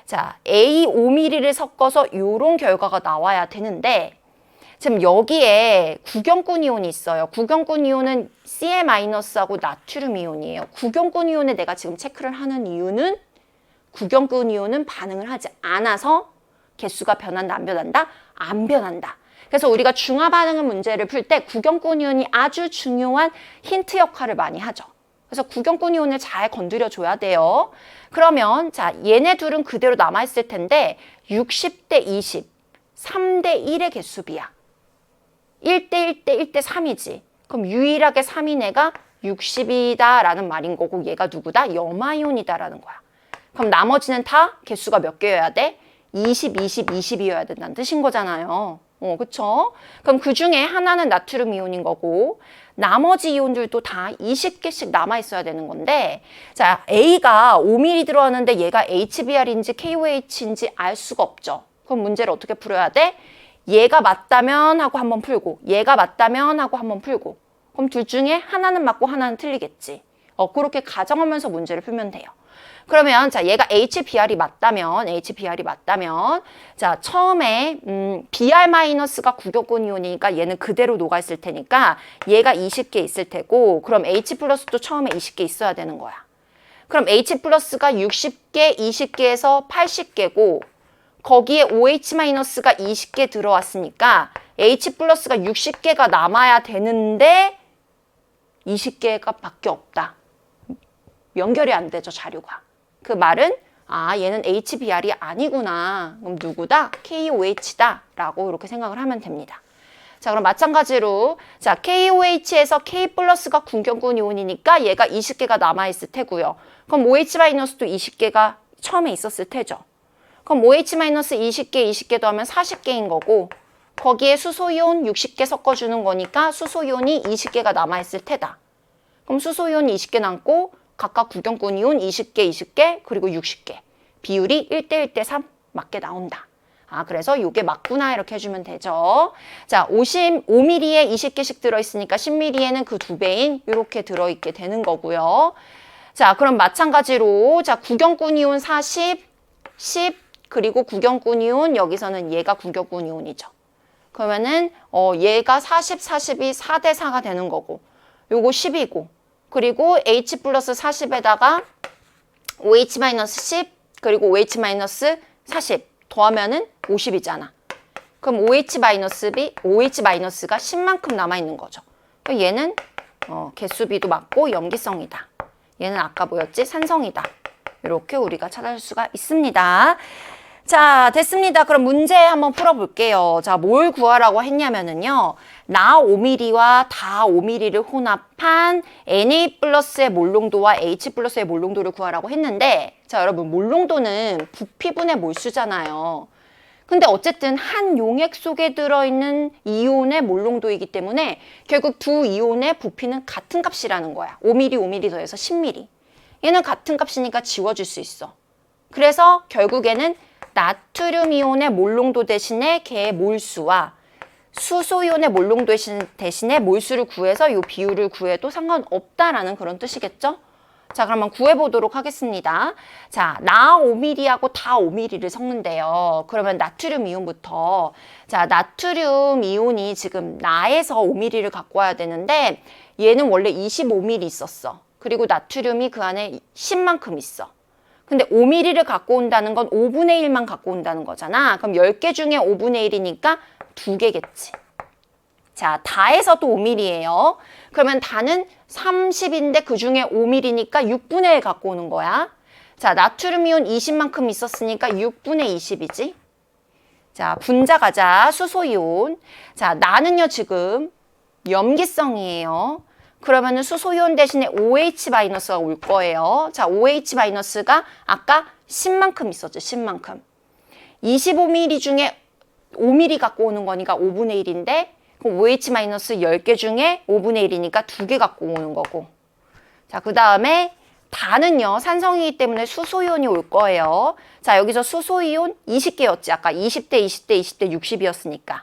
자, A 5ml를 섞어서 이런 결과가 나와야 되는데 지금 여기에 구경꾼 이온이 있어요. 구경꾼 이온은 Ca-하고 나트륨 이온이에요. 구경꾼 이온에 내가 지금 체크를 하는 이유는 구경꾼 이온은 반응을 하지 않아서 개수가 변한다, 안 변한다? 안 변한다. 그래서 우리가 중화 반응의 문제를 풀 때 구경꾼 이온이 아주 중요한 힌트 역할을 많이 하죠. 그래서 구경꾼 이온을 잘 건드려 줘야 돼요. 그러면 자, 얘네 둘은 그대로 남아있을 텐데 60대 20, 3대 1의 개수비야. 1대 1대 1대 3이지. 그럼 유일하게 3인 애가 60이다 라는 말인 거고 얘가 누구다? 염화이온이다 라는 거야. 그럼 나머지는 다 개수가 몇 개여야 돼? 20, 20, 20이어야 된다는 뜻인 거잖아요. 그쵸? 그럼 그 중에 하나는 나트륨 이온인 거고 나머지 이온들도 다 20개씩 남아있어야 되는 건데 자, A가 5ml 들어왔는데 얘가 HBr인지 KOH인지 알 수가 없죠. 그럼 문제를 어떻게 풀어야 돼? 얘가 맞다면 하고 한번 풀고 얘가 맞다면 하고 한번 풀고 그럼 둘 중에 하나는 맞고 하나는 틀리겠지. 그렇게 가정하면서 문제를 풀면 돼요. 그러면 자 얘가 HBr이 맞다면 자 처음에 Br-가 구격권 이온이니까 얘는 그대로 녹아있을 테니까 얘가 20개 있을 테고 그럼 H 플러스도 처음에 20개 있어야 되는 거야. 그럼 H 플러스가 60개, 20개에서 80개고 거기에 OH-가 20개 들어왔으니까 H 플러스가 60개가 남아야 되는데 20개가 밖에 없다. 연결이 안 되죠, 자료가. 그 말은 얘는 HBr이 아니구나. 그럼 누구다? KOH다 라고 이렇게 생각을 하면 됩니다. 자, 그럼 마찬가지로 자 KOH에서 K 플러스가 군경군 이온이니까 얘가 20개가 남아있을 테고요. 그럼 OH-도 20개가 처음에 있었을 테죠. 그럼 OH-20개 더하면 40개인 거고 거기에 수소이온 60개 섞어주는 거니까 수소이온이 20개가 남아있을 테다. 그럼 수소이온 20개 남고 각각 구경권 이온 20개 그리고 60개 비율이 1대1대3 맞게 나온다. 그래서 이게 맞구나 이렇게 해주면 되죠. 자, 5mm에 20개씩 들어있으니까 10mm에는 그 2배인 이렇게 들어있게 되는 거고요. 자, 그럼 마찬가지로 자 구경권 이온 40, 10 그리고 구경권 이온 여기서는 얘가 구경권 이온이죠. 그러면은 얘가 40, 40이 4대4가 되는 거고 요거 10이고 그리고 H 플러스 40에다가 OH-10 그리고 OH-40 더하면은 50이잖아. 그럼 OH-가 10만큼 남아있는 거죠. 얘는 개수비도 맞고 염기성이다. 얘는 아까 뭐였지? 산성이다. 이렇게 우리가 찾아줄 수가 있습니다. 자, 됐습니다. 그럼 문제 한번 풀어볼게요. 자, 뭘 구하라고 했냐면은요. 나 5mm와 다 5mm를 혼합한 Na 플러스의 몰농도와 H 플러스의 몰농도를 구하라고 했는데 자, 여러분 몰농도는 부피분의 몰수잖아요. 근데 어쨌든 한 용액 속에 들어있는 이온의 몰농도이기 때문에 결국 두 이온의 부피는 같은 값이라는 거야. 5mm, 5mm 더해서 10mm. 얘는 같은 값이니까 지워줄 수 있어. 그래서 결국에는 나트륨 이온의 몰농도 대신에 걔의 몰수와 수소 이온의 몰농도 대신에 몰수를 구해서 이 비율을 구해도 상관없다라는 그런 뜻이겠죠? 자, 그러면 구해보도록 하겠습니다. 자, 나 5mm하고 다 5mm를 섞는데요. 그러면 나트륨 이온부터 자, 나트륨 이온이 지금 나에서 5mm를 갖고 와야 되는데 얘는 원래 25mm 있었어. 그리고 나트륨이 그 안에 10만큼 있어. 근데 5mm를 갖고 온다는 건 5분의 1만 갖고 온다는 거잖아. 그럼 10개 중에 5분의 1이니까 2개겠지. 자, 다에서도 5mm예요. 그러면 다는 30인데 그 중에 5mm니까 6분의 1 갖고 오는 거야. 자, 나트륨 이온 20만큼 있었으니까 6분의 20이지. 자, 분자 가자. 수소 이온. 자, 나는요 지금 염기성이에요. 그러면은 수소이온 대신에 OH-가 올 거예요. 자, OH-가 아까 10만큼 있었죠. 10만큼. 25mm 중에 5mm 갖고 오는 거니까 5분의 1인데 그럼 OH-10개 중에 5분의 1이니까 2개 갖고 오는 거고. 자, 그 다음에 다는요. 산성이기 때문에 수소이온이 올 거예요. 자, 여기서 수소이온 20개였지. 아까 20대, 20대, 20대, 60이었으니까.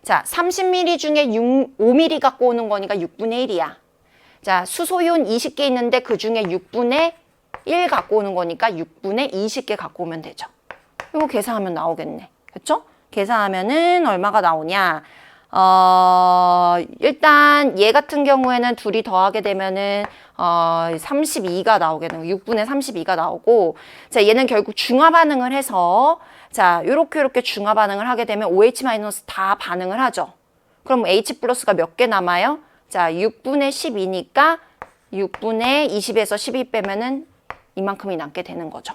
자, 30mm 중에 5mm 갖고 오는 거니까 6분의 1이야. 자, 수소이온 20개 있는데 그 중에 6분의 1 갖고 오는 거니까 6분의 20개 갖고 오면 되죠. 이거 계산하면 나오겠네. 그렇죠? 계산하면은 얼마가 나오냐? 일단 얘 같은 경우에는 둘이 더하게 되면은 32가 나오게 되고 6분의 32가 나오고 자, 얘는 결국 중화 반응을 해서 자, 요렇게 중화 반응을 하게 되면 OH- 다 반응을 하죠. 그럼 H 플러스가 몇 개 남아요? 자, 6분의 10이니까 6분의 20에서 12 빼면은 이만큼이 남게 되는 거죠.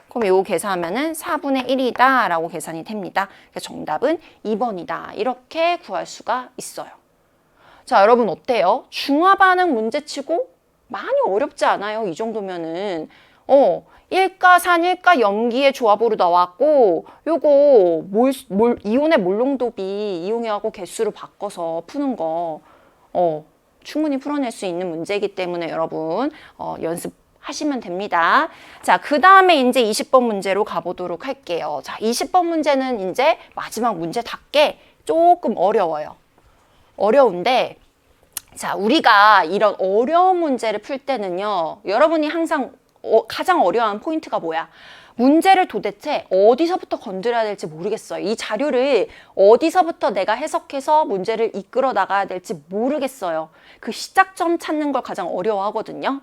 그럼 요거 계산하면은 4분의 1이다 라고 계산이 됩니다. 그래서 정답은 2번이다. 이렇게 구할 수가 있어요. 자, 여러분 어때요? 중화 반응 문제치고 많이 어렵지 않아요? 이 정도면은. 일가산, 일가 염기의 조합으로 나왔고 요거 이온의 몰농도비 이용해하고 개수를 바꿔서 푸는 거 충분히 풀어낼 수 있는 문제이기 때문에 여러분 연습하시면 됩니다. 자, 그 다음에 이제 20번 문제로 가보도록 할게요. 자, 20번 문제는 이제 마지막 문제답게 조금 어려워요. 어려운데 자, 우리가 이런 어려운 문제를 풀 때는요, 여러분이 항상 가장 어려워하는 포인트가 뭐야? 문제를 도대체 어디서부터 건드려야 될지 모르겠어요. 이 자료를 어디서부터 내가 해석해서 문제를 이끌어 나가야 될지 모르겠어요. 그 시작점 찾는 걸 가장 어려워하거든요.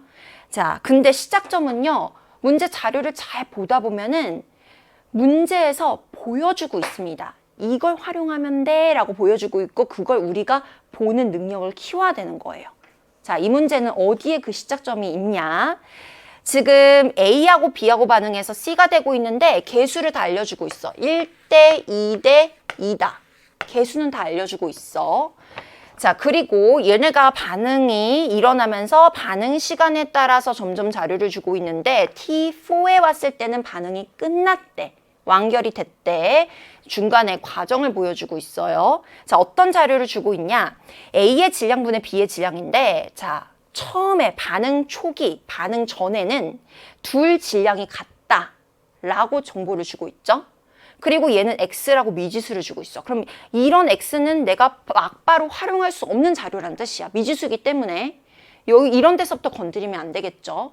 자, 근데 시작점은요, 문제 자료를 잘 보다 보면은 문제에서 보여주고 있습니다. 이걸 활용하면 돼 라고 보여주고 있고, 그걸 우리가 보는 능력을 키워야 되는 거예요. 자, 이 문제는 어디에 그 시작점이 있냐? 지금 A하고 B하고 반응해서 C가 되고 있는데 개수를 다 알려주고 있어. 1대 2대 2다. 개수는 다 알려주고 있어. 자, 그리고 얘네가 반응이 일어나면서 반응 시간에 따라서 점점 자료를 주고 있는데 T4에 왔을 때는 반응이 끝났대. 완결이 됐대. 중간에 과정을 보여주고 있어요. 자, 어떤 자료를 주고 있냐? A의 질량분의 B의 질량인데, 자, 처음에 반응 초기, 반응 전에는 둘 질량이 같다라고 정보를 주고 있죠. 그리고 얘는 X라고 미지수를 주고 있어. 그럼 이런 X는 내가 막바로 활용할 수 없는 자료란 뜻이야. 미지수이기 때문에 여기 이런 데서부터 건드리면 안 되겠죠.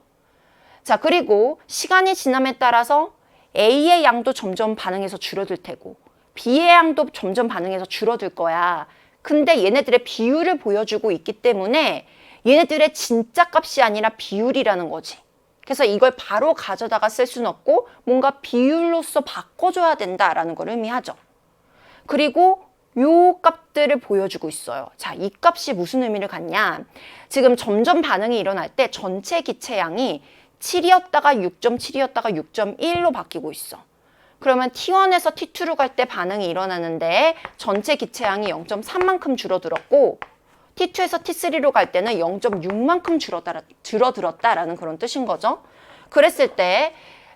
자, 그리고 시간이 지남에 따라서 A의 양도 점점 반응해서 줄어들 테고 B의 양도 점점 반응해서 줄어들 거야. 근데 얘네들의 비율을 보여주고 있기 때문에 얘네들의 진짜 값이 아니라 비율이라는 거지. 그래서 이걸 바로 가져다가 쓸 수는 없고 뭔가 비율로서 바꿔줘야 된다라는 걸 의미하죠. 그리고 요 값들을 보여주고 있어요. 자, 이 값이 무슨 의미를 갖냐? 지금 점점 반응이 일어날 때 전체 기체양이 7이었다가 6.7이었다가 6.1로 바뀌고 있어. 그러면 T1에서 T2로 갈 때 반응이 일어나는데 전체 기체양이 0.3만큼 줄어들었고 T2에서 T3로 갈 때는 0.6만큼 줄어들었다라는 그런 뜻인 거죠. 그랬을 때,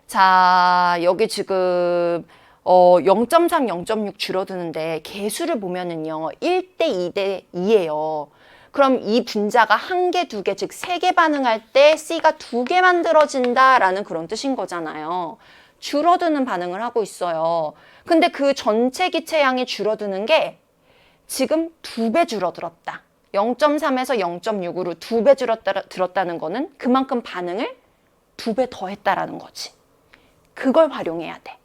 자, 여기 지금 0.3, 0.6 줄어드는데 개수를 보면은요, 1대 2대 2예요. 그럼 이 분자가 한 개, 두 개, 즉 세 개 반응할 때 C가 두 개 만들어진다라는 그런 뜻인 거잖아요. 줄어드는 반응을 하고 있어요. 근데 그 전체 기체양이 줄어드는 게 지금 2배 줄어들었다. 0.3에서 0.6으로 2배 줄었다는 거는 그만큼 반응을 2배 더 했다라는 거지. 그걸 활용해야 돼.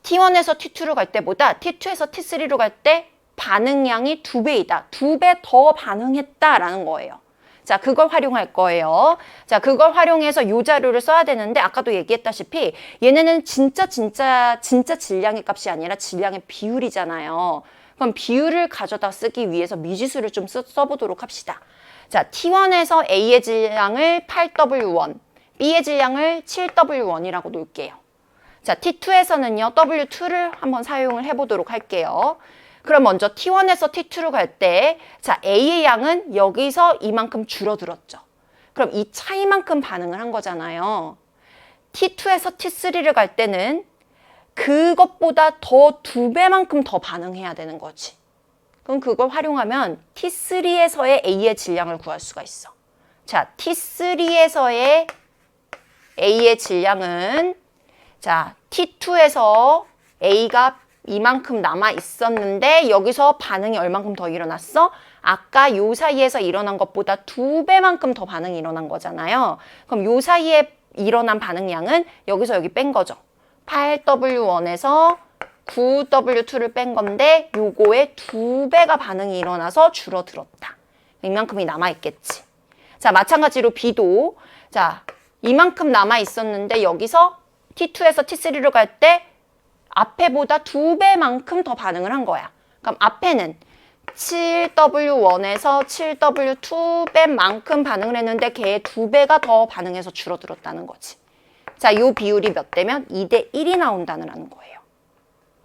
T1에서 T2로 갈 때보다 T2에서 T3로 갈 때 반응량이 2배이다. 2배 더 반응했다라는 거예요. 자, 그걸 활용할 거예요. 자, 그걸 활용해서 이 자료를 써야 되는데 아까도 얘기했다시피 얘네는 진짜 질량의 값이 아니라 질량의 비율이잖아요. 그럼 비율을 가져다 쓰기 위해서 미지수를 좀 써보도록 합시다. 자, T1에서 A의 질량을 8W1, B의 질량을 7W1이라고 놓을게요. 자, T2에서는요, W2를 한번 사용을 해보도록 할게요. 그럼 먼저 T1에서 T2로 갈 때, 자, A의 양은 여기서 이만큼 줄어들었죠. 그럼 이 차이만큼 반응을 한 거잖아요. T2에서 T3를 갈 때는 그것보다 더 2배만큼 더 반응해야 되는 거지. 그럼 그걸 활용하면 T3에서의 A의 질량을 구할 수가 있어. 자, T3에서의 A의 질량은 자, T2에서 A가 이만큼 남아 있었는데 여기서 반응이 얼만큼 더 일어났어? 아까 요 사이에서 일어난 것보다 2배만큼 더 반응이 일어난 거잖아요. 그럼 요 사이에 일어난 반응량은 여기서 여기 뺀 거죠. 8W1에서 9W2를 뺀 건데 요거의 2배가 반응이 일어나서 줄어들었다. 이만큼이 남아있겠지. 자, 마찬가지로 B도 자, 이만큼 남아있었는데 여기서 T2에서 T3로 갈 때 앞에보다 2배만큼 더 반응을 한 거야. 그럼 앞에는 7W1에서 7W2 뺀 만큼 반응을 했는데 걔의 2배가 더 반응해서 줄어들었다는 거지. 자, 요 비율이 몇 대면 2대 1이 나온다는 거예요.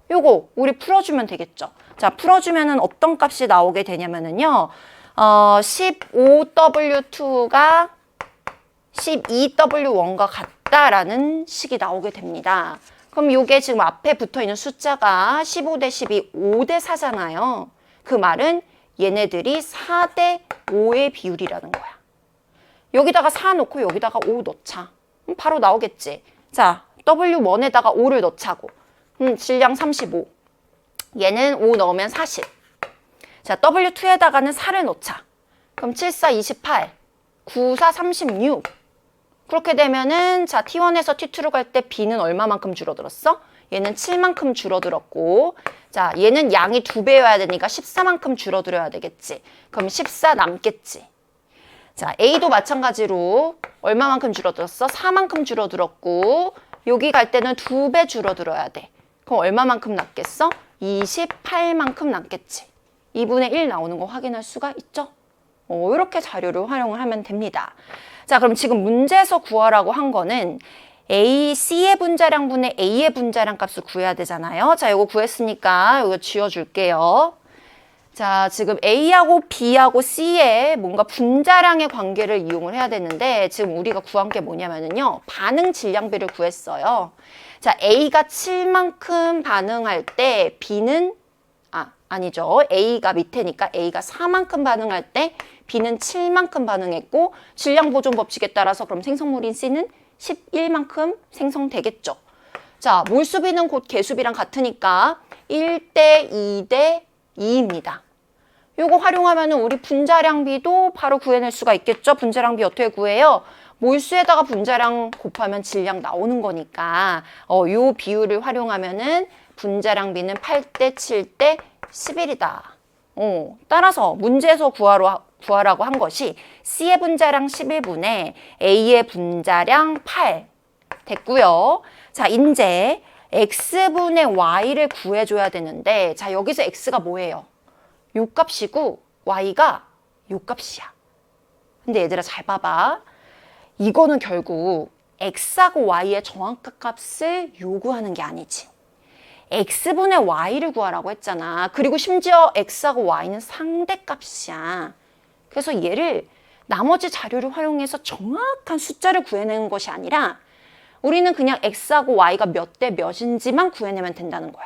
요거 우리 풀어주면 되겠죠. 자, 풀어주면은 어떤 값이 나오게 되냐면은요. 15W2가 12W1과 같다라는 식이 나오게 됩니다. 그럼 요게 지금 앞에 붙어있는 숫자가 15대 12, 5대 4잖아요. 그 말은 얘네들이 4대 5의 비율이라는 거야. 여기다가 4 놓고 여기다가 5 넣자. 바로 나오겠지. 자, W1에다가 5를 넣자고. 질량 35. 얘는 5 넣으면 40. 자, W2에다가는 4를 넣자. 그럼 7, 4, 28, 9, 4, 36. 그렇게 되면은 자 T1에서 T2로 갈 때 B는 얼마만큼 줄어들었어? 얘는 7만큼 줄어들었고 자 얘는 양이 2배여야 되니까 14만큼 줄어들어야 되겠지. 그럼 14 남겠지. 자 A도 마찬가지로 얼마만큼 줄어들었어? 4만큼 줄어들었고 여기 갈 때는 2배 줄어들어야 돼. 그럼 얼마만큼 남겠어? 28만큼 남겠지. 2분의 1 나오는 거 확인할 수가 있죠? 이렇게 자료를 활용을 하면 됩니다. 자, 그럼 지금 문제에서 구하라고 한 거는 A, C의 분자량분의 A의 분자량 값을 구해야 되잖아요. 자, 이거 구했으니까 이거 지워줄게요. 자, 지금 A하고 B하고 C의 뭔가 분자량의 관계를 이용을 해야 되는데 지금 우리가 구한 게 뭐냐면요. 반응 질량비를 구했어요. 자, A가 7만큼 반응할 때 B는 아니죠. A가 밑에니까 A가 4만큼 반응할 때 B는 7만큼 반응했고 질량 보존 법칙에 따라서 그럼 생성물인 C는 11만큼 생성되겠죠. 자, 몰수비는 곧 개수비랑 같으니까 1대 2대 2입니다. 요거 활용하면 우리 분자량비도 바로 구해낼 수가 있겠죠. 분자량비 어떻게 구해요? 몰수에다가 분자량 곱하면 질량 나오는 거니까 요 비율을 활용하면은 분자량비는 8대 7대 11이다. 따라서 문제에서 구하라고 한 것이 C의 분자량 11분의 A의 분자량 8 됐고요. 자, 이제 X분의 Y를 구해줘야 되는데 자, 여기서 X가 뭐예요? 요 값이고 Y가 요 값이야. 근데 얘들아 잘 봐봐. 이거는 결국 X하고 Y의 정확한 값을 요구하는 게 아니지. X분의 Y를 구하라고 했잖아. 그리고 심지어 X하고 Y는 상대값이야. 그래서 얘를 나머지 자료를 활용해서 정확한 숫자를 구해내는 것이 아니라 우리는 그냥 X하고 Y가 몇 대 몇인지만 구해내면 된다는 거야.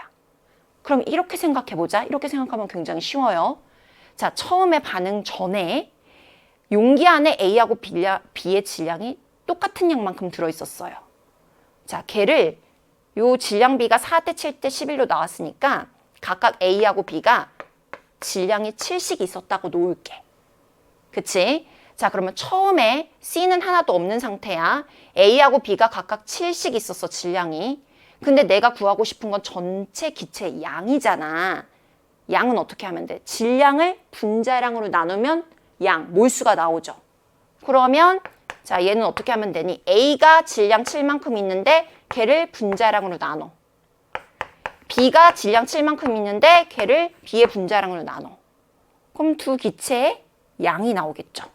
그럼 이렇게 생각해보자. 이렇게 생각하면 굉장히 쉬워요. 자, 처음에 반응 전에 용기 안에 A하고 B의 질량이 똑같은 양만큼 들어있었어요. 자, 걔를 요 질량비가 4대 7대 11로 나왔으니까 각각 A하고 B가 질량이 7씩 있었다고 놓을게. 그치? 자, 그러면 처음에 C는 하나도 없는 상태야. A하고 B가 각각 7씩 있었어, 질량이. 근데 내가 구하고 싶은 건 전체 기체의 양이잖아. 양은 어떻게 하면 돼? 질량을 분자량으로 나누면 양, 몰수가 나오죠. 그러면 자, 얘는 어떻게 하면 되니? A가 질량 7만큼 있는데 걔를 분자량으로 나눠. B가 질량 7만큼 있는데 걔를 B의 분자량으로 나눠. 그럼 두 기체의 양이 나오겠죠.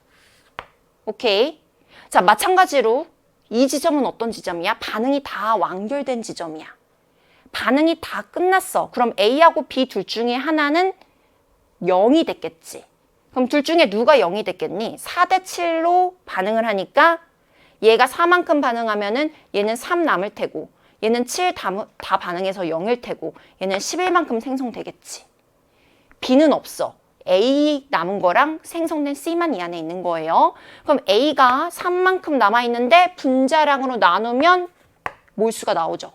오케이. 자, 마찬가지로 이 지점은 어떤 지점이야? 반응이 다 완결된 지점이야. 반응이 다 끝났어. 그럼 A하고 B 둘 중에 하나는 0이 됐겠지. 그럼 둘 중에 누가 0이 됐겠니? 4대 7로 반응을 하니까 얘가 4만큼 반응하면은 얘는 3 남을 테고 얘는 7 다 반응해서 0일 테고 얘는 11만큼 생성되겠지. B는 없어. A 남은 거랑 생성된 C만 이 안에 있는 거예요. 그럼 A가 3만큼 남아있는데 분자량으로 나누면 몰수가 나오죠.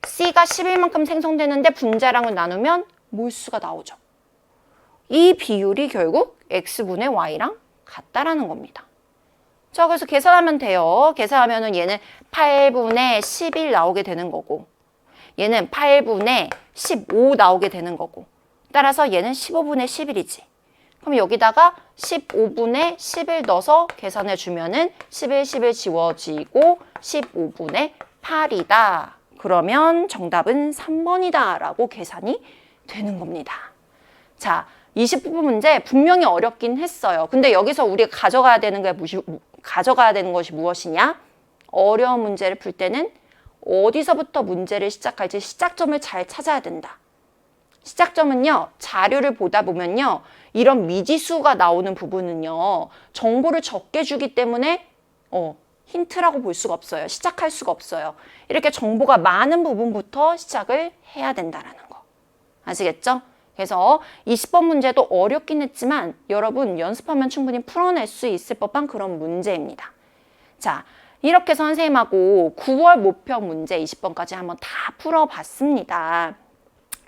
C가 11만큼 생성되는데 분자량을 나누면 몰수가 나오죠. 이 비율이 결국 X분의 Y랑 같다라는 겁니다. 자, 그래서 계산하면 돼요. 계산하면은 얘는 8분의 11 나오게 되는 거고 얘는 8분의 15 나오게 되는 거고 따라서 얘는 15분의 11이지. 그럼 여기다가 15분의 11 넣어서 계산해 주면은 11, 11 지워지고 15분의 8이다. 그러면 정답은 3번이다 라고 계산이 되는 겁니다. 자, 20부분 문제 분명히 어렵긴 했어요. 근데 여기서 우리가 가져가야 되는 것이 무엇이냐? 어려운 문제를 풀 때는 어디서부터 문제를 시작할지 시작점을 잘 찾아야 된다. 시작점은요, 자료를 보다 보면요, 이런 미지수가 나오는 부분은요, 정보를 적게 주기 때문에 힌트라고 볼 수가 없어요. 시작할 수가 없어요. 이렇게 정보가 많은 부분부터 시작을 해야 된다는 거. 아시겠죠? 그래서 20번 문제도 어렵긴 했지만 여러분 연습하면 충분히 풀어낼 수 있을 법한 그런 문제입니다. 자, 이렇게 선생님하고 9월 모평 문제 20번까지 한번 다 풀어봤습니다.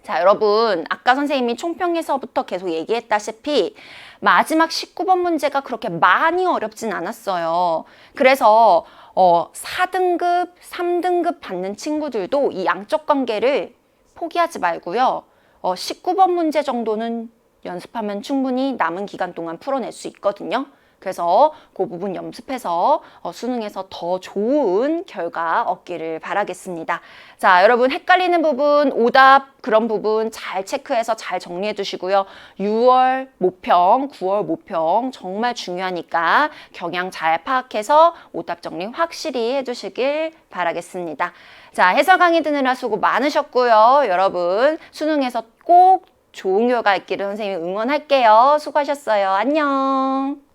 자, 여러분, 아까 선생님이 총평에서부터 계속 얘기했다시피 마지막 19번 문제가 그렇게 많이 어렵진 않았어요. 그래서 4등급, 3등급 받는 친구들도 이 양적 관계를 포기하지 말고요. 19번 문제 정도는 연습하면 충분히 남은 기간 동안 풀어낼 수 있거든요. 그래서 그 부분 연습해서 수능에서 더 좋은 결과 얻기를 바라겠습니다. 자, 여러분 헷갈리는 부분, 오답 그런 부분 잘 체크해서 잘 정리해 두시고요. 6월 모평, 9월 모평 정말 중요하니까 경향 잘 파악해서 오답 정리 확실히 해주시길 바라겠습니다. 자, 해설 강의 듣느라 수고 많으셨고요. 여러분 수능에서 꼭 좋은 결과 있기를 선생님이 응원할게요. 수고하셨어요. 안녕.